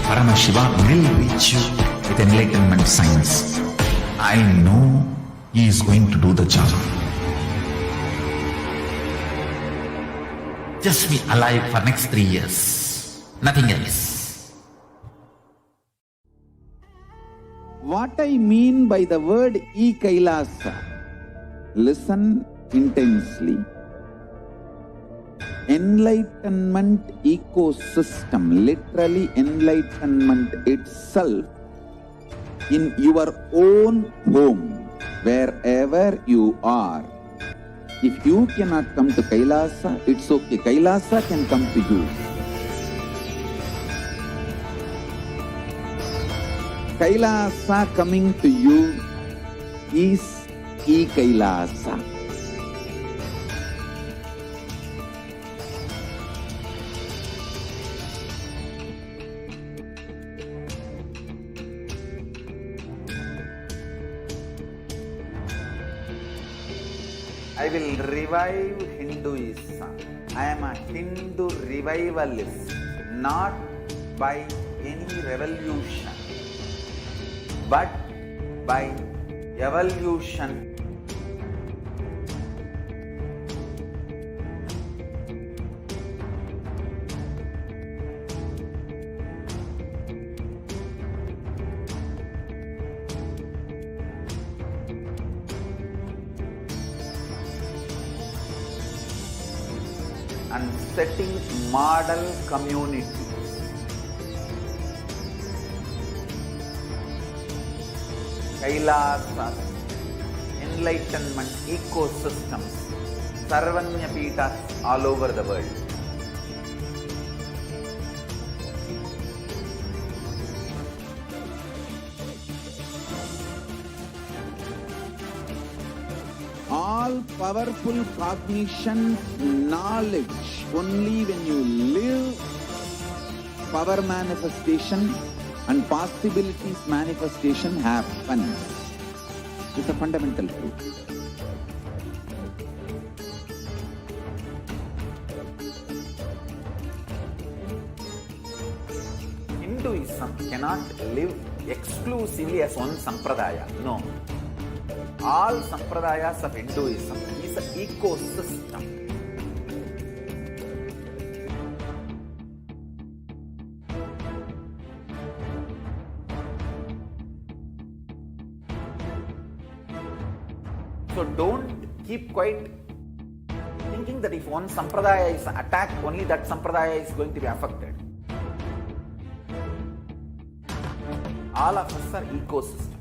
Paramashivoham will reach you with enlightenment science. I know he is going to do the job. Just be alive for next 3 years. Nothing else. What I mean by the word E-Kailasa, listen intensely. enlightenment ecosystem, literally enlightenment itself, in your own home, wherever you are. If you cannot come to Kailasa, it's okay. Kailasa can come to you. Kailasa coming to you is e-Kailasa. I will revive Hinduism. I am a Hindu revivalist, not by any revolution, but by evolution. And setting model community. Kailasa, enlightenment ecosystems, Sarvanya Peethas all over the world. All powerful cognition, knowledge, only when you live power manifestation and possibilities manifestation happens. It's a fundamental truth. Hinduism cannot live exclusively as one sampradaya. No. All sampradayas of Hinduism is an ecosystem. So don't keep quiet thinking that if one sampradaya is attacked, only that sampradaya is going to be affected. All of us are ecosystem.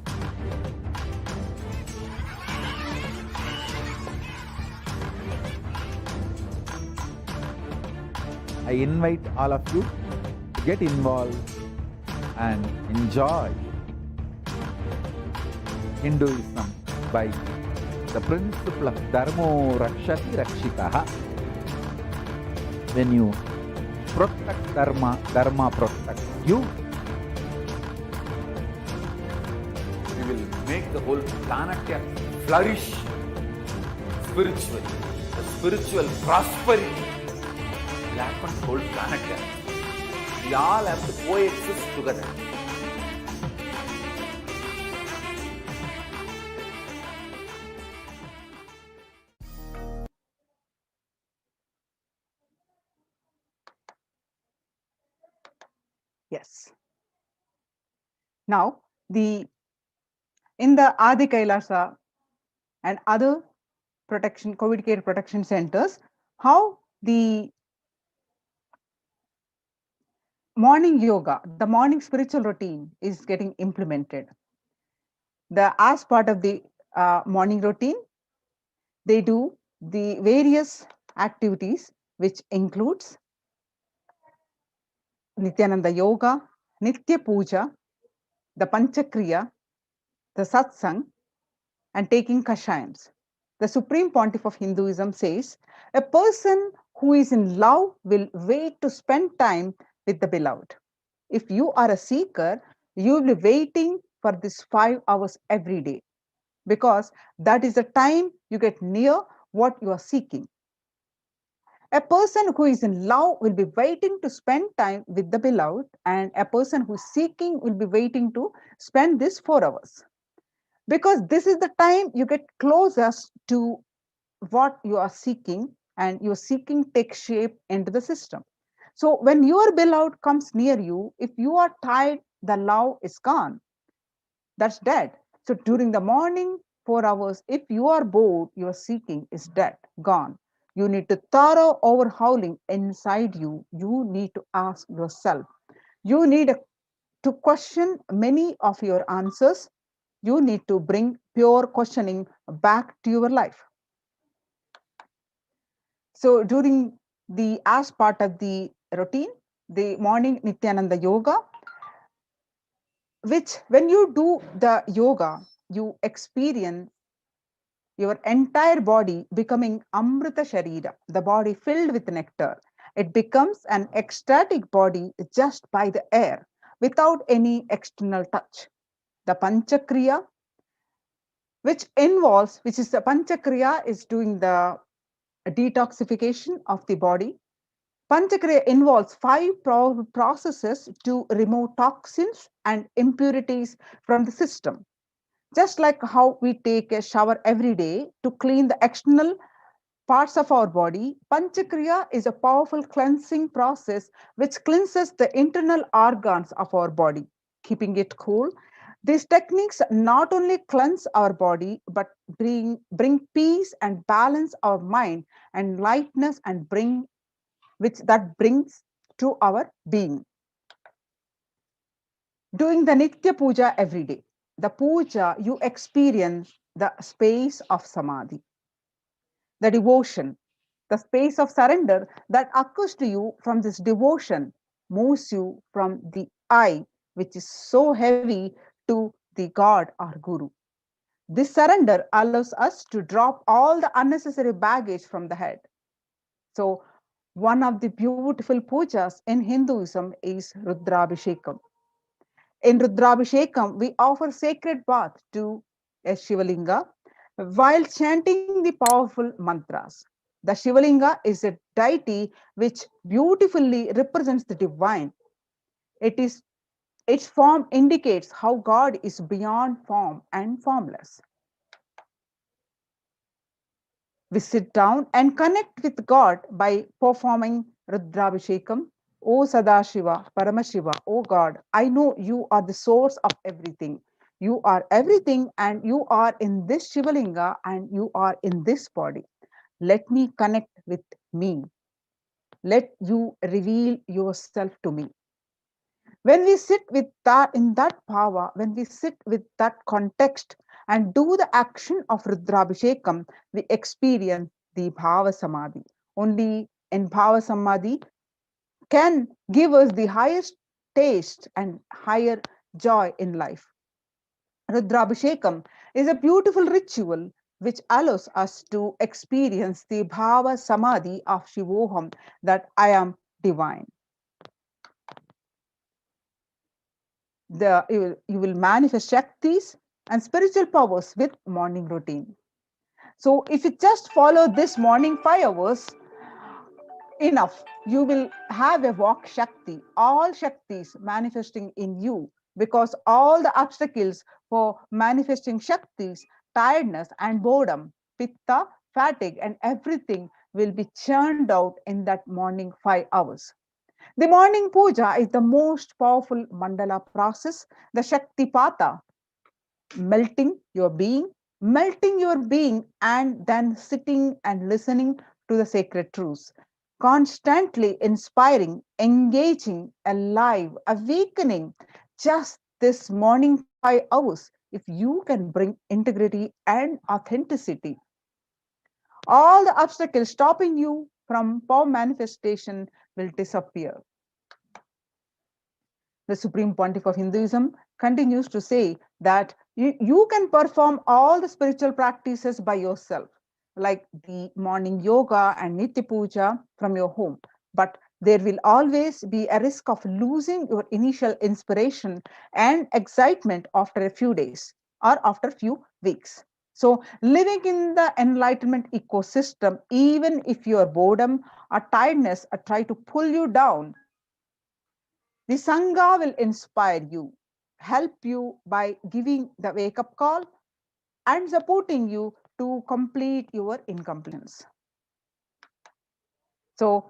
I invite all of you to get involved and enjoy Hinduism by the principle of Dharmo Rakshati Rakshitaha. When you protect Dharma, Dharma protects you. We will make the whole planet flourish spiritually. The spiritual prosperity will happen to the whole planet. We all have to coexist together. Yes. Now, in the Adi Kailasa and other protection, COVID care protection centers, how the morning yoga, the morning spiritual routine is getting implemented. As part of the morning routine, they do the various activities, which includes Nithyananda Yoga, Nitya Puja, the Panchakriya, the Satsang, and taking Kashayams. The Supreme Pontiff of Hinduism says, a person who is in love will wait to spend time with the beloved. If you are a seeker, you will be waiting for this 5 hours every day, because that is the time you get near what you are seeking. A person who is in love will be waiting to spend time with the beloved, and a person who is seeking will be waiting to spend this 4 hours. Because this is the time you get closest to what you are seeking, and your seeking takes shape into the system. So when your beloved comes near you, if you are tired, the love is gone. That's dead. So during the morning 4 hours, if you are bored, your seeking is dead, gone. You need to thorough overhauling inside you. You need to ask yourself. You need to question many of your answers. You need to bring pure questioning back to your life. So during the as part of the routine, the morning Nithyananda yoga, which when you do the yoga, you experience your entire body becoming Amrita Sharira, the body filled with nectar. It becomes an ecstatic body just by the air, without any external touch. The Panchakriya, which is the Panchakriya, is doing the detoxification of the body. Panchakriya involves 5 processes to remove toxins and impurities from the system. Just like how we take a shower every day to clean the external parts of our body, Panchakriya is a powerful cleansing process which cleanses the internal organs of our body, keeping it cool. These techniques not only cleanse our body, but bring peace and balance our mind and lightness and which that brings to our being. Doing the Nitya Puja every day. The puja, you experience the space of samadhi, the devotion, the space of surrender that occurs to you from this devotion moves you from the I, which is so heavy, to the God or Guru. This surrender allows us to drop all the unnecessary baggage from the head. So, one of the beautiful pujas in Hinduism is Rudrabhishekam. In Rudrabhishekam, we offer sacred bath to a Shivalinga while chanting the powerful mantras. The Shivalinga is a deity which beautifully represents the divine. It is its form indicates how God is beyond form and formless. We sit down and connect with God by performing Rudrabhishekam. O Sadashiva, Paramashiva, O God, I know you are the source of everything. You are everything, and you are in this Shivalinga, and you are in this body. Let me connect with me. Let you reveal yourself to me. When we sit with that in that power, when we sit with that context and do the action of Rudrabhishekam, we experience the Bhava Samadhi. Only in Bhava Samadhi can give us the highest taste and higher joy in life. Rudrabhishekam is a beautiful ritual which allows us to experience the Bhava Samadhi of Shivoham, that I am divine. You will manifest Shaktis and spiritual powers with morning routine. So if you just follow this morning 5 hours, enough. You will have a walk Shakti, all Shaktis manifesting in you, because all the obstacles for manifesting Shaktis, tiredness and boredom, pitta, fatigue, and everything will be churned out in that morning 5 hours. The morning puja is the most powerful mandala process, the Shakti Pata, melting your being, and then sitting and listening to the sacred truths. Constantly inspiring, engaging, alive, awakening. Just this morning 5 hours, if you can bring integrity and authenticity, all the obstacles stopping you from power manifestation will disappear. The Supreme Pontiff of Hinduism continues to say that you can perform all the spiritual practices by yourself, like the morning yoga and Nitya Puja from your home. But there will always be a risk of losing your initial inspiration and excitement after a few days or after a few weeks. So, living in the enlightenment ecosystem, even if your boredom or tiredness try to pull you down, the Sangha will inspire you, help you by giving the wake up call and supporting you to complete your incompletions. So,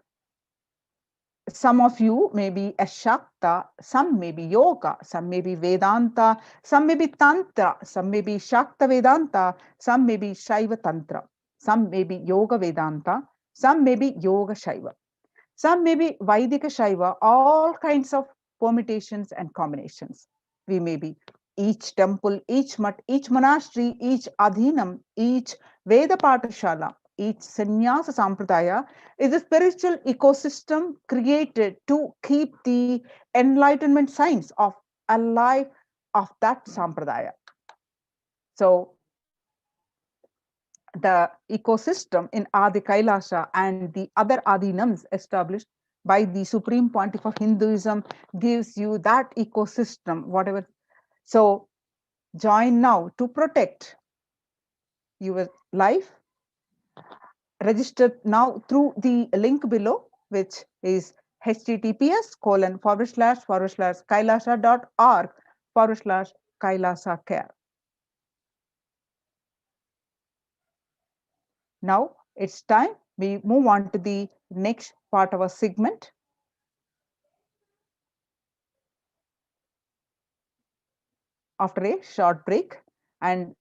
some of you may be a Shakta, some may be Yoga, some may be Vedanta, some may be Tantra, some may be Shakta Vedanta, some may be Shaiva Tantra, some may be Yoga Vedanta, some may be Yoga Shaiva, some may be Vaidika Shaiva, all kinds of permutations and combinations. We may be each temple, each mutt, each monastery, each adhinam, each Veda Patashala, each sannyasa sampradaya is a spiritual ecosystem created to keep the enlightenment signs of alive of that sampradaya. So the ecosystem in Adi Kailasa and the other adhinams established by the Supreme Pontiff of Hinduism gives you that ecosystem, whatever. So join now to protect your life. Register now through the link below, which is https://kailasa.org/kailasa care. Now it's time we move on to the next part of our segment. After a short break, and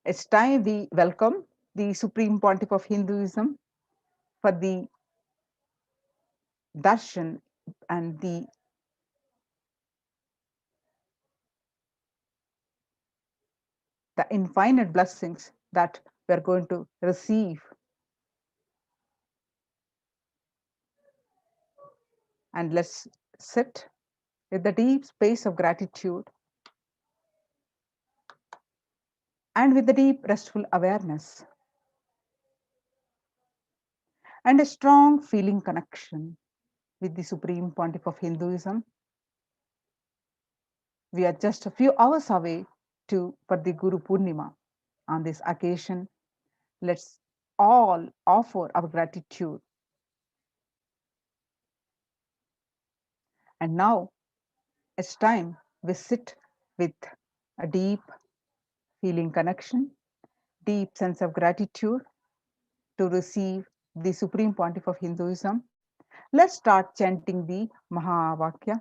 it's time we welcome the Supreme Pontiff of Hinduism for the darshan and the infinite blessings that we are going to receive. And let's sit with the deep space of gratitude and with the deep restful awareness and a strong feeling connection with the Supreme Pontiff of Hinduism. We are just a few hours away for the Guru Purnima. On this occasion, let's all offer our gratitude. And now it's time we sit with a deep feeling connection, deep sense of gratitude to receive the Supreme Pontiff of Hinduism. Let's start chanting the Mahavakya.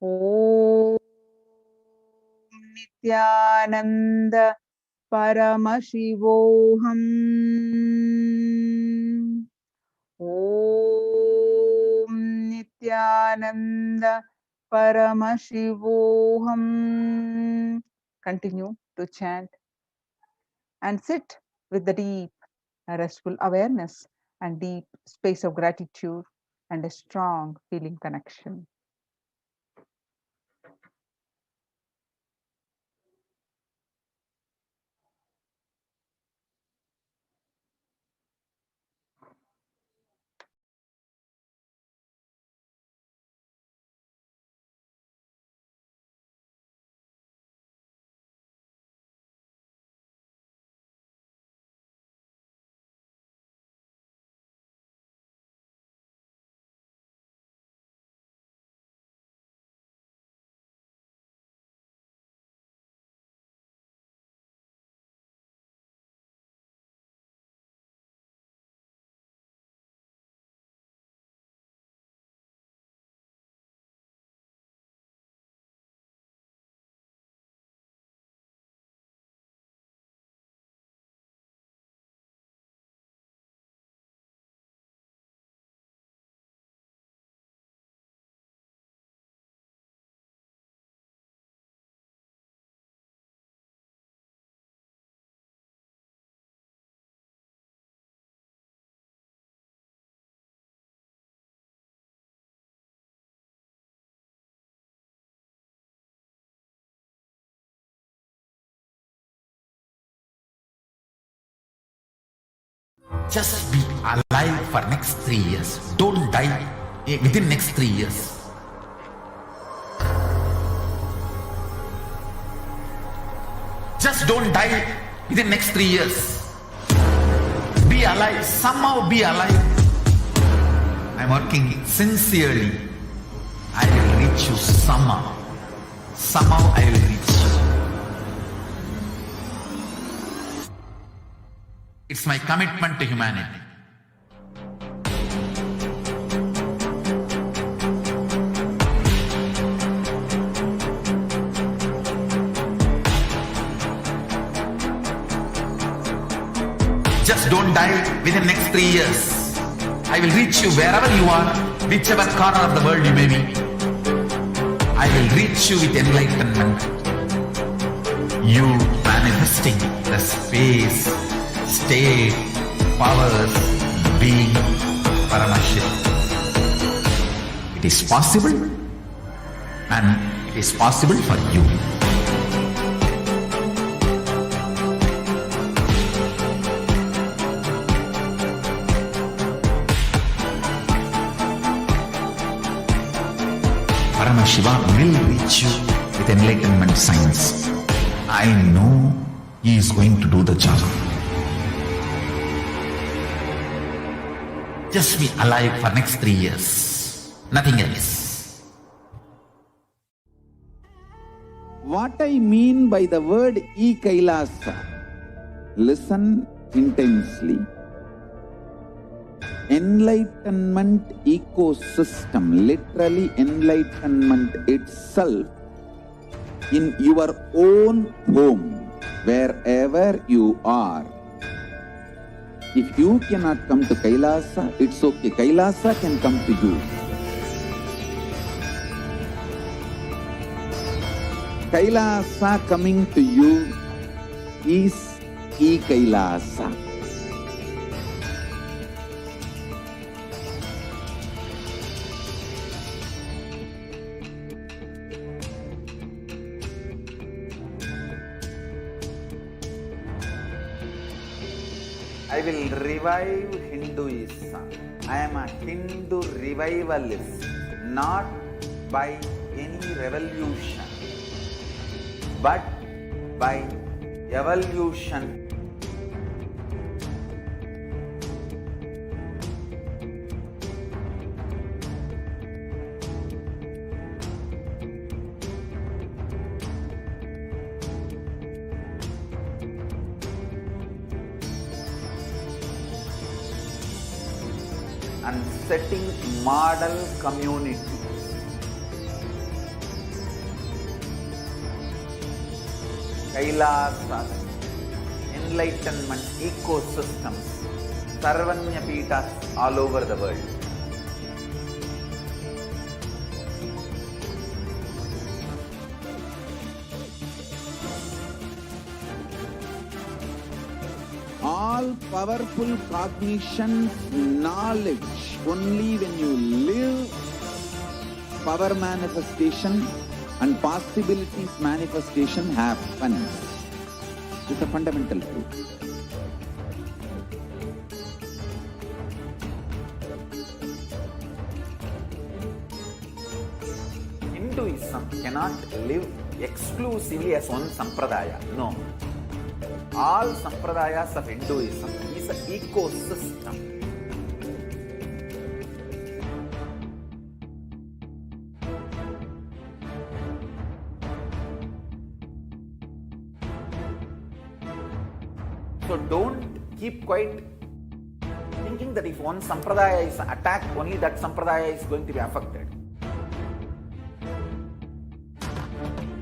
Om Nithyananda Paramashivoham. Om Nithyananda Paramashivoham. Continue to chant and sit with the deep restful awareness and deep space of gratitude and a strong feeling connection. Just be alive for next 3 years. Don't die within next 3 years. Just don't die within next 3 years. Be alive. Somehow be alive. I'm working sincerely. I will reach you somehow. Somehow I will reach you. It's my commitment to humanity. Just don't die within the next 3 years. I will reach you wherever you are, whichever corner of the world you may be. I will reach you with enlightenment. You manifesting the space, state, powers, being Paramashivoham. It is possible, and it is possible for you. Paramashivoham will reach you with enlightenment science. I know he is going to do the job. Just be alive for next 3 years. Nothing else. What I mean by the word e-Kailasa, listen intensely. Enlightenment ecosystem, literally enlightenment itself, in your own home, wherever you are. If you cannot come to Kailasa, it's okay. Kailasa can come to you. Kailasa coming to you is e-Kailasa. I will revive Hinduism. I am a Hindu revivalist, not by any revolution, but by evolution. And setting model community. Kailasa, enlightenment ecosystems, Sarvanya Peethas all over the world. All powerful cognition, knowledge, only when you live power manifestation and possibilities manifestation happens. It's a fundamental truth. Hinduism cannot live exclusively as one sampradaya. No. All sampradayas of Hinduism is an ecosystem. So don't keep quiet thinking that if one sampradaya is attacked, only that sampradaya is going to be affected.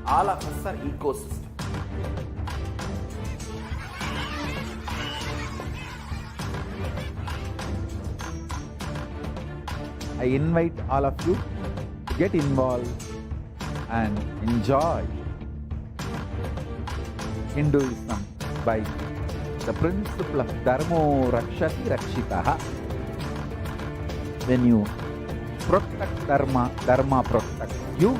All of us are ecosystem. I invite all of you to get involved and enjoy Hinduism by the principle of Dharmo Rakshati Rakshitaha. When you protect Dharma, Dharma protects you.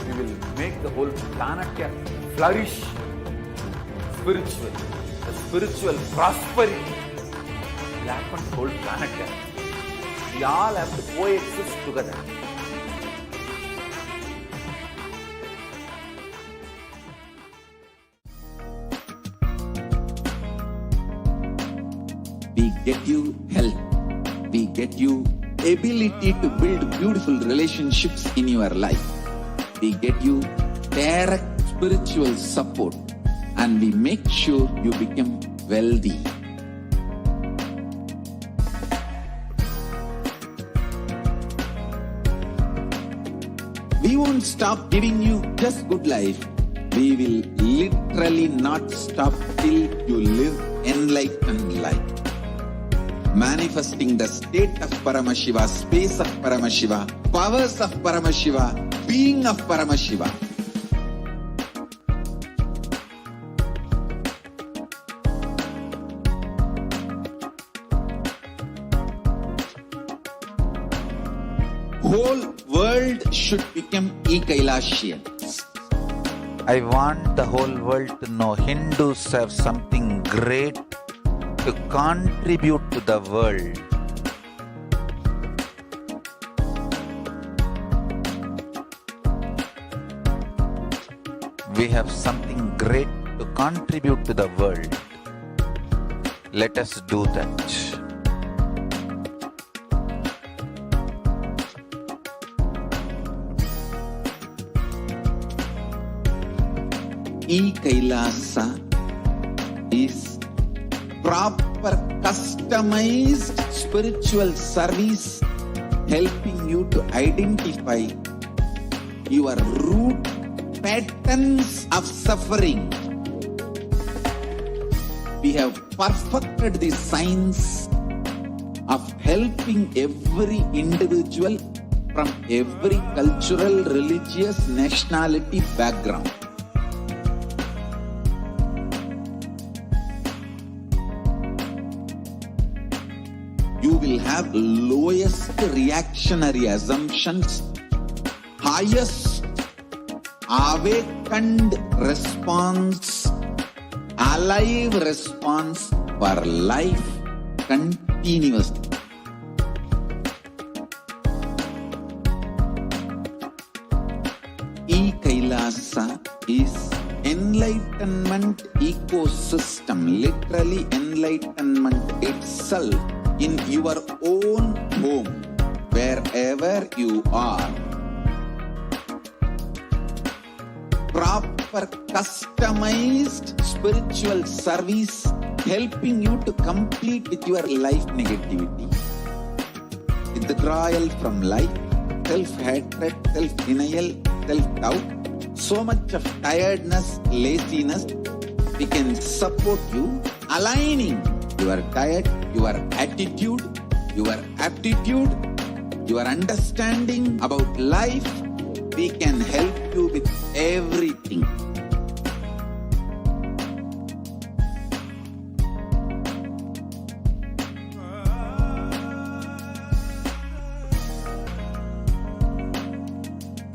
We will make the whole planet flourish spiritually. The spiritual prosperity will happen to the whole planet. We all have to coexist together. We get you health. We get you ability to build beautiful relationships in your life. We get you direct spiritual support. and we make sure you become wealthy. We won't stop giving you just good life. We will literally not stop till you live enlightened life. Manifesting the state of Paramashiva, space of Paramashiva, powers of Paramashiva, being of Paramashiva. Whole world should become e-Kailashians. I want the whole world to know Hindus have something great to contribute to the world. We have something great to contribute to the world. Let us do that. E-Kailasa is proper customized spiritual service helping you to identify your root patterns of suffering. We have perfected the science of helping every individual from every cultural, religious, nationality background. You will have lowest reactionary assumptions, highest awakened response, alive response for life continuously. E-Kailasa is enlightenment ecosystem, literally enlightenment itself in your own home, wherever you are. Proper customized spiritual service helping you to complete with your life negativity. Withdrawal from life, self-hatred, self-denial, self-doubt, so much of tiredness, laziness. We can support you aligning your diet, your attitude, your aptitude, your understanding about life. We can help you with everything.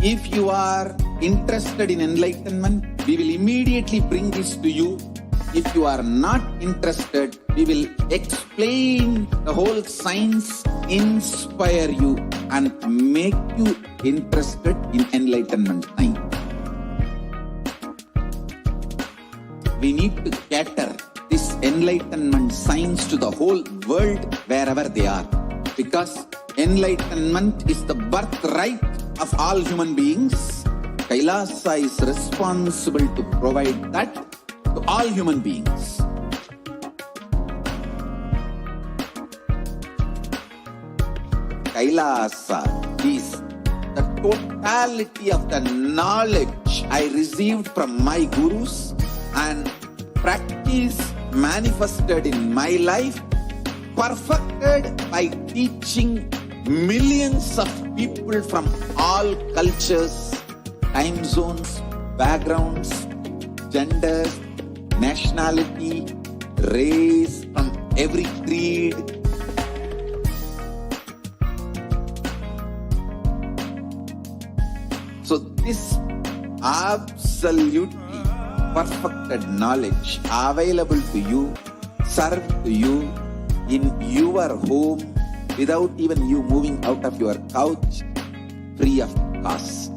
If you are interested in enlightenment, we will immediately bring this to you. If you are not interested, we will explain the whole science, inspire you and make you interested in enlightenment science. We need to cater this enlightenment science to the whole world wherever they are, because enlightenment is the birthright of all human beings. Kailasa is responsible to provide that to all human beings. Kailasa is the totality of the knowledge I received from my gurus and practice manifested in my life, perfected by teaching millions of people from all cultures, time zones, backgrounds, genders, nationality, race, from every creed. So this absolutely perfected knowledge available to you, served to you in your home without even you moving out of your couch, free of cost.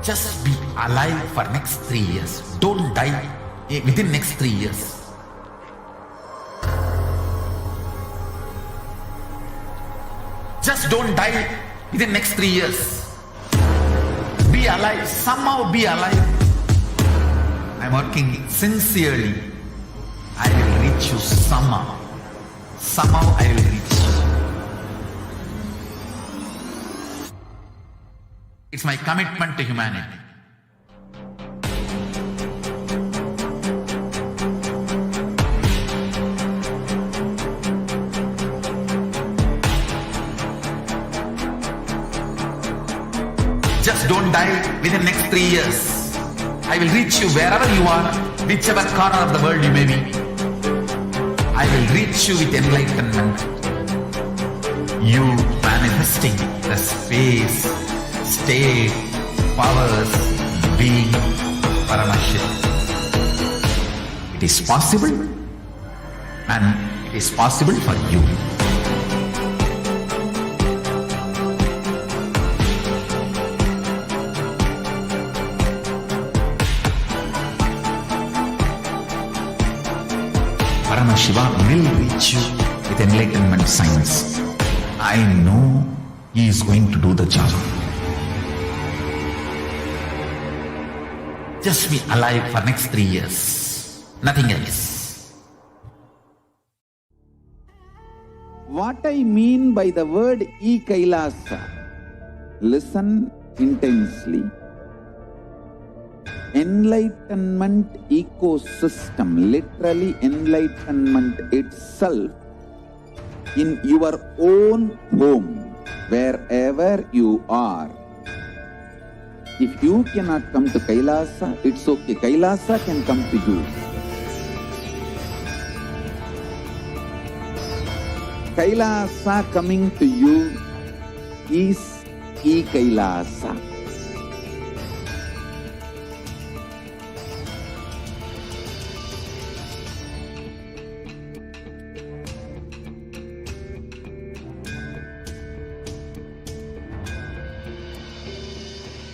Just be alive for next 3 years. Don't die within next 3 years. Just don't die within next 3 years. Be alive, somehow be alive. I'm working sincerely. I will reach you somehow. Somehow I will reach you. It's my commitment to humanity. Just don't die within next 3 years. I will reach you wherever you are, whichever corner of the world you may be. I will reach you with enlightenment. You manifesting the space, state, powers, being Paramashivoham. It is possible, and it is possible for you. Paramashivoham will reach you with enlightenment science. I know he is going to do the job. Just be alive for next 3 years. Nothing else. What I mean by the word E-Kailasa, listen intensely. Enlightenment ecosystem, literally enlightenment itself, in your own home, wherever you are. If you cannot come to Kailasa, it's okay. Kailasa can come to you. Kailasa coming to you is E-Kailasa.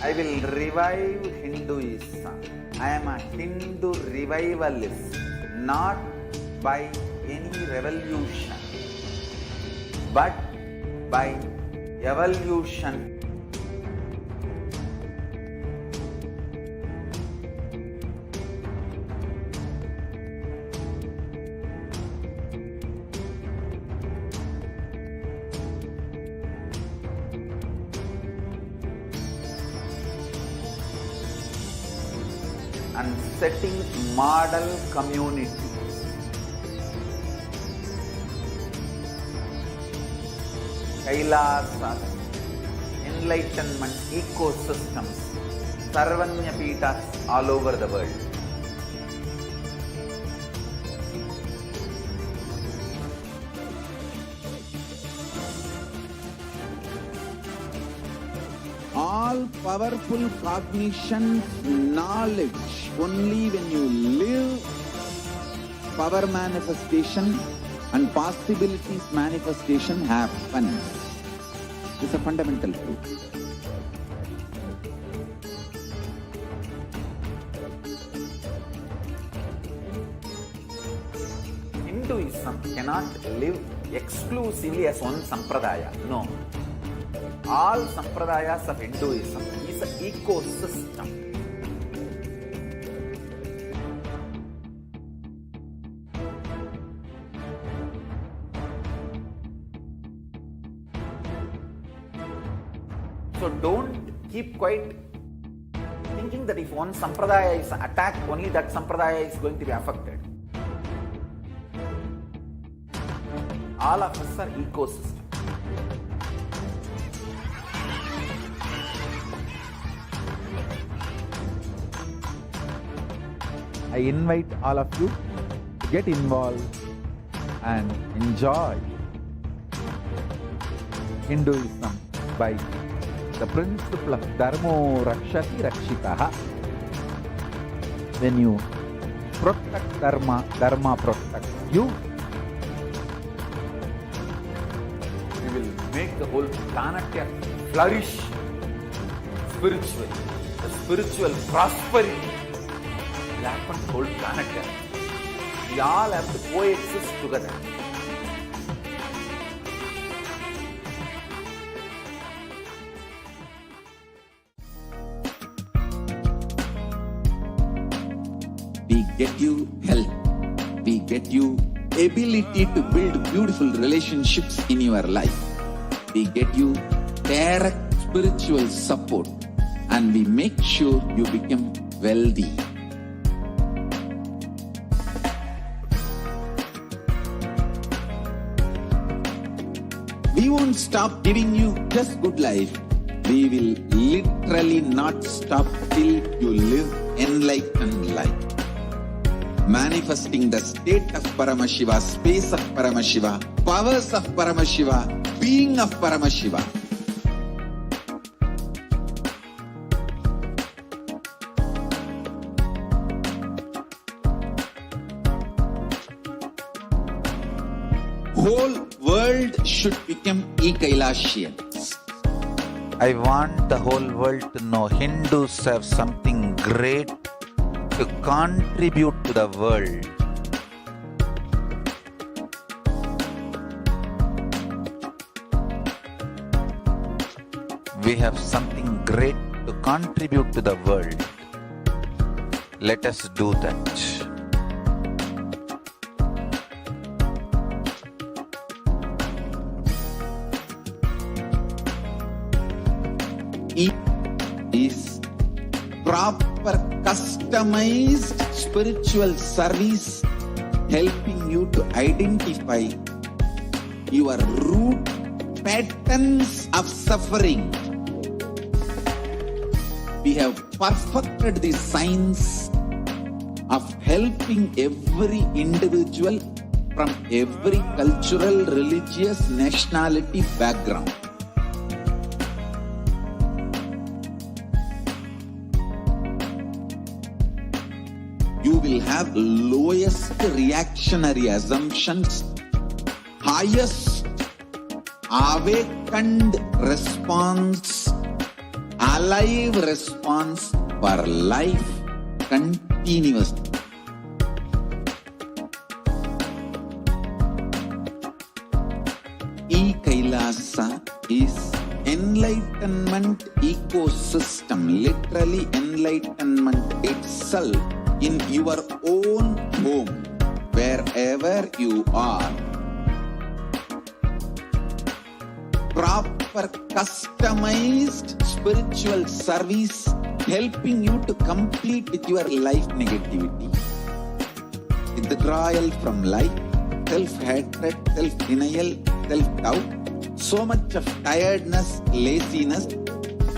I will revive Hinduism. I am a Hindu revivalist, not by any revolution, but by evolution. And setting model community. Kailasas, enlightenment ecosystems, Sarvanya Pitas all over the world. All powerful cognition, knowledge, only when you live, power manifestation and possibilities manifestation happens. This is a fundamental truth. Hinduism cannot live exclusively as one sampradaya. No. All sampradayas of Hinduism is an ecosystem. So don't keep quiet thinking that if one sampradaya is attacked, only that sampradaya is going to be affected. All of us are ecosystem. I invite all of you to get involved and enjoy Hinduism by the principle of Dharmo Rakshati Rakshitaha. When you protect Dharma, Dharma protects you. We will make the whole planet flourish spiritually. The spiritual prosperity will happen to the whole planet. We all have to coexist together. We get you health. We get you ability to build beautiful relationships in your life. We get you direct spiritual support, and we make sure you become wealthy. We won't stop giving you just good life. We will literally not stop till you live enlightened life. Manifesting the state of Paramashiva, space of Paramashiva, powers of Paramashiva, being of Paramashiva. Whole world should become e-Kailashians. I want the whole world to know Hindus have something great to contribute to the world. We have something great to contribute to the world. Let us do that. Is proper customized spiritual service helping you to identify your root patterns of suffering. We have perfected the science of helping every individual from every cultural, religious, nationality background. You will have lowest reactionary assumptions, highest awakened response, alive response for life continuously. E-Kailasa is enlightenment ecosystem, literally enlightenment itself in your own home, wherever you are. Proper customized spiritual service helping you to complete with your life negativity. Withdrawal from life, self-hatred, self-denial, self-doubt, so much of tiredness, laziness.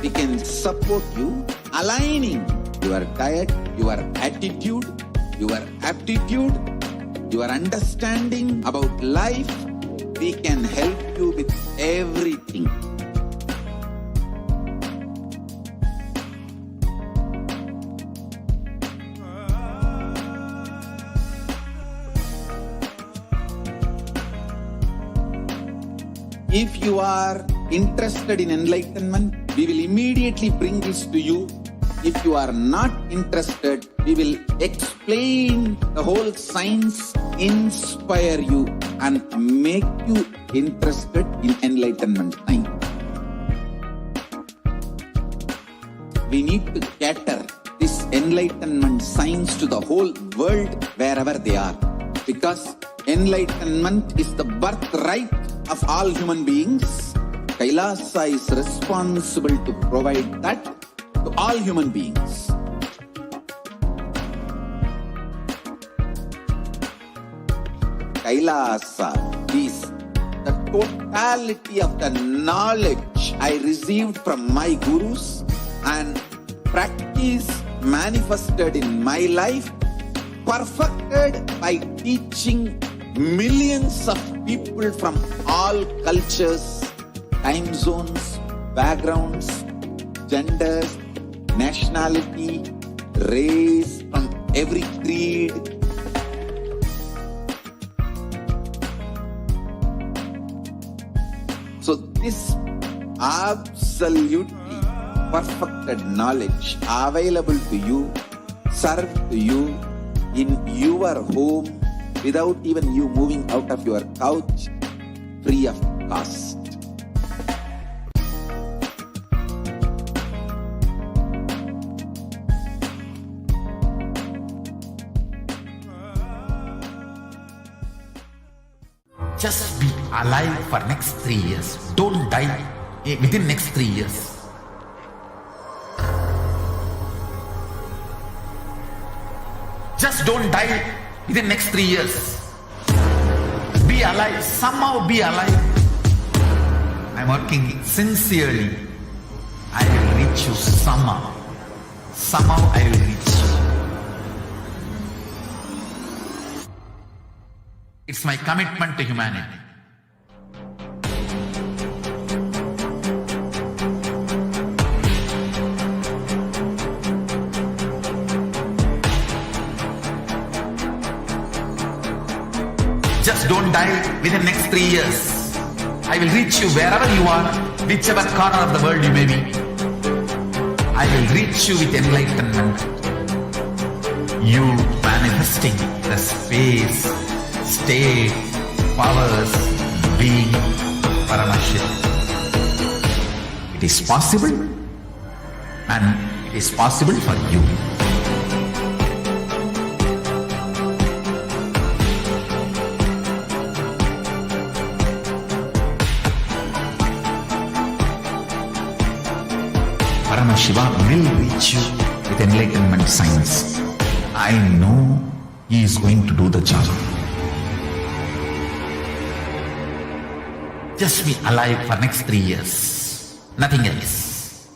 We can support you aligning your diet, your attitude, your aptitude, your understanding about life. We can help you with everything. If you are interested in enlightenment, we will immediately bring this to you. If you are not interested, we will explain the whole science, inspire you, and make you interested in enlightenment time. We need to cater this enlightenment science to the whole world wherever they are, because enlightenment is the birthright of all human beings. Kailasa is responsible to provide that to all human beings. Kailasa is the totality of the knowledge I received from my gurus and practice manifested in my life, perfected by teaching millions of people from all cultures, time zones, backgrounds, genders, nationality, race, from every creed. So this absolutely perfected knowledge available to you, served to you in your home without even you moving out of your couch, free of cost. Just be alive for next 3 years. Don't die within next 3 years. Just don't die within next 3 years. Be alive. Somehow be alive. I'm working sincerely. I will reach you somehow. Somehow I will reach you. It's my commitment to humanity. Just don't die within next 3 years. I will reach you wherever you are, whichever corner of the world you may be. I will reach you with enlightenment. You manifesting the space, state, powers, being Paramashivoham. It is possible, and it is possible for you. Paramashivoham will reach you with enlightenment science. I know he is going to do the job. Just be alive for next 3 years. Nothing else.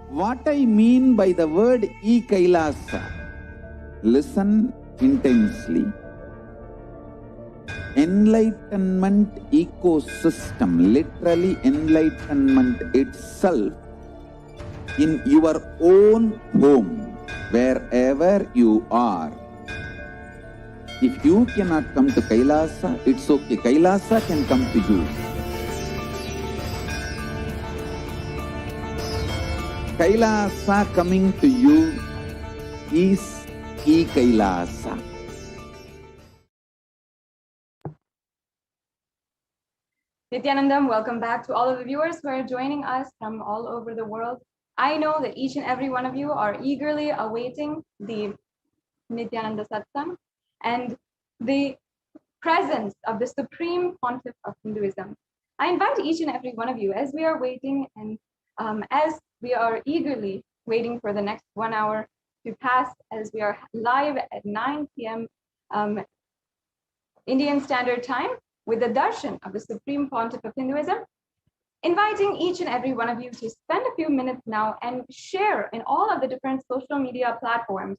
What I mean by the word e-Kailasa, listen intensely. Enlightenment ecosystem, literally enlightenment itself, in your own home, wherever you are. If you cannot come to Kailasa, it's okay. Kailasa can come to you. Kailasa coming to you is e-Kailasa. Nithyanandam, welcome back to all of the viewers who are joining us from all over the world. I know that each and every one of you are eagerly awaiting the Nithyananda Satsang and the presence of the Supreme Pontiff of Hinduism. I invite each and every one of you, as we are waiting and as we are eagerly waiting for the next 1 hour to pass, as we are live at 9 p.m. Indian Standard Time with the darshan of the Supreme Pontiff of Hinduism, inviting each and every one of you to spend a few minutes now and share in all of the different social media platforms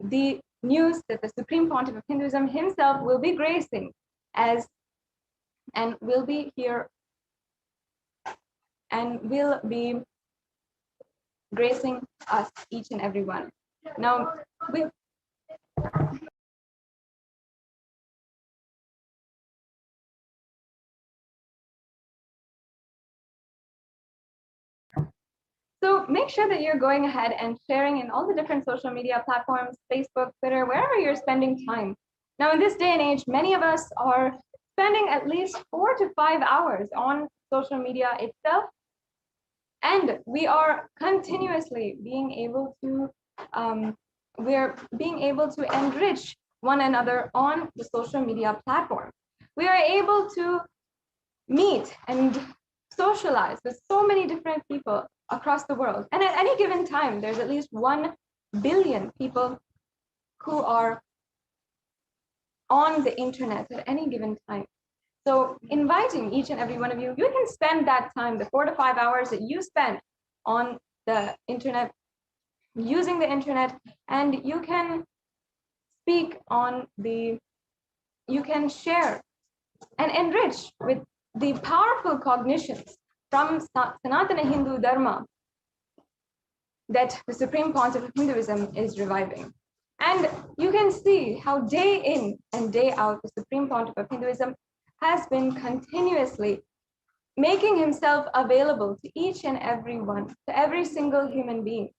the news that the Supreme Pontiff of Hinduism himself will be gracing and will be here and will be gracing us, each and every one. Now, so make sure that you're going ahead and sharing in all the different social media platforms, Facebook, Twitter, wherever you're spending time. Now, in this day and age, many of us are spending at least 4 to 5 hours on social media itself. And we are continuously being able to, enrich one another on the social media platform. We are able to meet and socialize with so many different people across the world. And at any given time, there's at least 1 billion people who are on the internet at any given time. So inviting each and every one of you, you can spend that time, the 4 to 5 hours that you spend on the internet, using the internet, and you can speak on you can share and enrich with the powerful cognitions from Sanatana Hindu Dharma that the Supreme Pontiff of Hinduism is reviving. And you can see how day in and day out, the Supreme Pontiff of Hinduism has been continuously making himself available to each and every one, to every single human being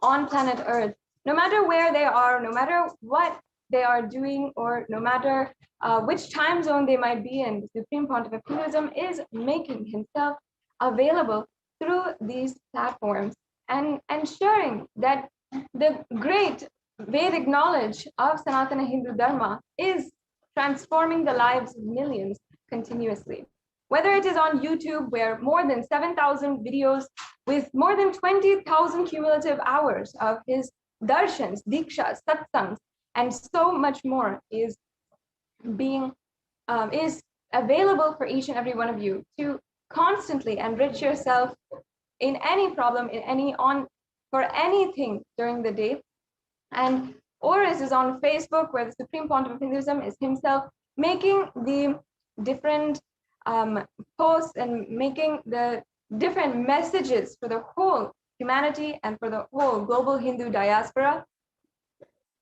on planet Earth, no matter where they are, no matter what they are doing, or no matter which time zone they might be in. The Supreme Pontiff of Hinduism is making himself available through these platforms and ensuring that the great Vedic knowledge of Sanatana Hindu Dharma is transforming the lives of millions continuously. Whether it is on YouTube, where more than 7,000 videos with more than 20,000 cumulative hours of his darshans, dikshas, satsangs, and so much more is available for each and every one of you to constantly enrich yourself in any problem, for anything during the day. And Oris is on Facebook, where the Supreme Pontiff of Hinduism is himself making the different posts and making the different messages for the whole humanity and for the whole global Hindu diaspora.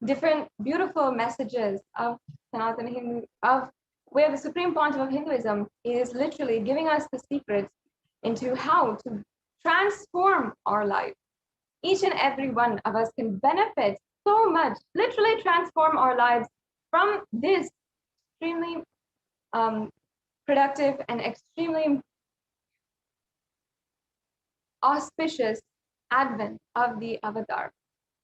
Different beautiful messages of Sanatana Hindu, of where the Supreme Pontiff of Hinduism is literally giving us the secrets into how to transform our life. Each and every one of us can benefit so much, literally transform our lives from this extremely productive and extremely auspicious advent of the avatar.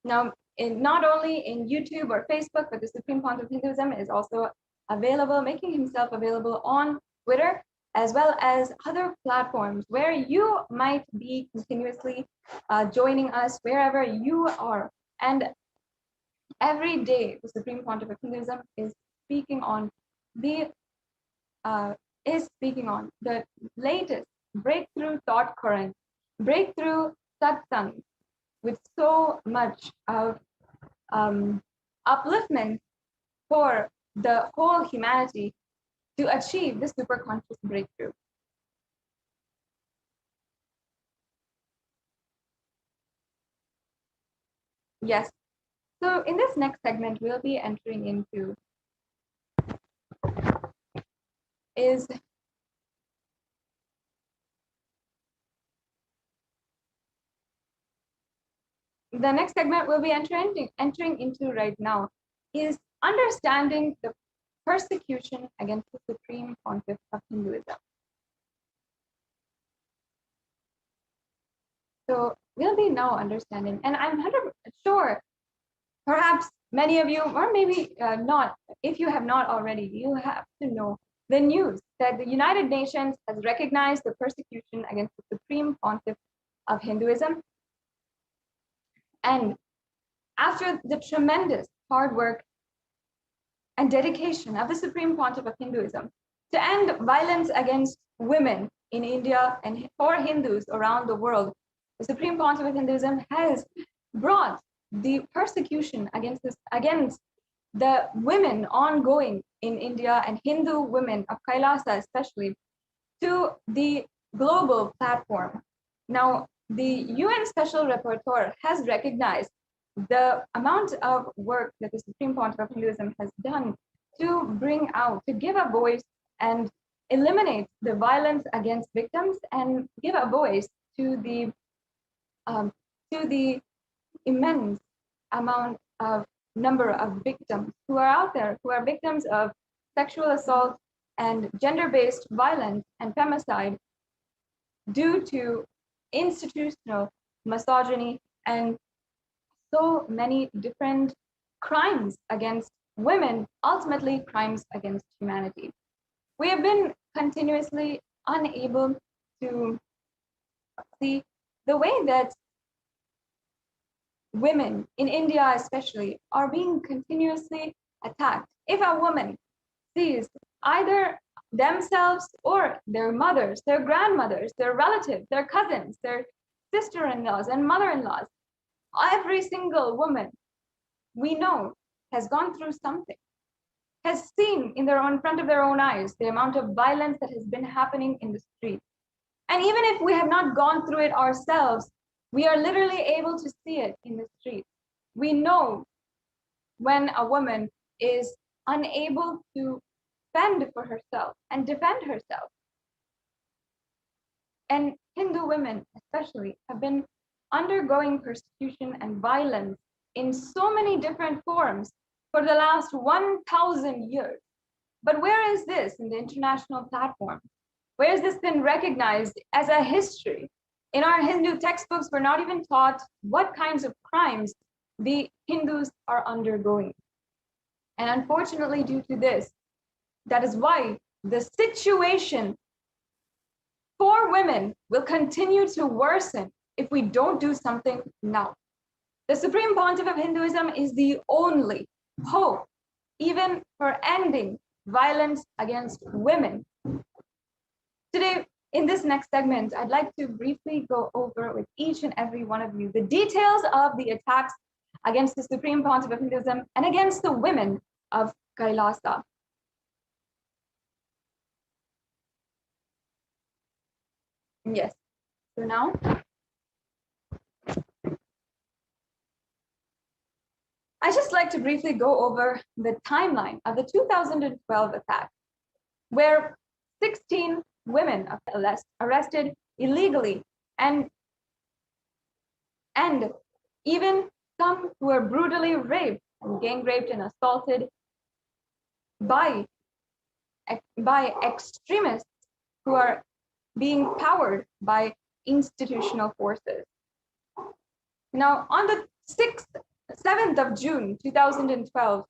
Now, not only in YouTube or Facebook, but the Supreme Pontiff of Hinduism is also available, making himself available on Twitter, as well as other platforms where you might be continuously joining us wherever you are. And every day, the Supreme Pontiff of Hinduism is speaking on the latest breakthrough thought current, breakthrough satsang, with so much of upliftment for the whole humanity to achieve this superconscious breakthrough. Yes. So in this next segment, we'll be entering into the next segment we'll be entering into right now is understanding the persecution against the Supreme Pontiff of Hinduism. So we'll be now understanding, and I'm 100% sure, perhaps many of you, or maybe not, if you have not already, you have to know the news that the United Nations has recognized the persecution against the Supreme Pontiff of Hinduism. And after the tremendous hard work and dedication of the Supreme Pontiff of Hinduism to end violence against women in India and for Hindus around the world, the Supreme Pontiff of Hinduism has brought the persecution against the women ongoing in India and Hindu women of Kailasa especially to the global platform. Now, the UN Special Rapporteur has recognized the amount of work that the Supreme Pontiff of Hinduism has done to bring out, to give a voice and eliminate the violence against victims and give a voice to the immense amount of number of victims who are out there, who are victims of sexual assault and gender-based violence and femicide due to institutional misogyny and so many different crimes against women, ultimately crimes against humanity. We have been continuously unable to see the way that women in India especially are being continuously attacked. If a woman sees either themselves or their mothers, their grandmothers, their relatives, their cousins, their sister-in-laws and mother-in-laws, every single woman we know has gone through something, has seen in front of their own eyes the amount of violence that has been happening in the street. And even if we have not gone through it ourselves, we are literally able to see it in the street. We know when a woman is unable to fend for herself and defend herself. And Hindu women especially have been undergoing persecution and violence in so many different forms for the last 1,000 years. But where is this in the international platform? Where has this been recognized as a history? In our Hindu textbooks, we're not even taught what kinds of crimes the Hindus are undergoing. And unfortunately, due to this, that is why the situation for women will continue to worsen if we don't do something now. The Supreme Pontiff of Hinduism is the only hope, even for ending violence against women. Today, in this next segment, I'd like to briefly go over with each and every one of you the details of the attacks against the Supreme Pontiff of Hinduism and against the women of Kailasa. Yes, so now, I just like to briefly go over the timeline of the 2012 attack, where 16 women are arrested illegally, and even some who were brutally raped and gang raped and assaulted by extremists who are being powered by institutional forces. Now, on the 7th of June 2012,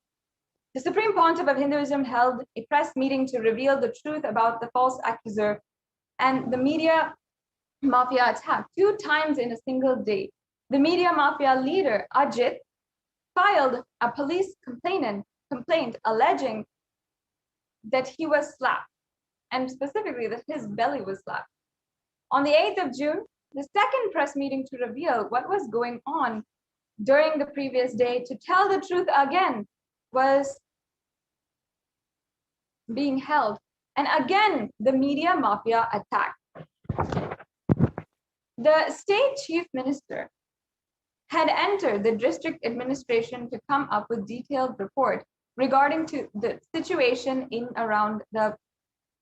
the Supreme Pontiff of Hinduism held a press meeting to reveal the truth about the false accuser and the media mafia attack 2 times in a single day. The media mafia leader, Ajit, filed a police complaint alleging that he was slapped, and specifically that his belly was slapped. On the 8th of June, the second press meeting to reveal what was going on during the previous day, to tell the truth again, was being held. And again, the media mafia attacked. The state chief minister had entered the district administration to come up with detailed report regarding to the situation in around the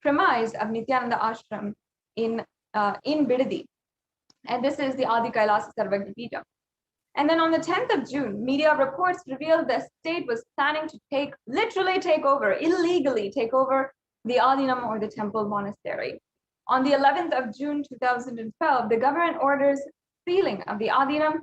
premise of Nithyananda Ashram in Bidadi. And this is the Adi Kailasa Sarvagya Peetham. And then on the 10th of June, media reports revealed the state was planning to illegally take over the Adinam, or the temple monastery. On the 11th of June 2012, the government orders sealing of the Adinam,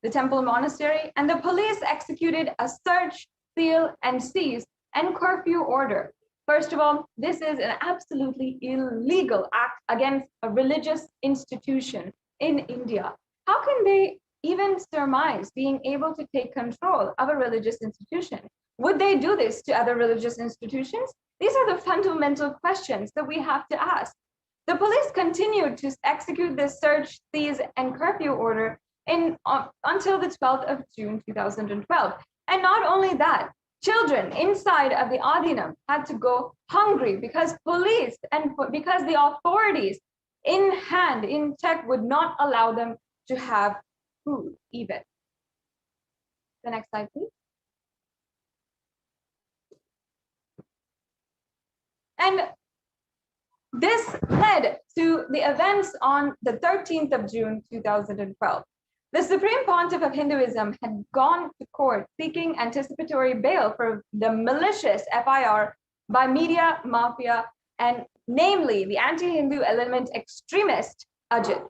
the temple monastery, and the police executed a search, seal, and seize and curfew order. First of all, this is an absolutely illegal act against a religious institution in India. How can they even surmise being able to take control of a religious institution? Would they do this to other religious institutions? These are the fundamental questions that we have to ask. The police continued to execute this search, seize, and curfew order until the 12th of June 2012. And not only that, children inside of the Adinam had to go hungry because police and because the authorities in check would not allow them to have food even. The next slide, please. And this led to the events on the 13th of June 2012. The Supreme Pontiff of Hinduism had gone to court seeking anticipatory bail for the malicious FIR by media mafia, and namely the anti-Hindu element extremist Ajit.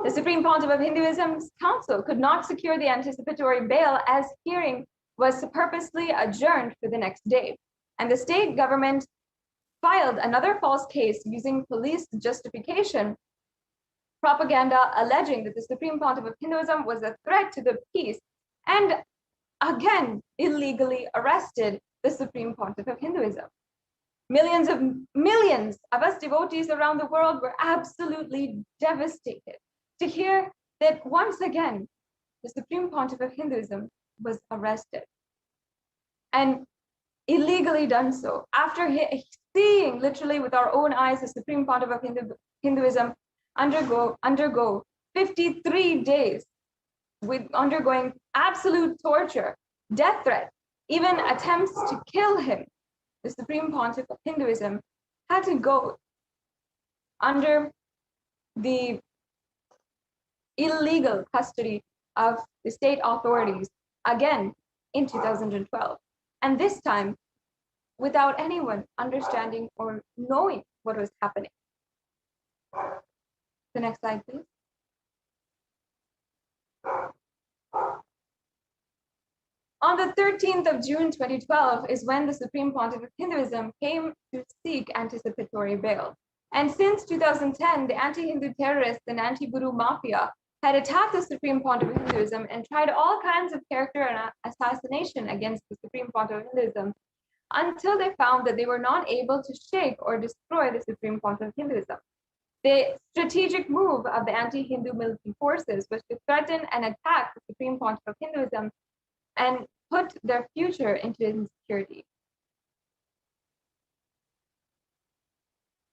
The Supreme Pontiff of Hinduism's council could not secure the anticipatory bail as hearing was purposely adjourned for the next day. And the state government filed another false case using police justification propaganda alleging that the Supreme Pontiff of Hinduism was a threat to the peace, and again illegally arrested the Supreme Pontiff of Hinduism. Millions of us devotees around the world were absolutely devastated to hear that once again the Supreme Pontiff of Hinduism was arrested, and illegally done so after seeing literally with our own eyes the Supreme Pontiff of Hinduism undergo 53 days with undergoing absolute torture, death threats, even attempts to kill him. The Supreme Pontiff of Hinduism had to go under the illegal custody of the state authorities again in 2012. And this time, without anyone understanding or knowing what was happening. The next slide, please. On the 13th of June 2012 is when the Supreme Pontiff of Hinduism came to seek anticipatory bail. And since 2010, the anti-Hindu terrorists and anti-Guru mafia had attacked the Supreme Pontiff of Hinduism and tried all kinds of character and assassination against the Supreme Pontiff of Hinduism until they found that they were not able to shake or destroy the Supreme Pontiff of Hinduism. The strategic move of the anti-Hindu military forces was to threaten and attack the Supreme Pontiff of Hinduism and put their future into insecurity.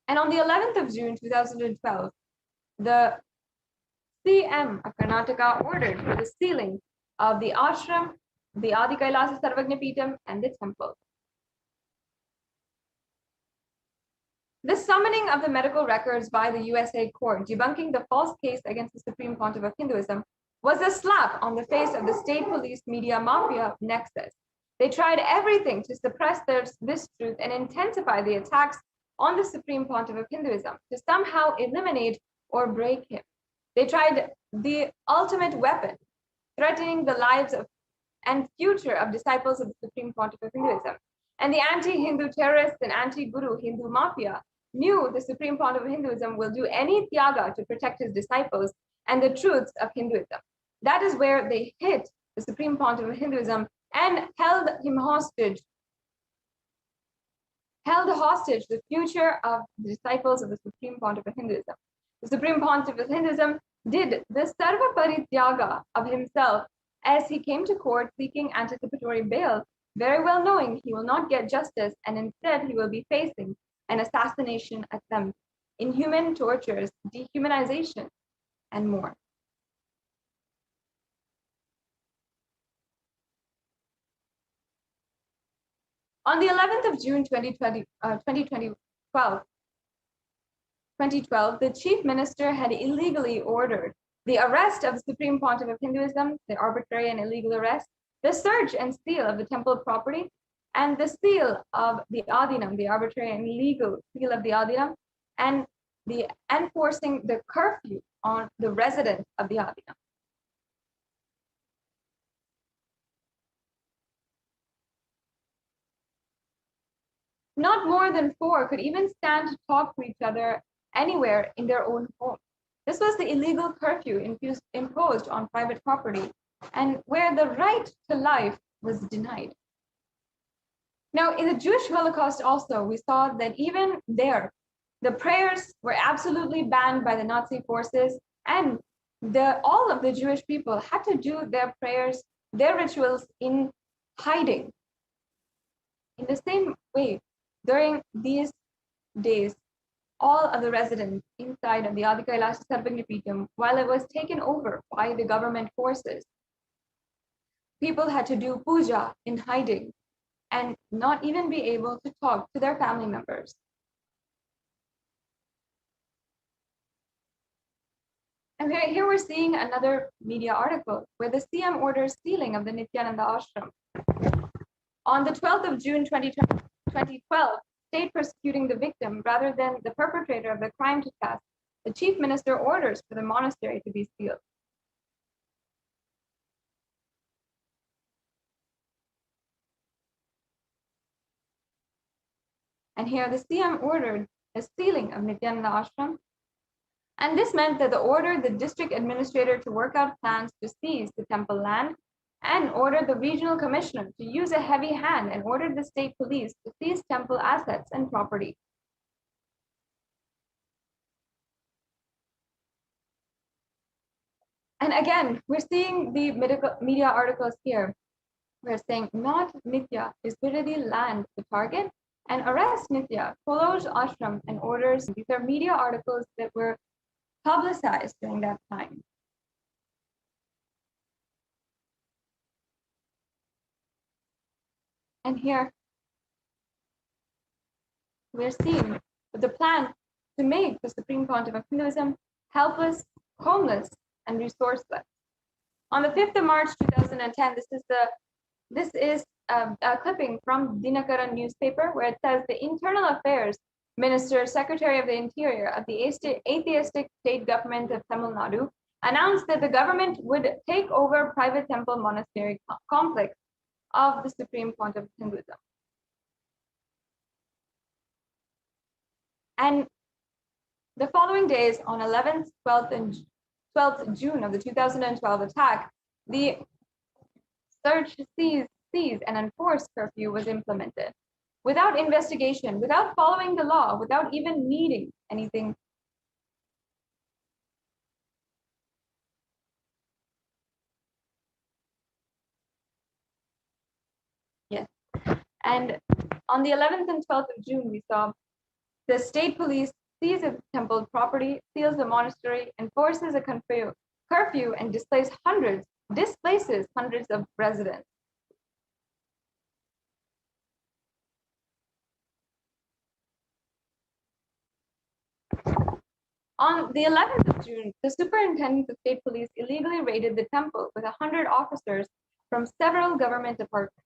And on the 11th of June 2012, the CM of Karnataka ordered for the sealing of the ashram, the Adi Kailasa Sarvagna Peetham, and the temple. The summoning of the medical records by the USA court debunking the false case against the Supreme Pontiff of Hinduism was a slap on the face of the state police media mafia nexus. They tried everything to suppress this truth and intensify the attacks on the Supreme Pontiff of Hinduism to somehow eliminate or break him. They tried the ultimate weapon, threatening the lives of and future of disciples of the Supreme Pontiff of Hinduism. And the anti-Hindu terrorists and anti-Guru Hindu mafia knew the Supreme Pontiff of Hinduism will do any tyaga to protect his disciples and the truths of Hinduism. That is where they hit the Supreme Pontiff of Hinduism and held hostage the future of the disciples of the Supreme Pontiff of Hinduism. The Supreme Pontiff of Hinduism did the sarva parityaga of himself as he came to court seeking anticipatory bail, very well knowing he will not get justice and instead he will be facing an assassination attempt, inhuman tortures, dehumanization, and more. On the 11th of June 2012, the Chief Minister had illegally ordered the arrest of the Supreme Pontiff of Hinduism, the arbitrary and illegal arrest, the search and seal of the temple property, and the seal of the Adinam, the arbitrary and illegal seal of the Adinam, and the enforcing the curfew on the residents of the Adinam. Not more than 4 could even stand to talk to each other anywhere in their own home. This was the illegal curfew imposed on private property and where the right to life was denied. Now, in the Jewish Holocaust also, we saw that even there, the prayers were absolutely banned by the Nazi forces, and all of the Jewish people had to do their prayers, their rituals in hiding. In the same way, during these days, all of the residents inside of the Adi Kailasa Sarvagna Peetham, while it was taken over by the government forces, people had to do puja in hiding and not even be able to talk to their family members. And here we're seeing another media article where the CM orders sealing of the Nithyananda Ashram. On the 12th of June 2012, state persecuting the victim rather than the perpetrator of the crime to task, the chief minister orders for the monastery to be sealed. And here the CM ordered the sealing of Nithyananda Ashram. And this meant that the ordered the district administrator to work out plans to seize the temple land and ordered the regional commissioner to use a heavy hand and ordered the state police to seize temple assets and property. And again, we're seeing the media articles here. We're saying not Nithya is Viradi land the target and arrest Nithya, follows ashram and orders. These are media articles that were publicized during that time. And here we're seeing the plan to make the Supreme Pontiff of Hinduism helpless, homeless, and resourceless. On the 5th of March 2010, this is a clipping from Dinakaran newspaper where it says the Internal Affairs Minister, Secretary of the Interior of the atheistic state government of Tamil Nadu announced that the government would take over private temple monastery complex of the Supreme Pontiff of Hinduism. And the following days, on 11th, 12th, and 12th June of the 2012 attack, the search, seize, and enforce curfew was implemented without investigation, without following the law, without even needing anything. Yes. And on the 11th and 12th of June, we saw the state police seizes the temple property, seals the monastery, enforces a curfew, and displaces hundreds of residents. On the 11th of June, the superintendent of state police illegally raided the temple with 100 officers from several government departments.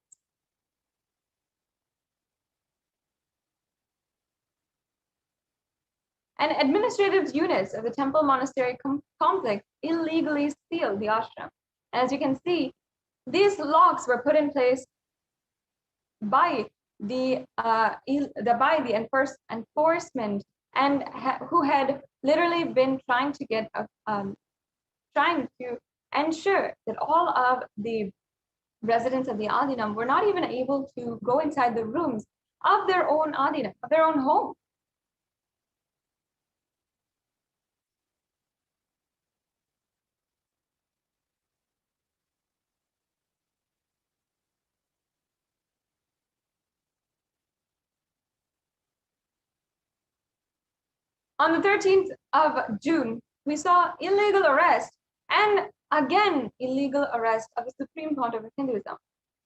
And administrative units of the temple monastery complex illegally sealed the ashram. And as you can see, these locks were put in place by the enforcement, and who had literally been trying to ensure that all of the residents of the Adinam were not even able to go inside the rooms of their own Adinam, of their own home. On the 13th of June, we saw illegal arrest and again illegal arrest of the Supreme Pontiff of Hinduism.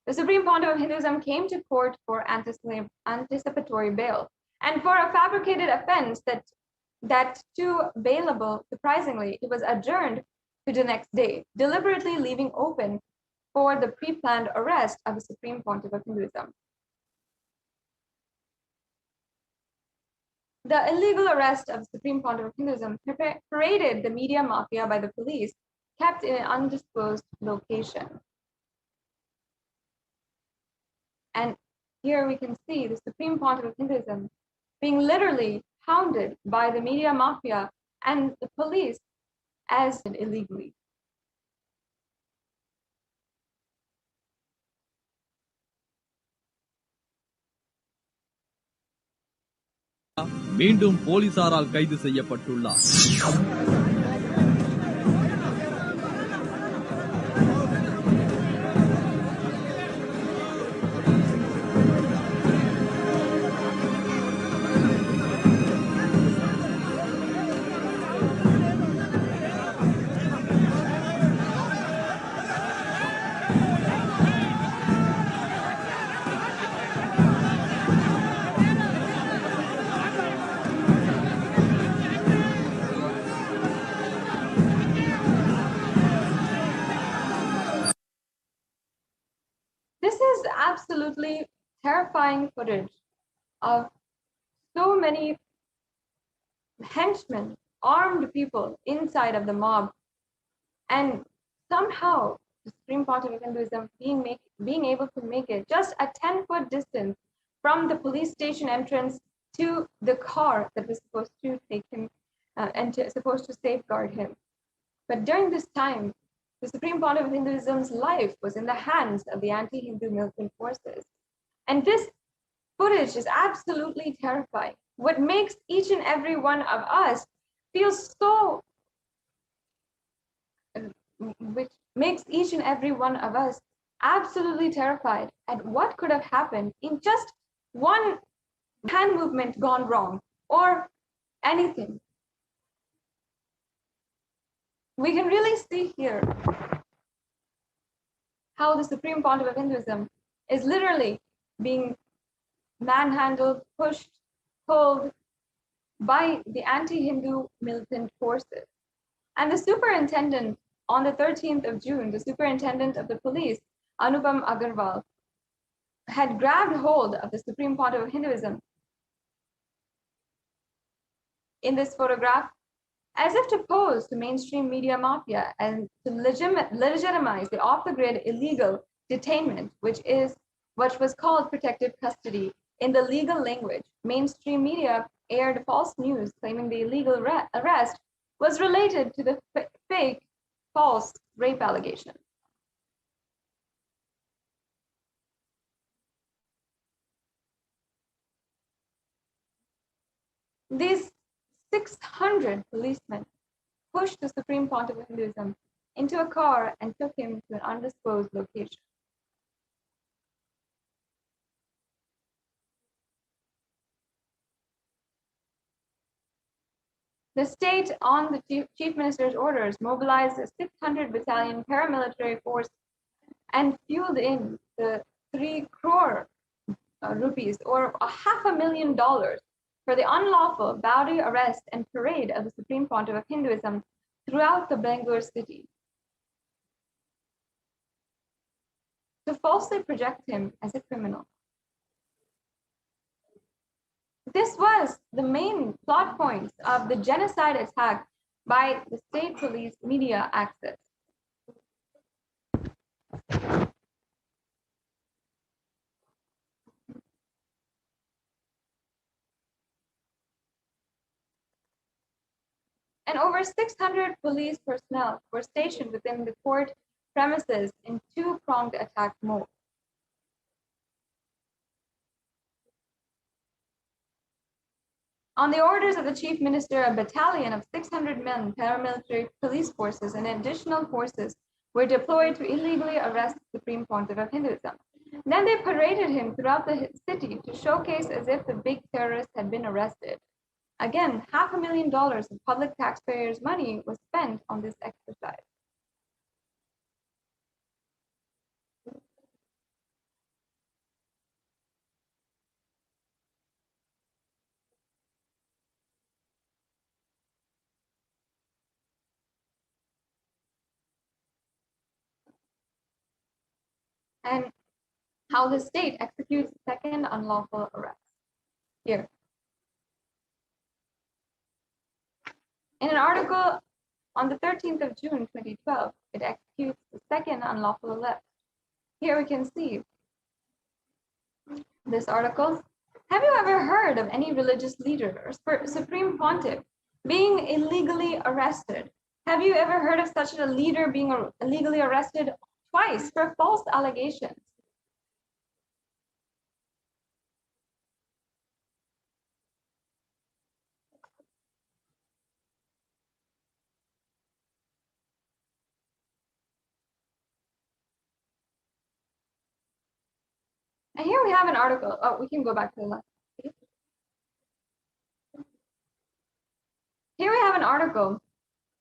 The Supreme Pontiff of Hinduism came to court for anticipatory bail and for a fabricated offense that too bailable, surprisingly, it was adjourned to the next day, deliberately leaving open for the pre-planned arrest of the Supreme Pontiff of Hinduism. The illegal arrest of the Supreme Pontiff of Hinduism paraded the media mafia by the police, kept in an undisclosed location. And here we can see the Supreme Pontiff of Hinduism being literally hounded by the media mafia and the police as illegally. மீண்டும் போலீசாரால் கைது செய்யப்பட்டுள்ளார். This is absolutely terrifying footage of so many henchmen, armed people inside of the mob, and somehow the Supreme Pontiff of Hinduism being able to make it just a 10-foot distance from the police station entrance to the car that was supposed to take him and supposed to safeguard him. But during this time, the Supreme Pontiff of Hinduism's life was in the hands of the anti-Hindu militant forces. And this footage is absolutely terrifying. What makes each and every one of us feel so, which makes each and every one of us absolutely terrified at what could have happened in just one hand movement gone wrong or anything. We can really see here how the Supreme Pontiff of Hinduism is literally being manhandled, pushed, pulled by the anti-Hindu militant forces. And the superintendent on the 13th of June, the superintendent of the police, Anupam Agarwal, had grabbed hold of the Supreme Pontiff of Hinduism in this photograph, as if to pose to mainstream media mafia and to legitimize the off-the-grid illegal detainment, which was called protective custody in the legal language. Mainstream media aired false news claiming the illegal arrest was related to the fake false rape allegation. These 600 policemen pushed the Supreme Pontiff of Hinduism into a car and took him to an undisclosed location. The state, on the chief minister's orders, mobilized a 600 battalion paramilitary force and fueled in the 3 crore rupees, or $500,000, for the unlawful Baudi arrest and parade of the Supreme Pontiff of Hinduism throughout the Bangalore city, to falsely project him as a criminal. This was the main plot points of the genocide attack by the state police media access. And over 600 police personnel were stationed within the court premises in 2-pronged attack mode. On the orders of the chief minister, a battalion of 600 men, paramilitary police forces, and additional forces were deployed to illegally arrest the Supreme Pontiff of Hinduism. Then they paraded him throughout the city to showcase as if the big terrorist had been arrested. Again, $500,000 of public taxpayers' money was spent on this exercise. And how the state executes second unlawful arrest. Here. In an article on the 13th of June 2012, it executes the second unlawful arrest. Here we can see this article. Have you ever heard of any religious leader or Supreme Pontiff being illegally arrested? Have you ever heard of such a leader being illegally arrested twice for false allegations? And here we have an article. Oh, we can go back to the last page. Here we have an article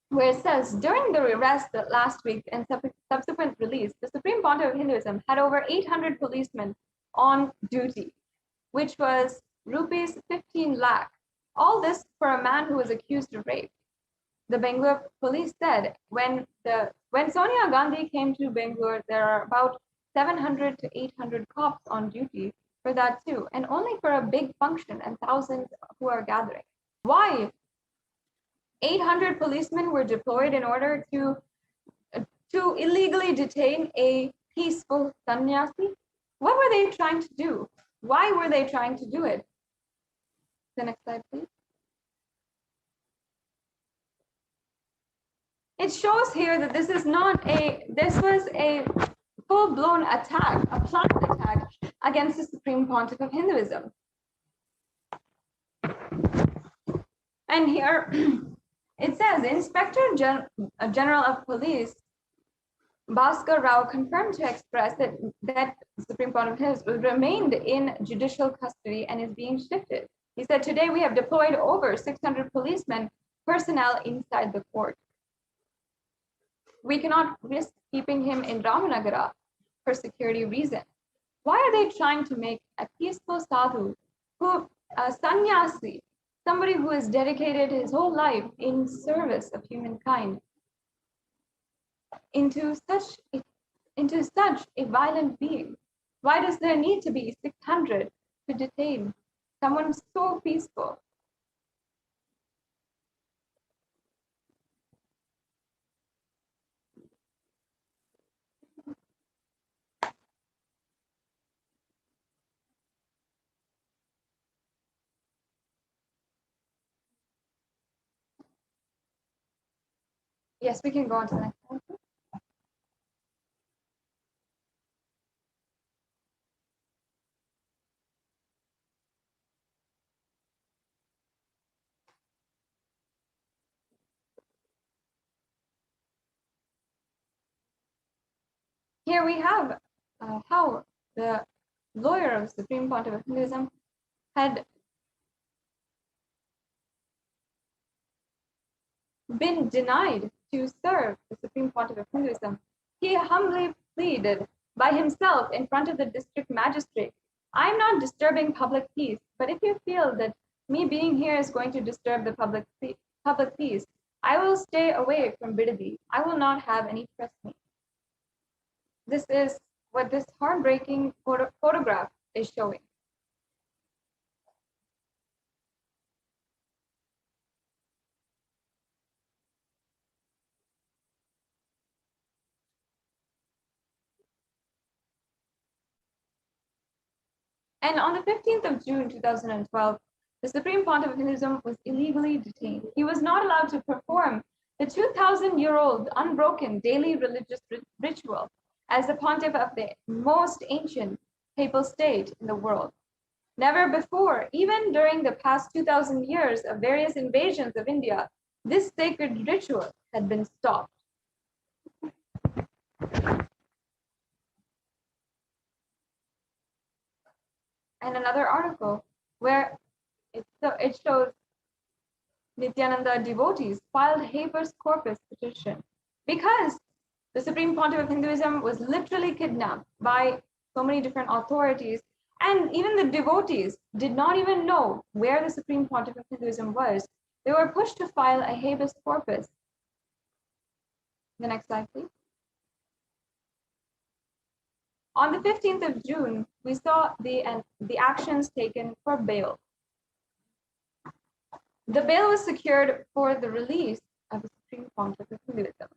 where it says, during the arrest last week and subsequent release, the Supreme Pontiff of Hinduism had over 800 policemen on duty, which was rupees 15 lakh. All this for a man who was accused of rape. The Bangalore police said when Sonia Gandhi came to Bangalore, there are about 700 to 800 cops on duty for that too, and only for a big function and thousands who are gathering. Why? 800 policemen were deployed in order to illegally detain a peaceful sannyasi. What were they trying to do? Why were they trying to do it? The next slide, please. It shows here that this was a full-blown attack, a planned attack against the Supreme Pontiff of Hinduism. And here it says, Inspector General of Police Bhaskar Rao confirmed to Express that the Supreme Pontiff of Hinduism remained in judicial custody and is being shifted. He said, today we have deployed over 600 policemen personnel inside the court. We cannot risk keeping him in Ramanagara for security reasons. Why are they trying to make a peaceful sadhu, a sannyasi, somebody who has dedicated his whole life in service of humankind, into such a violent being? Why does there need to be 600 to detain someone so peaceful? Yes, we can go on to the next one. Here we have how the lawyer of the Supreme Pontiff of Hinduism had been denied to serve the Supreme Pontiff of Hinduism. He humbly pleaded by himself in front of the district magistrate, "I am not disturbing public peace, but if you feel that me being here is going to disturb the public peace, I will stay away from Bidadi. I will not have any press meet." This is what this heartbreaking photograph is showing. And on the 15th of June 2012, the Supreme Pontiff of Hinduism was illegally detained. He was not allowed to perform the 2,000-year-old unbroken daily religious ritual as the pontiff of the most ancient papal state in the world. Never before, even during the past 2,000 years of various invasions of India, this sacred ritual had been stopped. And another article where it shows Nithyananda devotees filed habeas corpus petition because the Supreme Pontiff of Hinduism was literally kidnapped by so many different authorities, and even the devotees did not even know where the Supreme Pontiff of Hinduism was. They were pushed to file a habeas corpus. The next slide, please. On the 15th of June, we saw the actions taken for bail. The bail was secured for the release of the Supreme Pontiff of Hinduism.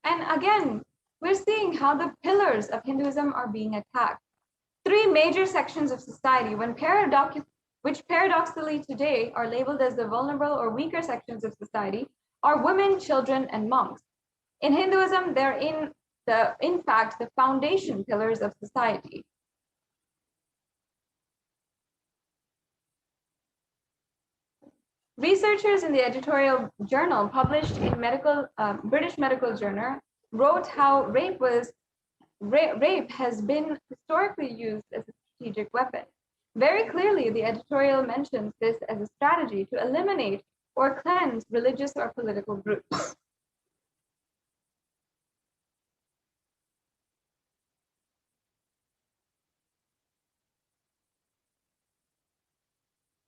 And again, we're seeing how the pillars of Hinduism are being attacked. Three major sections of society, which paradoxically today are labeled as the vulnerable or weaker sections of society, are women, children, and monks. In Hinduism, they're in fact the foundation pillars of society. Researchers in the editorial journal published in British Medical Journal wrote how rape has been historically used as a strategic weapon. Very clearly, the editorial mentions this as a strategy to eliminate or cleanse religious or political groups.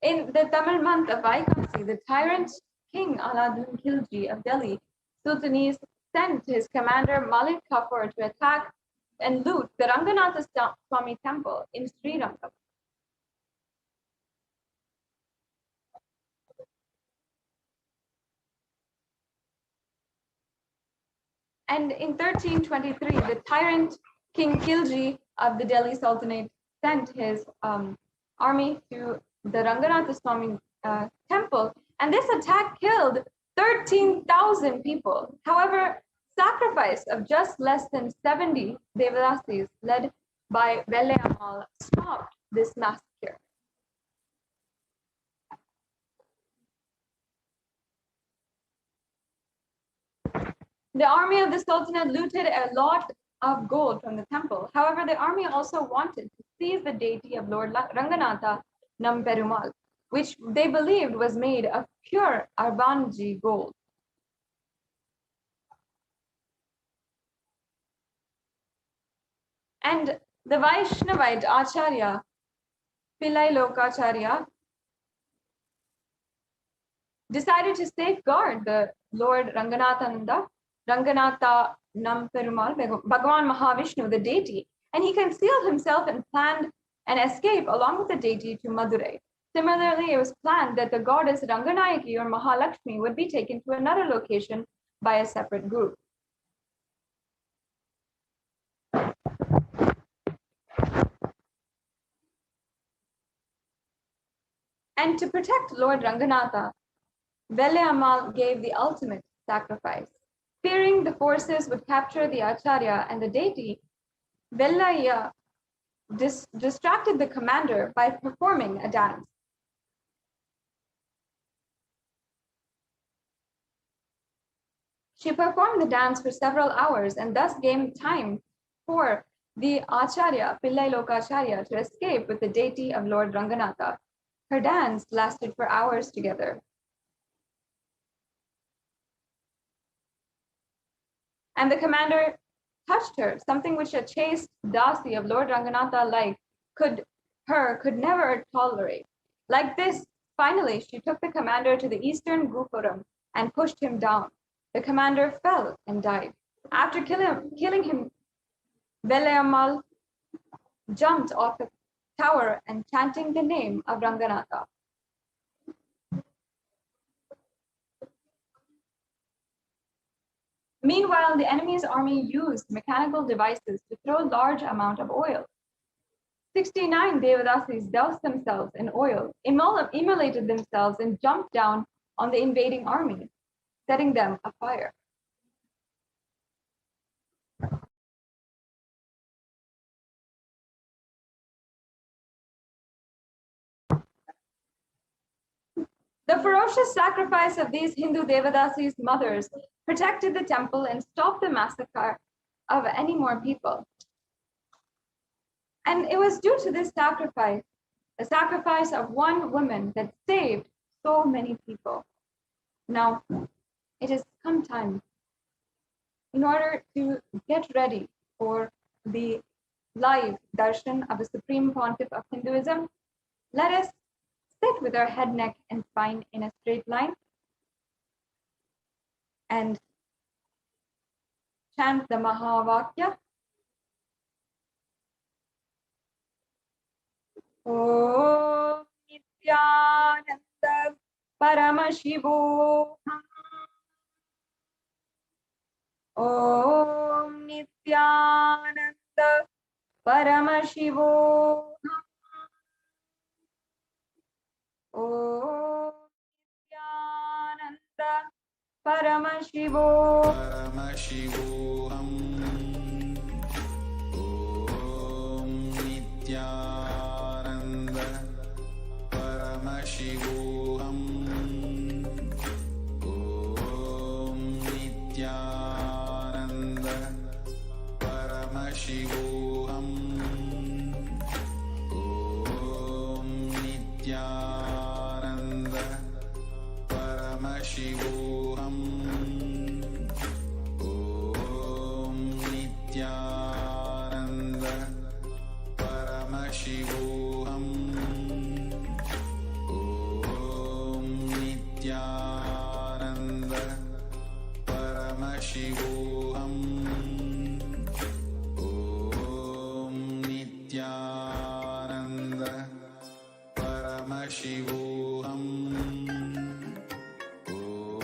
In the Tamil month of Vaikasi, the tyrant King Alauddin Khilji of Delhi Sultanate sent his commander Malik Kafur to attack and loot the Ranganatha Swami temple in Srirangam. And in 1323, the tyrant King Khilji of the Delhi Sultanate sent his army to the Ranganatha Swami temple, and this attack killed 13,000 people. However, sacrifice of just less than 70 Devadasis led by Velle Ammal stopped this massacre. The army of the Sultanate looted a lot of gold from the temple. However, the army also wanted to seize the deity of Lord Ranganatha Nam Perumal, which they believed was made of pure Arbanji gold. And the Vaishnavite Acharya, Pillai Lokacharya, decided to safeguard the Lord Ranganatha Nam Perumal, Bhagavan Mahavishnu, the deity, and he concealed himself and planned an escape along with the deity to Madurai. Similarly, it was planned that the goddess Ranganayaki or Mahalakshmi would be taken to another location by a separate group. And to protect Lord Ranganatha, Vellayammal gave the ultimate sacrifice. Fearing the forces would capture the Acharya and the deity, Vellayya distracted the commander by performing a dance. She performed the dance for several hours and thus gained time for the Acharya, Pillai Lokacharya, to escape with the deity of Lord Ranganatha. Her dance lasted for hours together. And the commander touched her, something which a chaste Dasi of Lord Ranganatha could never tolerate. Like this, finally, she took the commander to the eastern Gupuram and pushed him down. The commander fell and died. After killing him, Vellayammal jumped off the tower and chanting the name of Ranganatha. Meanwhile, the enemy's army used mechanical devices to throw large amount of oil. 69 Devadasis doused themselves in oil, immolated themselves, and jumped down on the invading army, setting them afire. The ferocious sacrifice of these Hindu Devadasis' mothers protected the temple and stopped the massacre of any more people. And it was due to this sacrifice, the sacrifice of one woman, that saved so many people. Now, it has come time. In order to get ready for the live darshan of the Supreme Pontiff of Hinduism, let us sit with our head, neck, and spine in a straight line and chant the Mahavakya. Om Nithyananda Paramashivoham. Om Nithyananda Paramashivoham. Om Nithyananda Paramashivoham. Om Nithyananda Paramashivoham. Om Nithyananda Paramashivoham. Om Nithyananda Paramashivoham. Om Nithyananda Paramashivoham. Om Nithyananda Paramashivoham. Om Nithyananda Paramashivoham. Om Nithyananda Paramashivoham. Om Nithyananda Paramashivoham.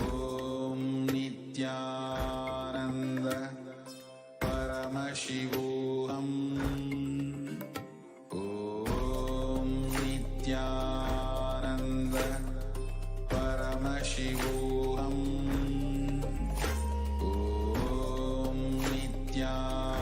Om Nithyananda Paramashivoham. Om Nithyananda Paramashivoham. Om Nithyananda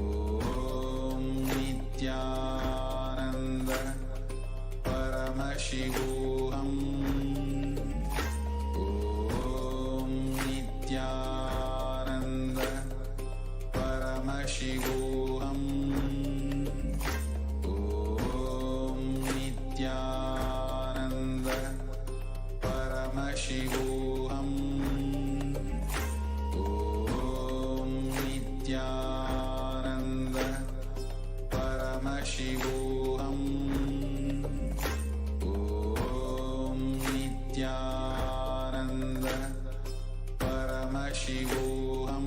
Paramashivoham. Om Nithyananda Paramashivoham. Om Nithyananda Paramashivoham. Om Nithyananda Paramashivoham. Om Nithyananda Paramashivoham. Om Nithyananda Paramashivoham.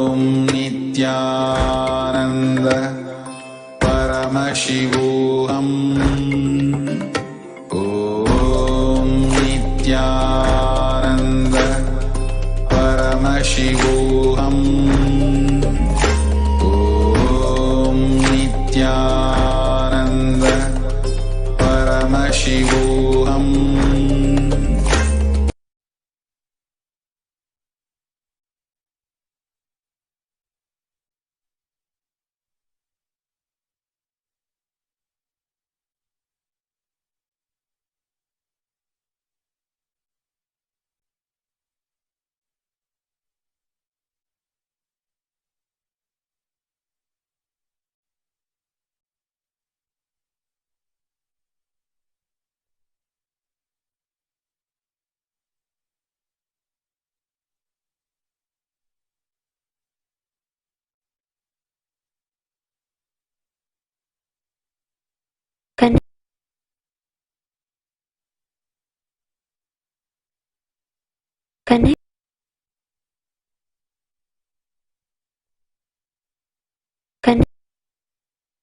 Paramashivoham.